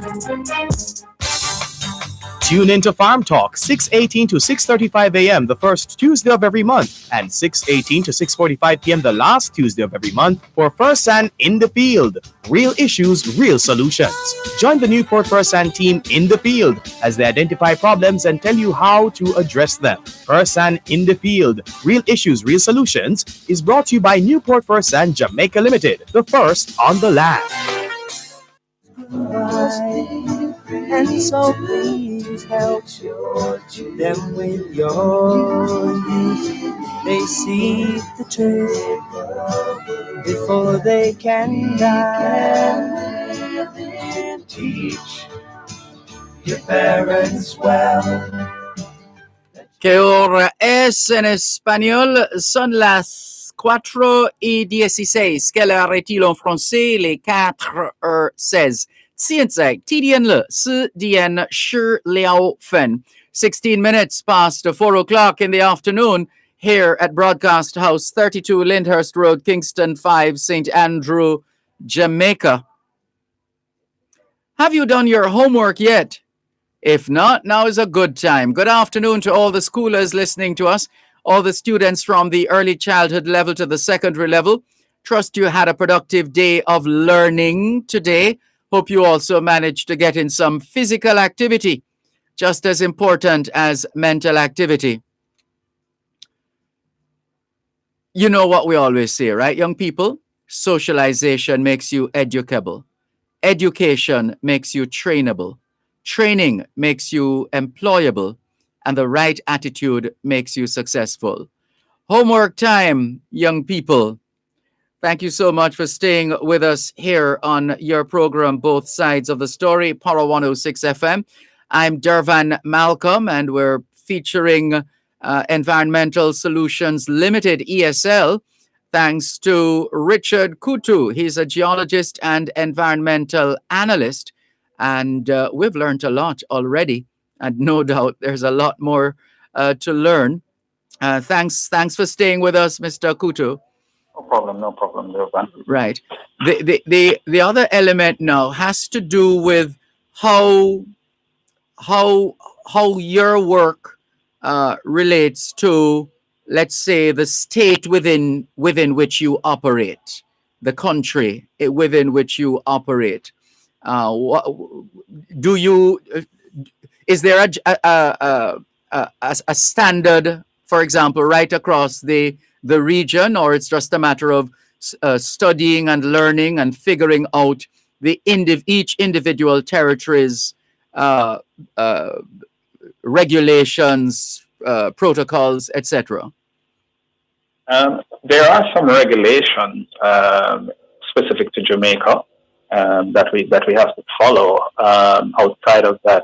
Tune into Farm Talk, 6:18 to 6:35 a.m. the first Tuesday of every month, and 6:18 to 6:45 p.m. the last Tuesday of every month for First and in the Field. Real issues, real solutions. Join the Newport First and team in the field as they identify problems and tell you how to address them. First and in the Field, Real Issues, Real Solutions is brought to you by Newport First and Jamaica Limited, the first on the land. And so please help them with your youth. They seek the truth before they can die. Teach your parents well. ¿Qué hora es en español? Son las 4:16. Quelle heure est-il en français? Les 4:16. 现在地点了是点16分. 16 minutes past 4 o'clock in the afternoon here at Broadcast House, 32 Lyndhurst Road, Kingston 5, St. Andrew, Jamaica. Have you done your homework yet? If not, now is a good time. Good afternoon to all the schoolers listening to us, all the students from the early childhood level to the secondary level. Trust you had a productive day of learning today. Hope you also managed to get in some physical activity, just as important as mental activity. You know what we always say, right, young people? Socialization makes you educable. Education makes you trainable. Training makes you employable. And the right attitude makes you successful. Homework time, young people. Thank you so much for staying with us here on your program, Both Sides of the Story, Power 106 FM. I'm Dervan Malcolm, and we're featuring Environmental Solutions Limited, ESL, thanks to Richard Kutu. He's a geologist and environmental analyst, and we've learned a lot already, and no doubt there's a lot more to learn. Thanks for staying with us, Mr. Kutu. No problem, Dervan. Right. The other element now has to do with how your work relates to, let's say, the state within which you operate, the country within which you operate. What do you? Is there a standard, for example, right across the region, or it's just a matter of studying and learning and figuring out each individual territory's regulations, protocols, etc.? There are some regulations specific to Jamaica that we have to follow. Outside of that,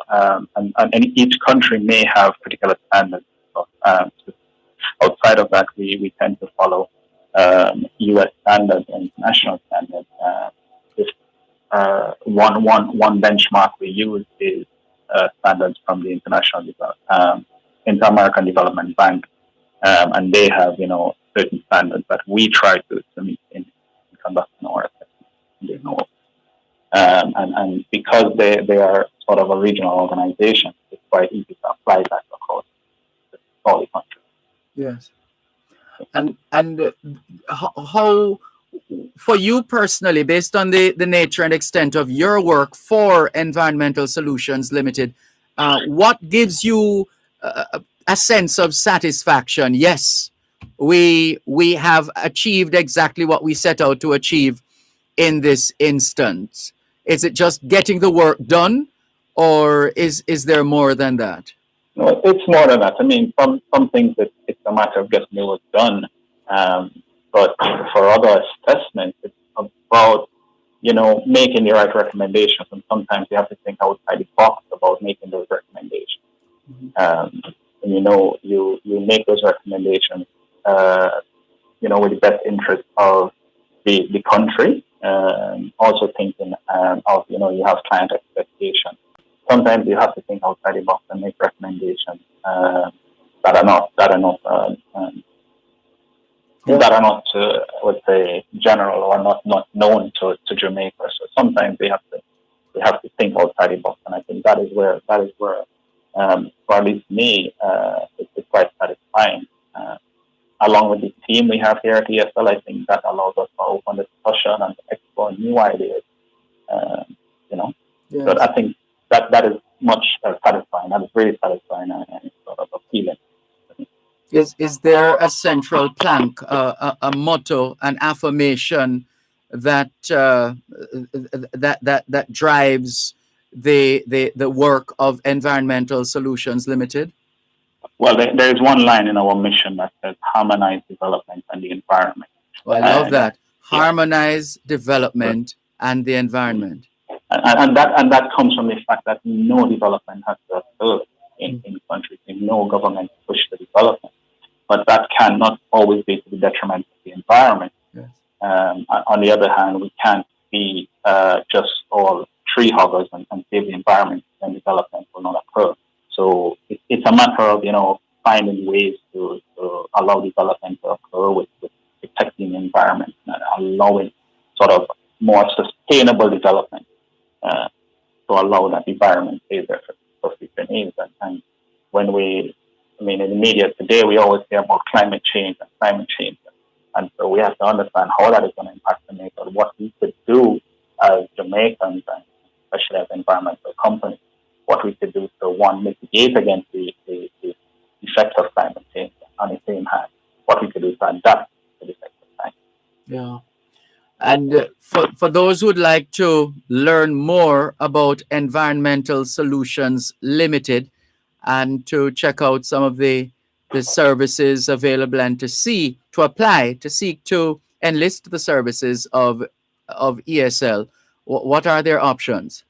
and each country may have particular standards. So, outside of that, we tend to follow U.S. standards and international standards. One benchmark we use is standards from the Inter-American Development Bank, and they have certain standards that we try to meet in conducting our assessment. And because they are sort of a regional organization, it's quite easy to apply that across all the country. Yes. And how, for you personally, based on the nature and extent of your work for Environmental Solutions Limited, what gives you a sense of satisfaction? Yes, we have achieved exactly what we set out to achieve in this instance. Is it just getting the work done, or is there more than that? No, it's more than that. I mean, some things it's a matter of getting the work done. But for other assessments, it's about, making the right recommendations. And sometimes you have to think outside the box about making those recommendations. And you make those recommendations, with the best interest of the country. Also thinking of, you have client expectations. Sometimes you have to think outside the box and make recommendations that are not, I would say, general or not known to Jamaica. So sometimes we have to think outside the box, and I think that is where for at least me, it's quite satisfying. Along with the team we have here at ESL, I think that allows us to open discussion and to explore new ideas. Yes. So I think that is much satisfying. That is really satisfying and sort of appealing. Is there a central plank, a motto, an affirmation that that drives the work of Environmental Solutions Limited? Well, there is one line in our mission that says harmonize development and the environment. Well, I love that. Harmonize development and the environment. And that comes from the fact that no development has to occur in countries. No government push the development. But that cannot always be to the detriment of the environment. Yes. On the other hand, we can't be just all tree huggers and save the environment, and development will not occur. So it's a matter of finding ways to allow development to occur with protecting the environment and allowing sort of more sustainable development to allow that environment to stay there for future needs. And when in the media today, we always hear about climate change. And so we have to understand how that is going to impact Jamaica, what we could do as Jamaicans, and especially as environmental companies, what we could do to, one, mitigate against the effects of climate change, on the same hand, what we could do to adapt to the effects of climate change. Yeah. And for those who would like to learn more about Environmental Solutions Limited and to check out some of the services available and to seek to enlist the services of ESL, what are their options?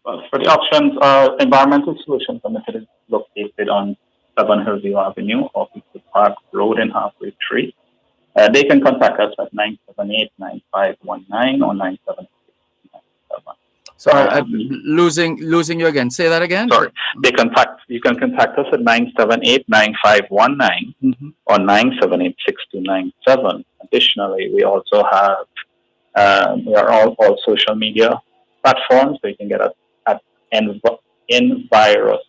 Well, for the options, Environmental Solutions Limited is located on 7 Hillview Avenue, off Eastwood Park Road in Halfway Tree. They can contact us at 978-9519 or 976-97. Sorry, I'm losing you again. Say that again. Sorry. You can contact us at 978-9519 or 978-6297. Additionally, we also have we are all social media platforms, so you can get us at Envirosol, ENVIRSOL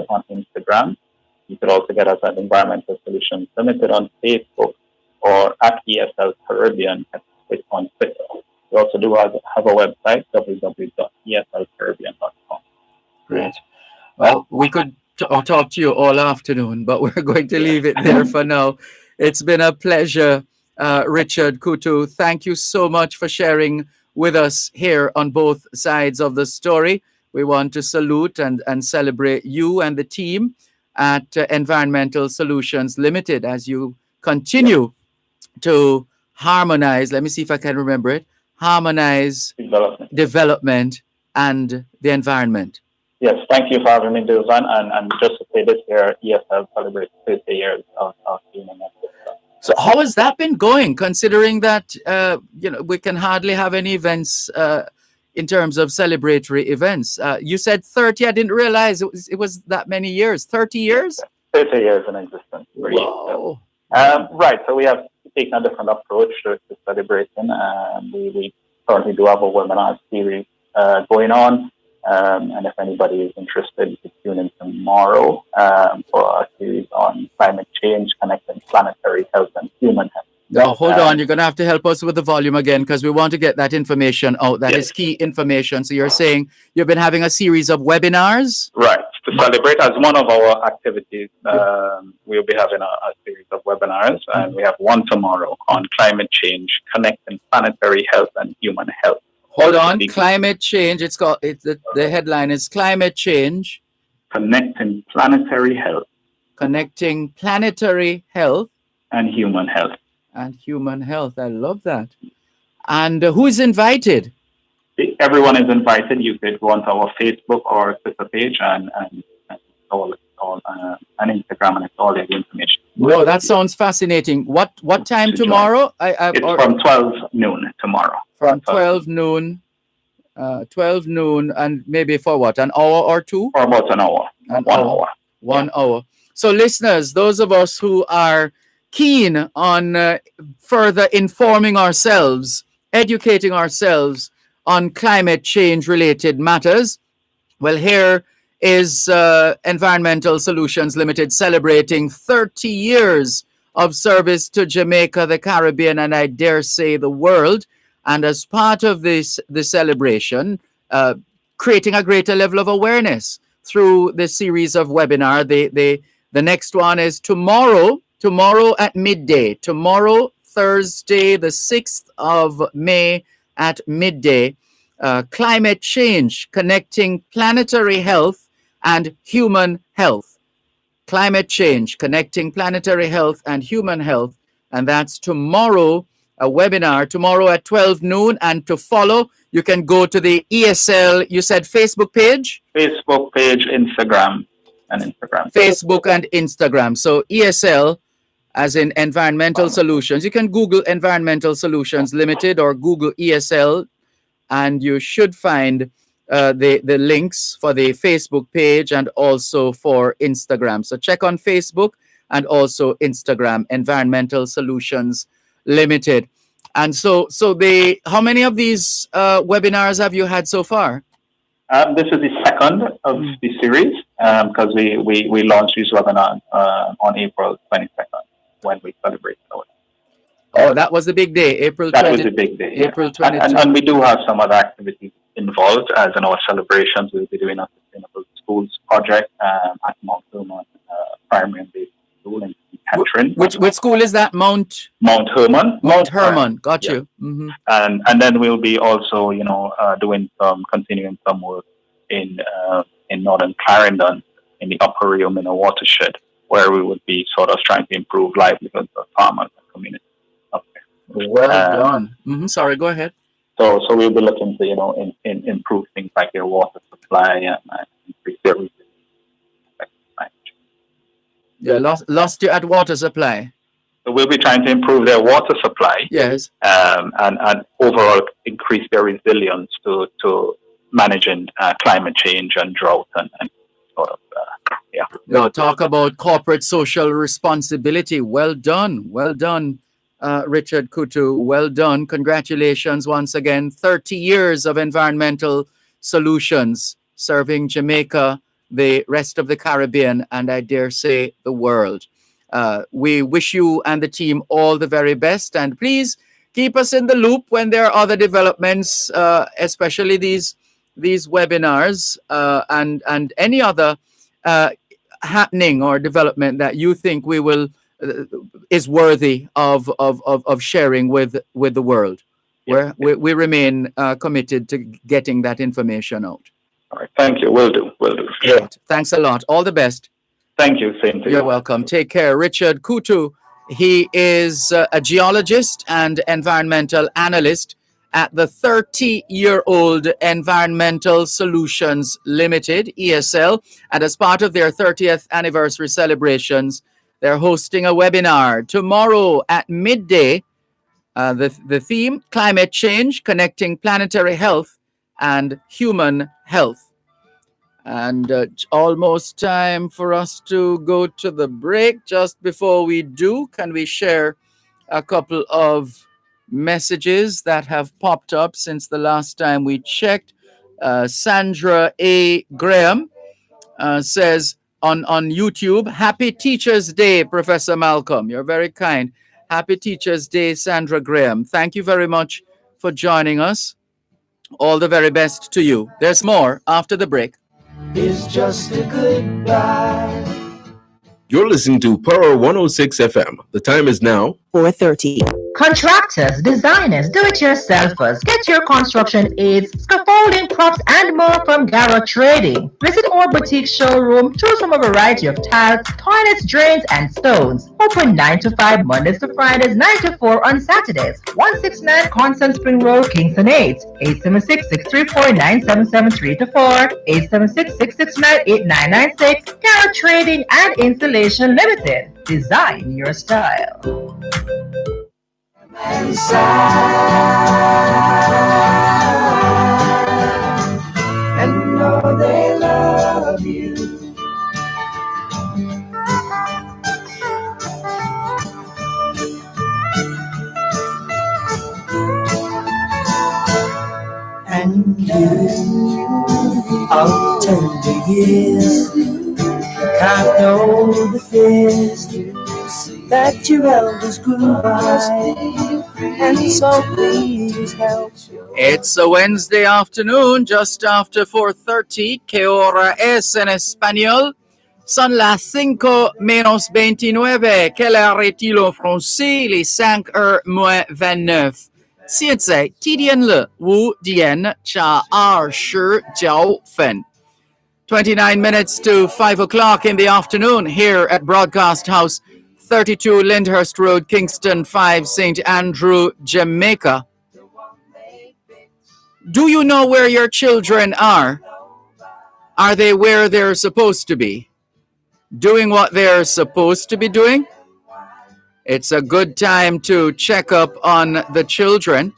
on Instagram. You could also get us at Environmental Solutions Limited on Facebook or at ESL Caribbean on Twitter. We also do have a website, www.eslcaribbean.com. Great. Well, we could talk to you all afternoon, but we're going to leave it there for now. It's been a pleasure, Richard Kutu. Thank you so much for sharing with us here on both sides of the story. We want to salute and celebrate you and the team at Environmental Solutions Limited as you continue to harmonize. Let me see if I can remember it. Harmonize development and the environment. Yes, thank you for having me, Dervan. And just to say this year, ESL celebrates 50 years of being in that. So how has that been going, considering that we can hardly have any events in terms of celebratory events? You said 30. I didn't realize it was that many years. 30 years? 30 years in existence. Wow. Right. So we have taken a different approach to celebrating. We currently do have a webinar series going on. And if anybody is interested, you can tune in tomorrow for a series on climate change, connecting planetary health and human health. Now, hold on. You're going to have to help us with the volume again because we want to get that information out. That is key information. So you're saying you've been having a series of webinars? Right. To celebrate as one of our activities, we'll be having a series of webinars. And we have one tomorrow on climate change, connecting planetary health and human health. Hold on. Climate change. The headline is Climate Change. Connecting planetary health. Connecting planetary health. And human health. And human health. I love that. And who is invited? Everyone is invited. You could go onto our Facebook or Twitter page and all and Instagram, and it's all the information. Well, that sounds fascinating. What time tomorrow? It's from 12 noon tomorrow. From 12 noon, and maybe for what, an hour or two? For about an hour. 1 hour. So listeners, those of us who are keen on further informing ourselves, educating ourselves on climate change related matters, well, here is Environmental Solutions Limited celebrating 30 years of service to Jamaica, the Caribbean, and I dare say the world. And as part of the celebration, creating a greater level of awareness through the series of webinar. The next one is tomorrow at midday. Tomorrow, Thursday, the 6th of May at midday. Climate change, connecting planetary health and human health. Climate change, connecting planetary health and human health. And that's tomorrow. A webinar tomorrow at 12 noon. And to follow, you can go to the ESL, you said Facebook page? Facebook page, Instagram. Facebook and Instagram. So ESL, as in Environmental Solutions. You can Google Environmental Solutions Limited or Google ESL, and you should find the links for the Facebook page and also for Instagram. So check on Facebook and also Instagram, Environmental Solutions Limited. And so how many of these webinars have you had so far? This is the second of the series because we launched these webinars on April 22nd when we celebrated our. Oh, that was the big day, April 20. That was the big day. April 22. And we do have some other activities involved, as in our celebrations. We'll be doing a sustainable schools project at Mount Herman Primary and Basic School in Catherine. Which school is that? Mount Herman. Mount Herman. Got you. Mm-hmm. And then we'll be also, continuing some work in Northern Clarendon in the Upper Rio Minnow watershed, where we would be sort of trying to improve livelihoods of farmers and communities up there. Well done. Mm-hmm. Sorry, go ahead. So we'll be looking to, improve things like their water supply and increase their resilience. Yeah, lost you at water supply. So we'll be trying to improve their water supply. Yes. And overall increase their resilience to managing climate change and drought and sort of, yeah. No, talk about corporate social responsibility. Well done. Well done, Richard Kutu. Well done. Congratulations once again. 30 years of environmental solutions serving Jamaica, the rest of the Caribbean, and I dare say the world. We wish you and the team all the very best. And please keep us in the loop when there are other developments, especially these webinars and any other happening or development that you think we will is worthy of sharing with the world. Yeah. We remain committed to getting that information out. All right. Thank you. Will do. Great. Thanks a lot. All the best. Thank you. Same to you. You're welcome. Take care. Richard Kutu, he is a geologist and environmental analyst at the 30-year-old Environmental Solutions Limited, ESL. And as part of their 30th anniversary celebrations, they're hosting a webinar tomorrow at midday. The theme, Climate Change, Connecting Planetary Health and Human Health. And almost time for us to go to the break. Just before we do, can we share a couple of messages that have popped up since the last time we checked? Sandra A. Graham says on YouTube, Happy Teachers Day, Professor Malcolm. You're very kind. Happy Teachers Day, Sandra Graham. Thank you very much for joining us. All the very best to you. There's more after the break. It's just a goodbye. You're listening to Power 106 FM. The time is now 4:30. Contractors, designers, do-it-yourselfers, get your construction aids, scaffolding, props, and more from Garrett Trading. Visit our boutique showroom, choose from a variety of tiles, toilets, drains, and stones. Open 9 to 5 Mondays to Fridays, 9 to 4 on Saturdays. 169 Constant Spring Road, Kingston 8. 876-634-9773-4. 876-669-8996. Garrett Trading and Installation Limited. Design your style. And know they love you. And you, all tender years, can't know the fears that your elders grew by, and so please help. It's a Wednesday afternoon, just after 4:30. ¿Qué hora es en español? Son las 5:29. Quelle heure est-il en français? Les 5:29. 现在几点了？5点加29分。29 minutes to 5 o'clock in the afternoon here at Broadcast House, 32 Lyndhurst Road, Kingston 5, St. Andrew, Jamaica. Do you know where your children are? Are they where they're supposed to be? Doing what they're supposed to be doing? It's a good time to check up on the children.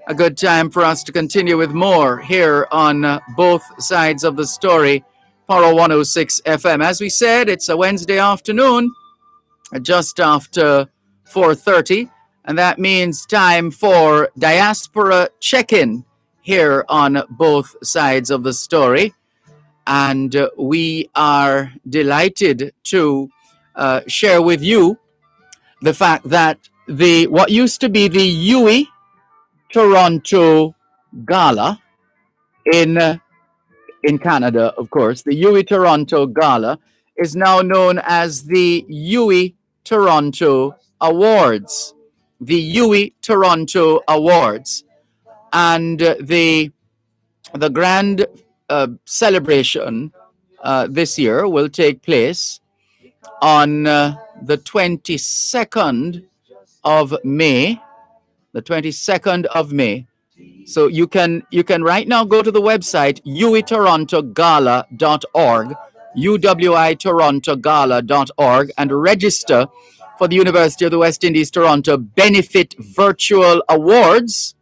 A good time for us to continue with more here on both sides of the story, Power 106 FM. As we said, it's a Wednesday afternoon, just after 4:30, and that means time for Diaspora Check-In here on both sides of the story. And we are delighted to share with you the fact that what used to be the UE Toronto Gala in Canada, of course, the UE Toronto Gala is now known as the UE Toronto Awards. The UE Toronto Awards. And the grand celebration this year will take place on the 22nd of May. The 22nd of May. So you can right now go to the website uetoronto.gala.org, uwitoronto.gala.org and register for the University of the West Indies Toronto Benefit Virtual Awards,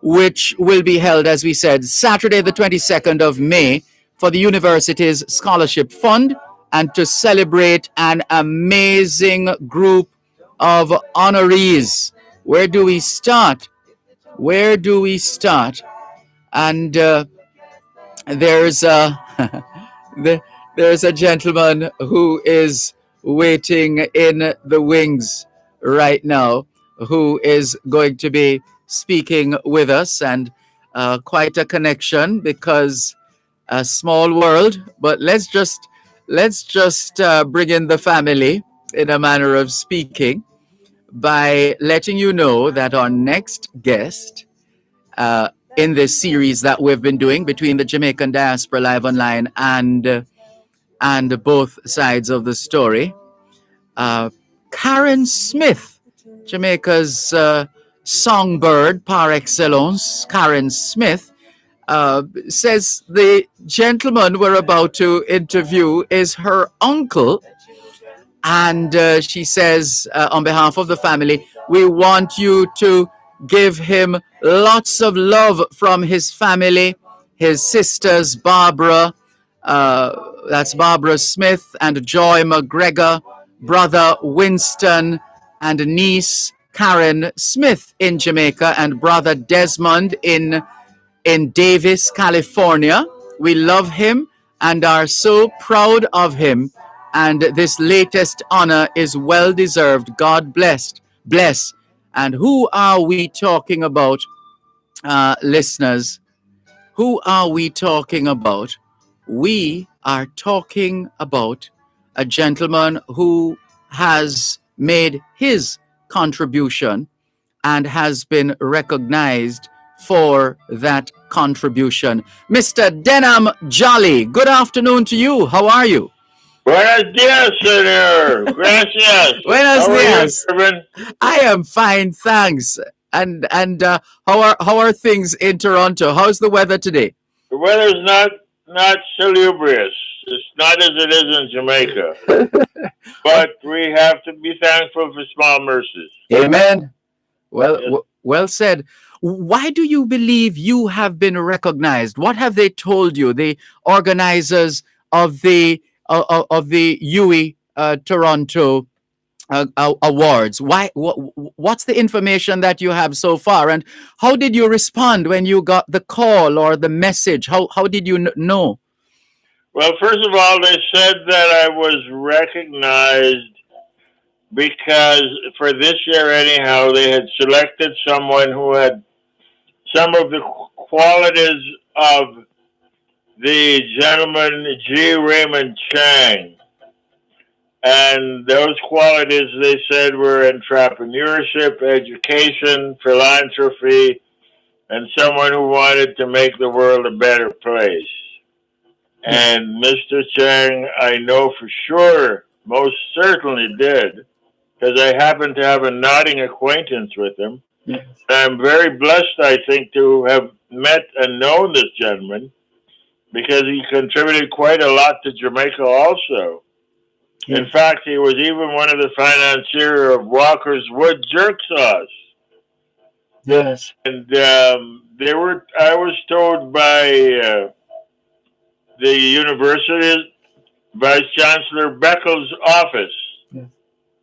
which will be held, as we said, Saturday, the 22nd of May, for the university's scholarship fund and to celebrate an amazing group of honorees. Where do we start? Where do we start? And there's a there's a gentleman who is waiting in the wings right now, who is going to be speaking with us, and quite a connection, because a small world. But let's just bring in the family, in a manner of speaking, by letting you know that our next guest in this series that we've been doing between the Jamaican Diaspora Live Online and both sides of the story, Karen Smith, Jamaica's songbird par excellence, Karen Smith, says the gentleman we're about to interview is her uncle. And she says, on behalf of the family, we want you to give him lots of love from his family, his sisters, Barbara, that's Barbara Smith, and Joy McGregor, brother Winston, and niece Karen Smith in Jamaica, and brother Desmond in Davis, California. We love him and are so proud of him. And this latest honor is well deserved. God bless. And who are we talking about, listeners? Who are we talking about? We are talking about a gentleman who has made his contribution and has been recognized for that contribution. Mr. Denham Jolly, good afternoon to you. How are you? Buenos dias, senor. Gracias. Buenos How are dias. you, Dervan? I am fine, thanks. And how are things in Toronto? How's the weather today? The weather's not salubrious. It's not as it is in Jamaica. But we have to be thankful for small mercies. Amen. Well said. Why do you believe you have been recognized? What have they told you, the organizers of the UE Toronto awards? What's the information that you have so far, and how did you respond when you got the call or the message? How did you know? Well, first of all, they said that I was recognized because for this year anyhow, they had selected someone who had some of the qualities of the gentleman G. Raymond Chang. And those qualities, they said, were entrepreneurship, education, philanthropy, and someone who wanted to make the world a better place. And Mr. Chang, I know for sure, most certainly did, because I happen to have a nodding acquaintance with him. Yes. I'm very blessed, I think, to have met and known this gentleman, because he contributed quite a lot to Jamaica also. Yes. In fact, he was even one of the financiers of Walker's Wood Jerk Sauce. Yes. And I was told by the university's Vice Chancellor Beckles' office. Yes.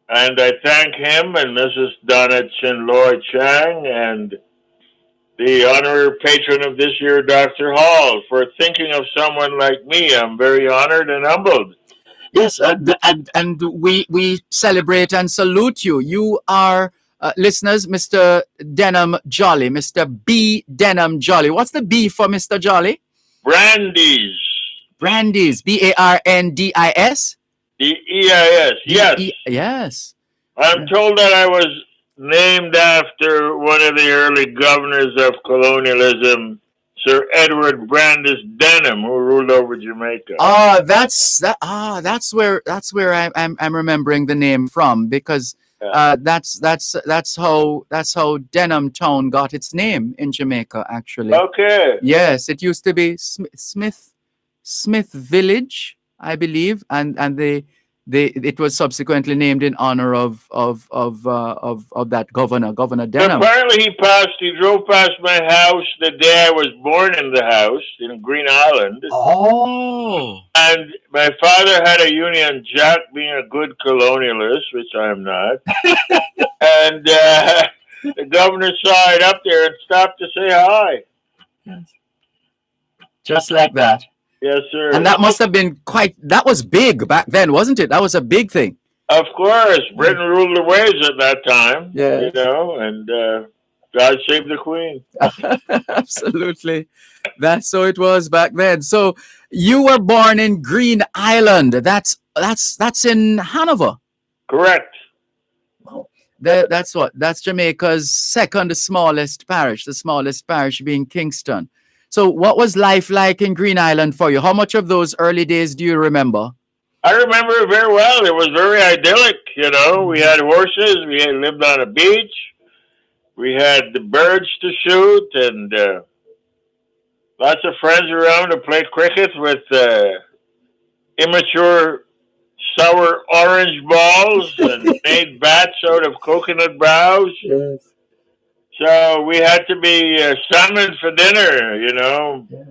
And I thank him and Mrs. Donna Chinloy Chang and the honorary patron of this year, Dr. Hall, for thinking of someone like me. I'm very honored and humbled. Yes, and we celebrate and salute you. You are, listeners, Mr. Denham Jolly, Mr. B. Denham Jolly. What's the B for Mr. Jolly? Brandeis. Brandeis, Barndis? Deis, yes. Yes. I'm told that I was named after one of the early governors of colonialism, Sir Edward Brandes Denham, who ruled over Jamaica. That's where I'm remembering the name from, because that's how Denham Town got its name in Jamaica, actually. Okay. Yes, it used to be Smith Village, I believe, and it was subsequently named in honor of that Governor Denham. Apparently, he drove past my house the day I was born in the house in Green Island. Oh. And my father had a Union Jack, being a good colonialist, which I am not. And the governor saw it up there and stopped to say hi. Just like that. Yes, sir. And that must have been that was big back then, wasn't it? That was a big thing. Of course. Britain ruled the waves at that time. Yeah. You know, and God save the Queen. Absolutely. That's how it was back then. So you were born in Green Island. That's in Hanover. Correct. That's Jamaica's second smallest parish, the smallest parish being Kingston. So what was life like in Green Island for you? How much of those early days do you remember? I remember it very well. It was very idyllic, you know. We had horses. We had lived on a beach. We had the birds to shoot, and lots of friends around to play cricket with immature sour orange balls and made bats out of coconut boughs. Yes. So we had to be summoned for dinner, you know. Yeah.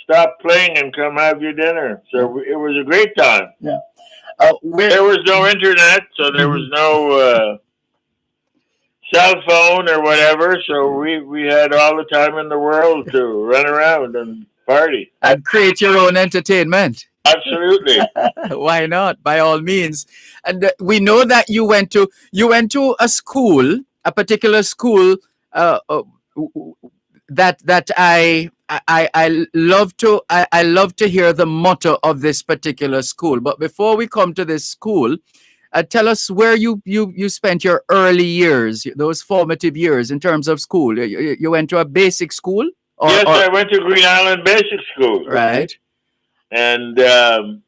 Stop playing and come have your dinner. So it was a great time. Yeah. There was no internet, so there was no cell phone or whatever. So we had all the time in the world to run around and party. And create your own entertainment. Absolutely. Why not? By all means. And we know that you went to a school, a particular school that I love to hear the motto of this particular school. But before we come to this school, tell us where you spent your early years, those formative years in terms of school. You went to a basic school? Yes, I went to Green Island Basic School. Right. And after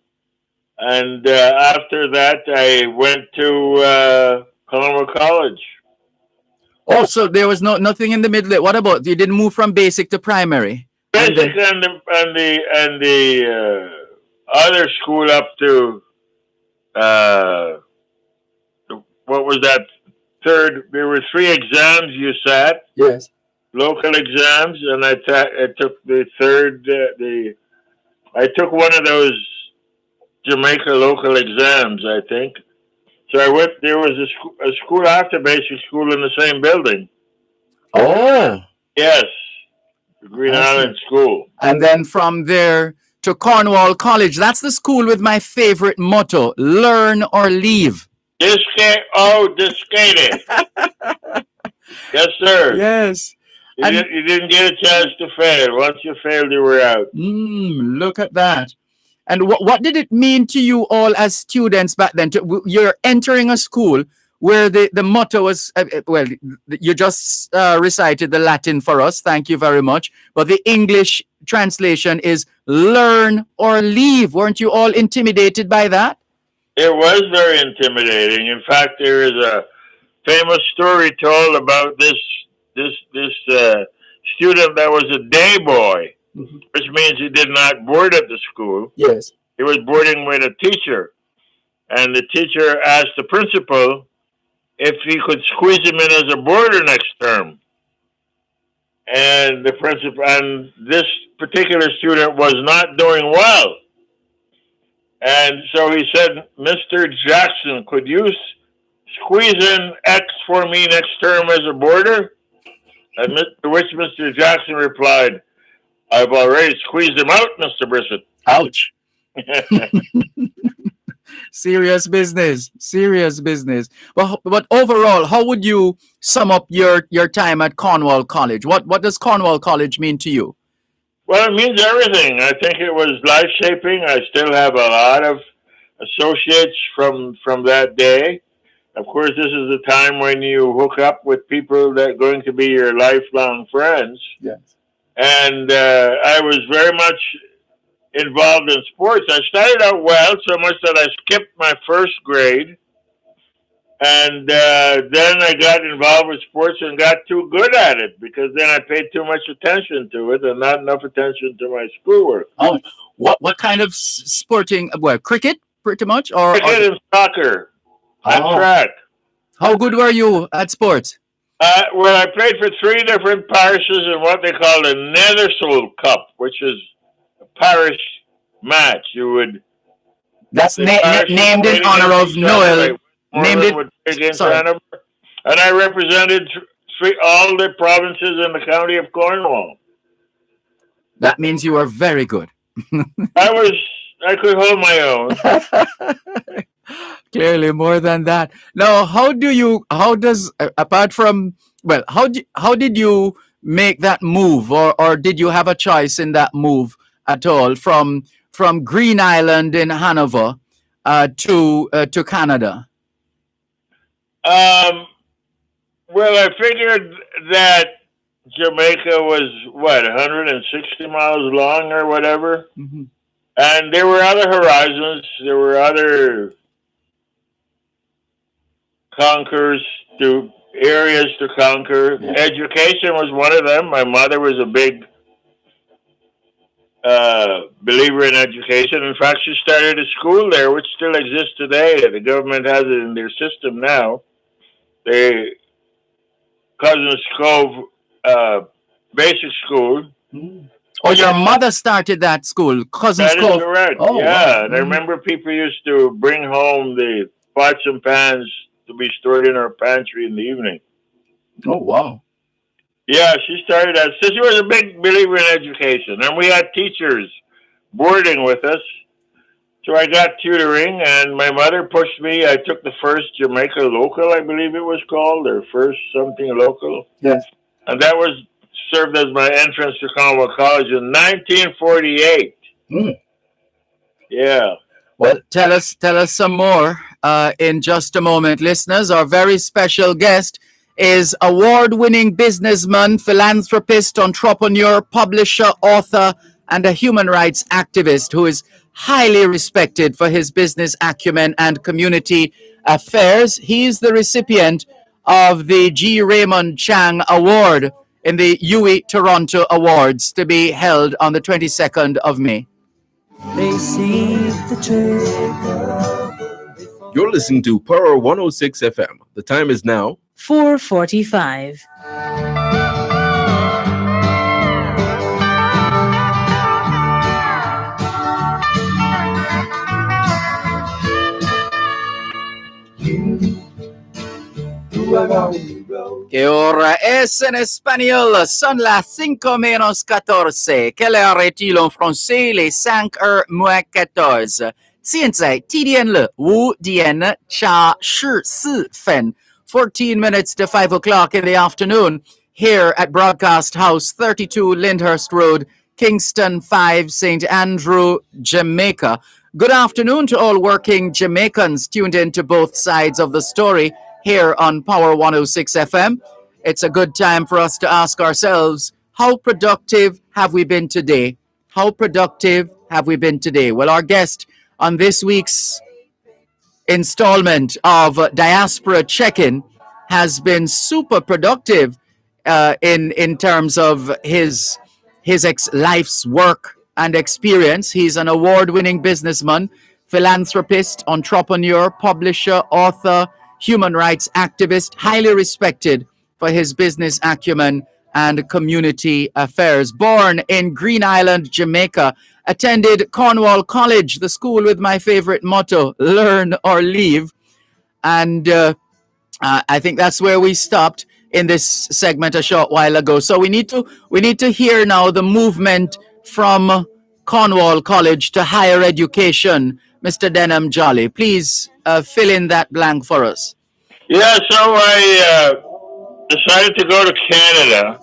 that, I went to Colonial College. Oh, so there was nothing in the middle. What about you? Didn't move from basic to primary? Basic and the other school up to what was that third? There were 3 exams you sat. Yes. Local exams, and I took the third. I took one of those Jamaica local exams, I think. So I went. There was a school after basic school in the same building. Oh. Yes, Green Island School. And then from there to Cornwall College. That's the school with my favorite motto: learn or leave. Discade. Yes, sir. Yes. You didn't get a chance to fail. Once you failed, you were out. Look at that. And what did it mean to you all as students back then? You're entering a school where the motto was, well, you just recited the Latin for us. Thank you very much. But the English translation is learn or leave. Weren't you all intimidated by that? It was very intimidating. In fact, there is a famous story told about this student that was a day boy, which means he did not board at the school. Yes. He was boarding with a teacher. And the teacher asked the principal if he could squeeze him in as a boarder next term. And this particular student was not doing well. And so he said, Mr. Jackson, could you squeeze in X for me next term as a boarder? And to which Mr. Jackson replied, I've already squeezed him out, Mr. Brissett. Ouch. Serious business. But overall, how would you sum up your time at Cornwall College? What does Cornwall College mean to you? Well, it means everything. I think it was life-shaping. I still have a lot of associates from that day. Of course, this is the time when you hook up with people that are going to be your lifelong friends. Yes. And I was very much involved in sports. I started out well, so much that I skipped my first grade. And then I got involved with sports and got too good at it because then I paid too much attention to it and not enough attention to my schoolwork. Oh, What kind of sporting? Well, cricket, pretty much, or cricket and soccer and track. How good were you at sports? Well, I played for 3 different parishes in what they call the Nethersoul Cup, which is a parish match. You would That's named in honor of Noel. Named it. Sorry. And I represented all the provinces in the county of Cornwall. That means you are very good. I could hold my own. Clearly more than that. Now, how did you make that move, or did you have a choice in that move at all from Green Island in Hanover to Canada? Well, I figured that Jamaica was 160 miles long or whatever. Mm-hmm. And there were other horizons. There were other areas to conquer. Yeah. Education was one of them. My mother was a big believer in education. In fact, she started a school there, which still exists today. The government has it in their system now. The Cousins Cove Basic School. Mm. Oh, your mother started that school, Cousins Cove. That is correct. Oh, yeah, wow. And I remember people used to bring home the pots and pans to be stored in our pantry in the evening. Oh, wow. Yeah, she started that. So she was a big believer in education. And we had teachers boarding with us. So I got tutoring, and my mother pushed me. I took the first Jamaica Local, I believe it was called, or first something local. Yes. And that served as my entrance to Cornwall College in 1948. Mm. Yeah. Well, tell us some more in just a moment, listeners. Our very special guest is award-winning businessman, philanthropist, entrepreneur, publisher, author, and a human rights activist who is highly respected for his business acumen and community affairs. He is the recipient of the G. Raymond Chang Award in the UE Toronto Awards to be held on the 22nd of May. They see the You're listening to Power 106 FM. The time is now 4:45. ¿Qué hora es en espagnol? Son las 5 menos 14. Quelle heure est-il en français? Les 5 heures moins 14. 现在几点了？5点加14分。14 minutes to 5 o'clock in the afternoon here at Broadcast House, 32 Lyndhurst Road, Kingston 5, St. Andrew, Jamaica. Good afternoon to all working Jamaicans tuned in to both sides of the story here on Power 106 FM. It's a good time for us to ask ourselves, how productive have we been today? How productive have we been today? Well, our guest on this week's installment of Diaspora Check-In has been super productive in terms of his life's work and experience. He's an award-winning businessman, philanthropist, entrepreneur, publisher, author, human rights activist, highly respected for his business acumen and community affairs. Born in Green Island, Jamaica, attended Cornwall College, the school with my favorite motto, learn or leave. And I think that's where we stopped in this segment a short while ago. So we need to hear now the movement from Cornwall College to higher education. Mr. Denham Jolly, please fill in that blank for us. Yeah, so I decided to go to Canada,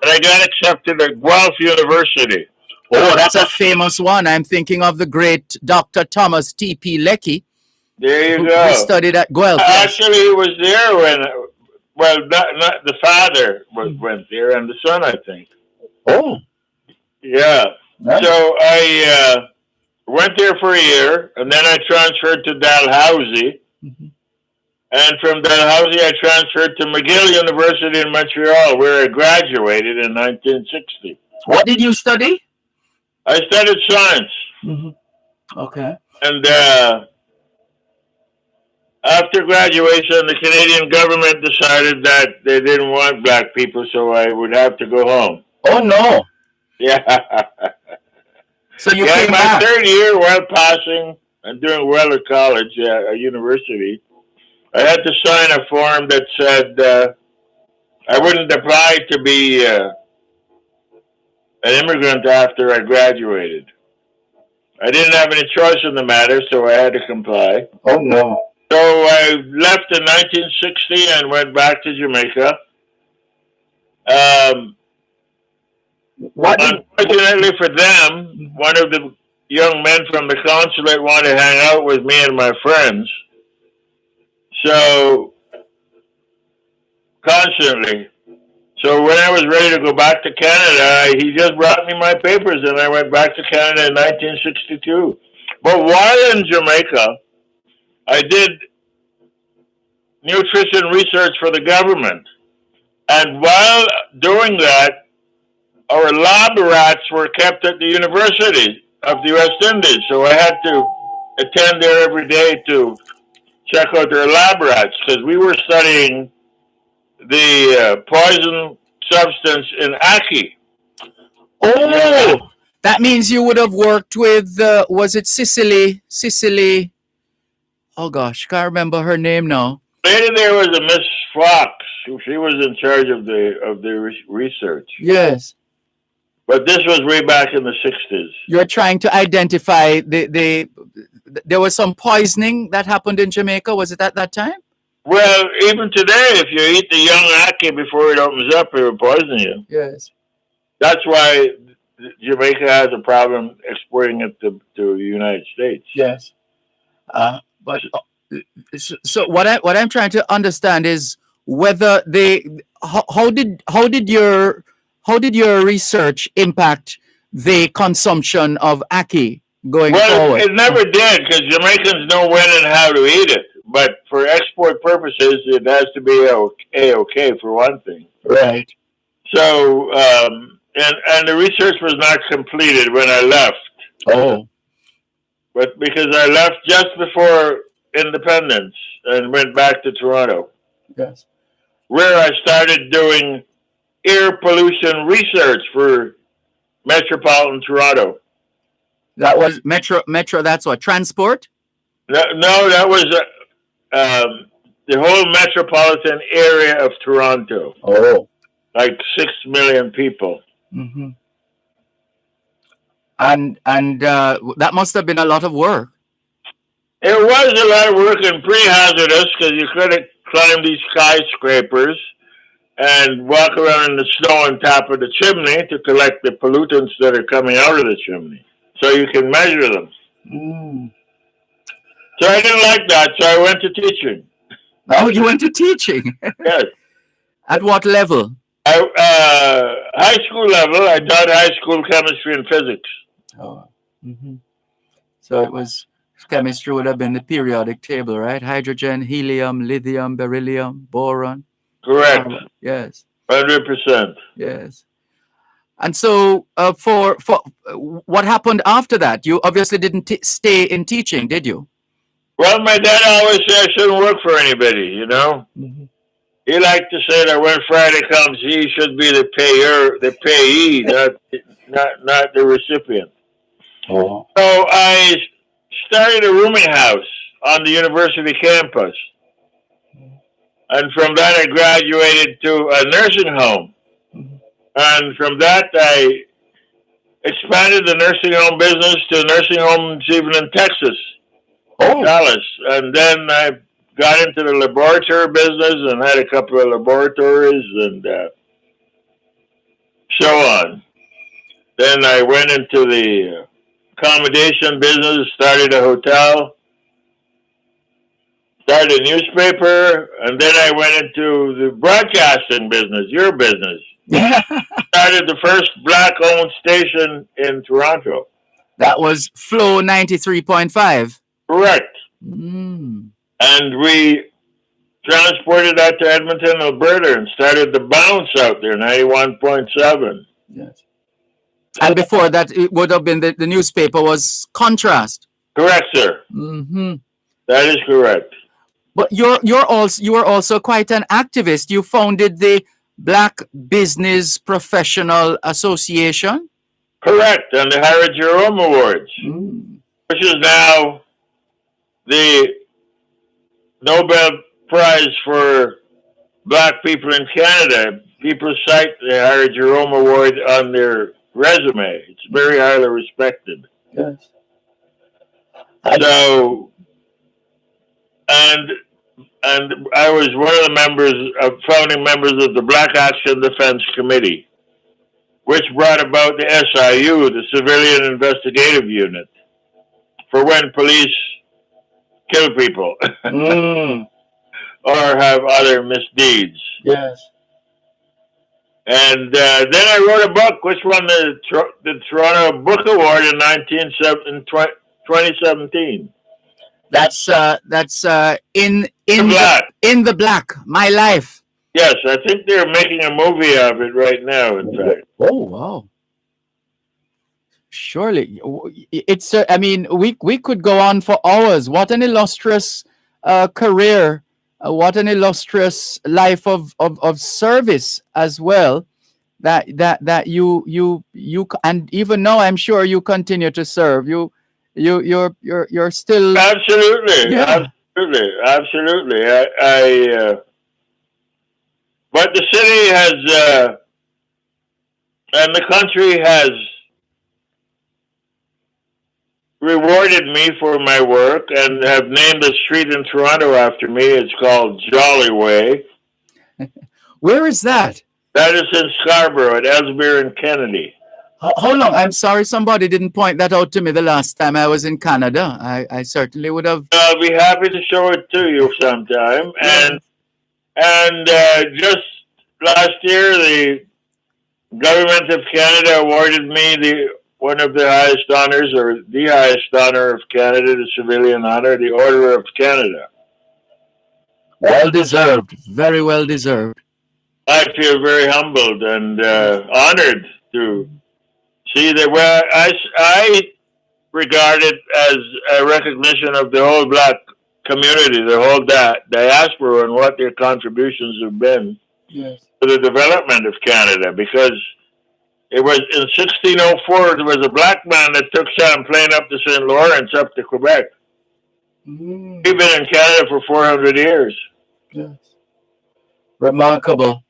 and I got accepted at Guelph University. Oh, that's a famous one. I'm thinking of the great Dr. Thomas T.P. Leckie. There you go. Who studied at Guelph. Actually, he was there when, not the father went there, and the son, I think. Oh. Yeah. Nice. So I went there for a year, and then I transferred to Dalhousie. Mm-hmm. And from Dalhousie, I transferred to McGill University in Montreal, where I graduated in 1960. What did you study? I studied science. Okay. And after graduation, the Canadian government decided that they didn't want black people, so I would have to go home. Oh no! Yeah. So you Yeah, came my back. third year, while passing and doing well at college, at university, I had to sign a form that said I wouldn't apply to be an immigrant after I graduated. I didn't have any choice in the matter, so I had to comply. Oh no! So I left in 1960 and went back to Jamaica. Unfortunately for them, one of the young men from the consulate wanted to hang out with me and my friends. So, constantly. So when I was ready to go back to Canada, he just brought me my papers and I went back to Canada in 1962. But while in Jamaica, I did nutrition research for the government. And while doing that, our lab rats were kept at the University of the West Indies. So I had to attend there every day to check out their lab rats because we were studying the poison substance in ackee. Oh, that means you would have worked with, was it Sicily? Sicily. Oh gosh, can't remember her name now. Later there was a Miss Fox. She was in charge of the research. Yes. But this was way back in the 60s. You're trying to identify there was some poisoning that happened in Jamaica. Was it at that time? Well, even today, if you eat the young ackee before it opens up, it will poison you. Yes. That's why Jamaica has a problem exporting it to the United States. Yes. But so what I'm trying to understand is whether how did your research impact the consumption of ackee going forward? It never did because Jamaicans know when and how to eat it. But for export purposes, it has to be A-OK for one thing. Right. So, and the research was not completed when I left. Oh. But because I left just before independence and went back to Toronto. Yes. Where I started doing air pollution research for metropolitan Toronto. That was metro. That's what, transport? No, that was the whole metropolitan area of Toronto. Oh. Like 6 million people. Mm-hmm. And that must have been a lot of work. It was a lot of work and pretty hazardous because you couldn't climb these skyscrapers and walk around in the snow on top of the chimney to collect the pollutants that are coming out of the chimney. So you can measure them. Mm. So I didn't like that, so I went to teaching. Oh, you went to teaching? Yes. At what level? High school level. I taught high school chemistry and physics. Oh. Mm-hmm. So it was, chemistry would have been the periodic table, right? Hydrogen, helium, lithium, beryllium, boron. Correct. Yes. 100%. Yes. And so for what happened after that? You obviously didn't stay in teaching, did you? Well, my dad always said I shouldn't work for anybody, you know? Mm-hmm. He liked to say that when Friday comes, he should be the payee, not the recipient. Oh. So I started a rooming house on the university campus. And from that, I graduated to a nursing home. And from that, I expanded the nursing home business to nursing homes even in Texas, Dallas. And then I got into the laboratory business and had a couple of laboratories and so on. Then I went into the accommodation business, started a hotel, started a newspaper, and then I went into the broadcasting business, your business. Started the first black-owned station in Toronto. That was Flow 93.5. Correct. Mm. And we transported that to Edmonton, Alberta, and started the Bounce out there, 91.7. Yes. And before that, it would have been the newspaper was Contrast. Correct, sir. Mm-hmm. That is correct. But you are also quite an activist. You founded the Black Business Professional Association. Correct, and the Harry Jerome Awards, which is now the Nobel Prize for Black people in Canada. People cite the Harry Jerome Award on their resume. It's very highly respected. Yes. So, and I was one of the founding members of the Black Action Defense Committee, which brought about the SIU, the Civilian Investigative Unit, for when police kill people or have other misdeeds. Yes. And then I wrote a book, which won the Toronto Book Award in 2017. That's in Black. In the Black, My Life. Yes, I think they're making a movie of it right now, in fact. Oh, wow. Surely. It's, I mean, we could go on for hours. What an illustrious career. What an illustrious life of service as well. That you and even now I'm sure you continue to serve. You're still absolutely. I but the city has and the country has rewarded me for my work and have named a street in Toronto after me. It's called Jolly Way. Where is that? That is in Scarborough at Ellesmere and Kennedy. Hold on, I'm sorry somebody didn't point that out to me the last time I was in Canada. I certainly would have. I'll be happy to show it to you sometime. And just last year, the government of Canada awarded me one of the highest honors, or the highest honor of Canada, the civilian honor, the Order of Canada. Well deserved, very well deserved. I feel very humbled and honored to see that. Well, I regard it as a recognition of the whole Black community, the whole diaspora, and what their contributions have been to the development of Canada. Because it was in 1604, there was a Black man that took Champlain up the St. Lawrence, up to Quebec. We've been in Canada for 400 years. Yes. Remarkable.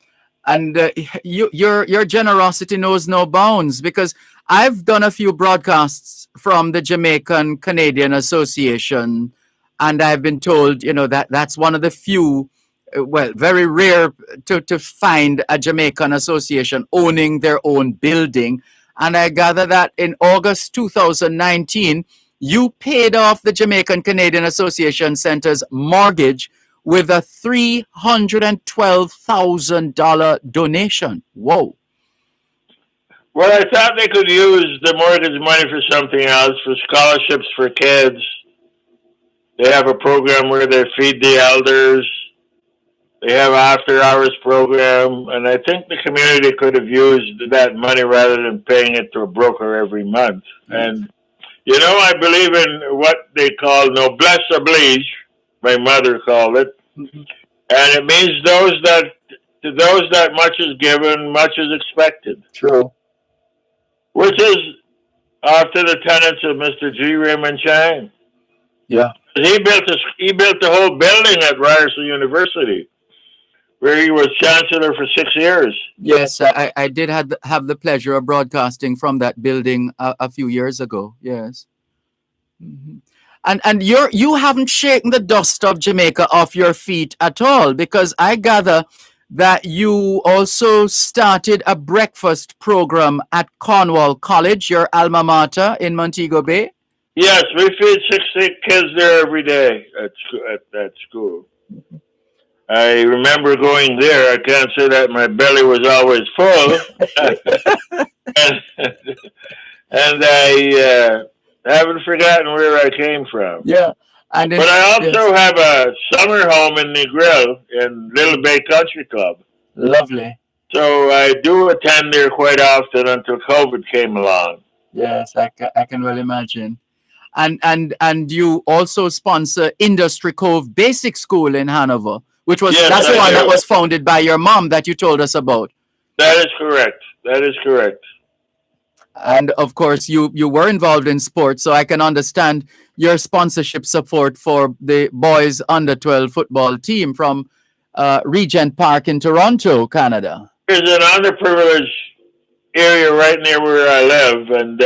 And your generosity knows no bounds, because I've done a few broadcasts from the Jamaican Canadian Association, and I've been told, that's one of the few, very rare to find a Jamaican association owning their own building. And I gather that in August 2019, you paid off the Jamaican Canadian Association Center's mortgage with a $312,000 donation. Whoa. Well, I thought they could use the mortgage money for something else, for scholarships for kids. They have a program where they feed the elders. They have after-hours program, and I think the community could have used that money rather than paying it to a broker every month. And, I believe in what they call noblesse oblige. My mother called it. And it means to those that much is given, much is expected. True. Which is after the tenets of Mr. G. Raymond Chang. Yeah. He built the whole building at Ryerson University, where he was chancellor for 6 years. Yes, I did have the pleasure of broadcasting from that building a few years ago. Yes. Mm-hmm. And you haven't shaken the dust of Jamaica off your feet at all, because I gather that you also started a breakfast program at Cornwall College, your alma mater in Montego Bay. Yes, we feed 60 kids there every day at school. I remember going there. I can't say that my belly was always full. and I haven't forgotten where I came from. Yeah. But I also have a summer home in Negril in Little Bay Country Club. Lovely. So I do attend there quite often until COVID came along. Yes, I can well imagine. And you also sponsor Industry Cove Basic School in Hanover, which was Yes, that's the I one that do. was founded by your mom that you told us about. That is correct. That is correct. And of course, you were involved in sports, so I can understand your sponsorship support for the boys under 12 football team from Regent Park in Toronto, Canada. There's an underprivileged area right near where I live, and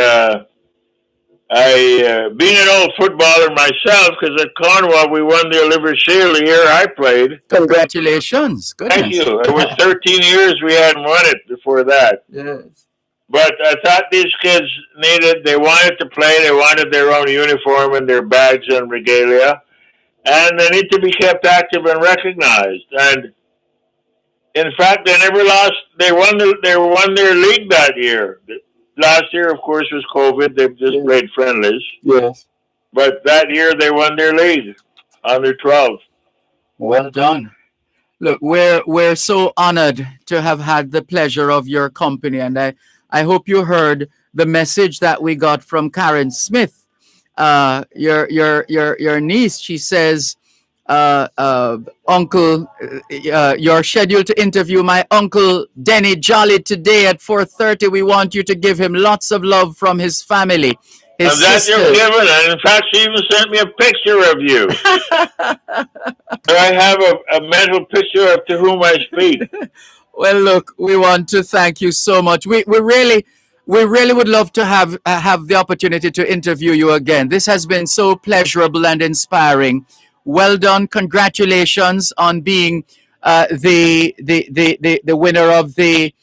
being an old footballer myself, because at Cornwall we won the Oliver Shield the year I played. Congratulations! Goodness. Thank you. It was 13 years we hadn't won it before that. Yes. But I thought these kids they wanted to play, they wanted their own uniform and their badge and regalia, and they need to be kept active and recognized. And in fact, they never lost. They won their league that year. Last year, of course, was COVID. They've just played friendlies. Yes. But that year, they won their league under 12. Well done. Look, we're so honored to have had the pleasure of your company, and I hope you heard the message that we got from Karen Smith, your niece. She says, Uncle, you're scheduled to interview my Uncle Denny Jolly today at 4:30. We want you to give him lots of love from his family. His And that you're sisters. given. And in fact, she even sent me a picture of you. So I have a mental picture of to whom I speak. Well, look, we want to thank you so much. We really would love to have the opportunity to interview you again. This has been so pleasurable and inspiring. Well done. Congratulations on being the winner of the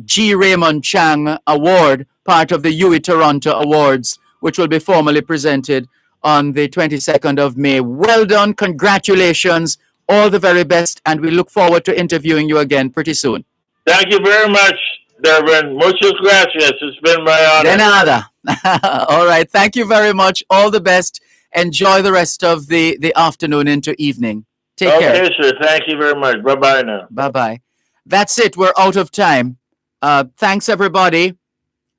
G. Raymond Chang Award, part of the UE Toronto Awards, which will be formally presented on the 22nd of May. Well done. Congratulations. All the very best, and we look forward to interviewing you again pretty soon. Thank you very much, Dervan. Muchas gracias. It's been my honor. De nada. All right. Thank you very much. All the best. Enjoy the rest of the afternoon into evening. Take care. Okay, sir. Thank you very much. Bye-bye now. Bye-bye. That's it. We're out of time. Thanks, everybody.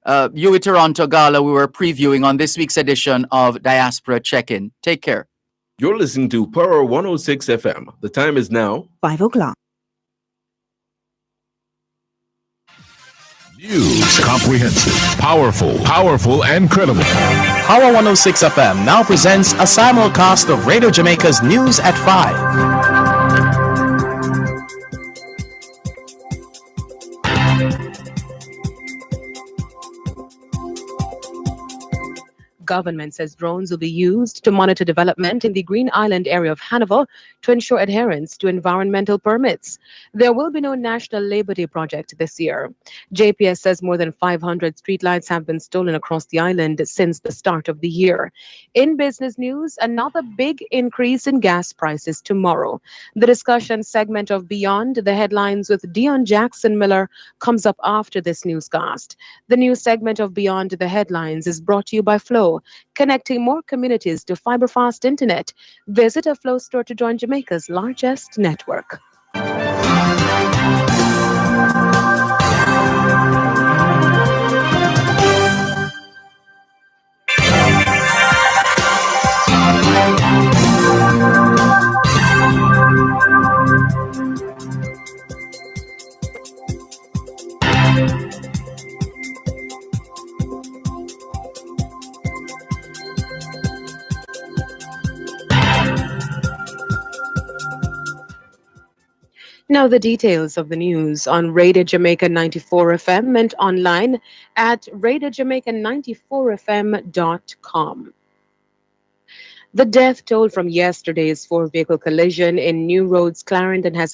UE Toronto Gala we were previewing on this week's edition of Diaspora Check-In. Take care. You're listening to Power 106 FM. The time is now 5 o'clock. News, comprehensive, powerful, and credible. Power 106 FM now presents a simulcast of Radio Jamaica's news at 5. Government says drones will be used to monitor development in the Green Island area of Hanover to ensure adherence to environmental permits. There will be no National Labour Day project this year. JPS says more than 500 streetlights have been stolen across the island since the start of the year. In business news, another big increase in gas prices tomorrow. The discussion segment of Beyond the Headlines with Dion Jackson Miller comes up after this newscast. The news segment of Beyond the Headlines is brought to you by Flow, connecting more communities to fiber-fast internet. Visit a Flow store to join Jamaica's largest network. Now the details of the news on Radio Jamaica 94 FM and online at radiojamaica94fm.com. The death toll from yesterday's four-vehicle collision in New Roads, Clarendon has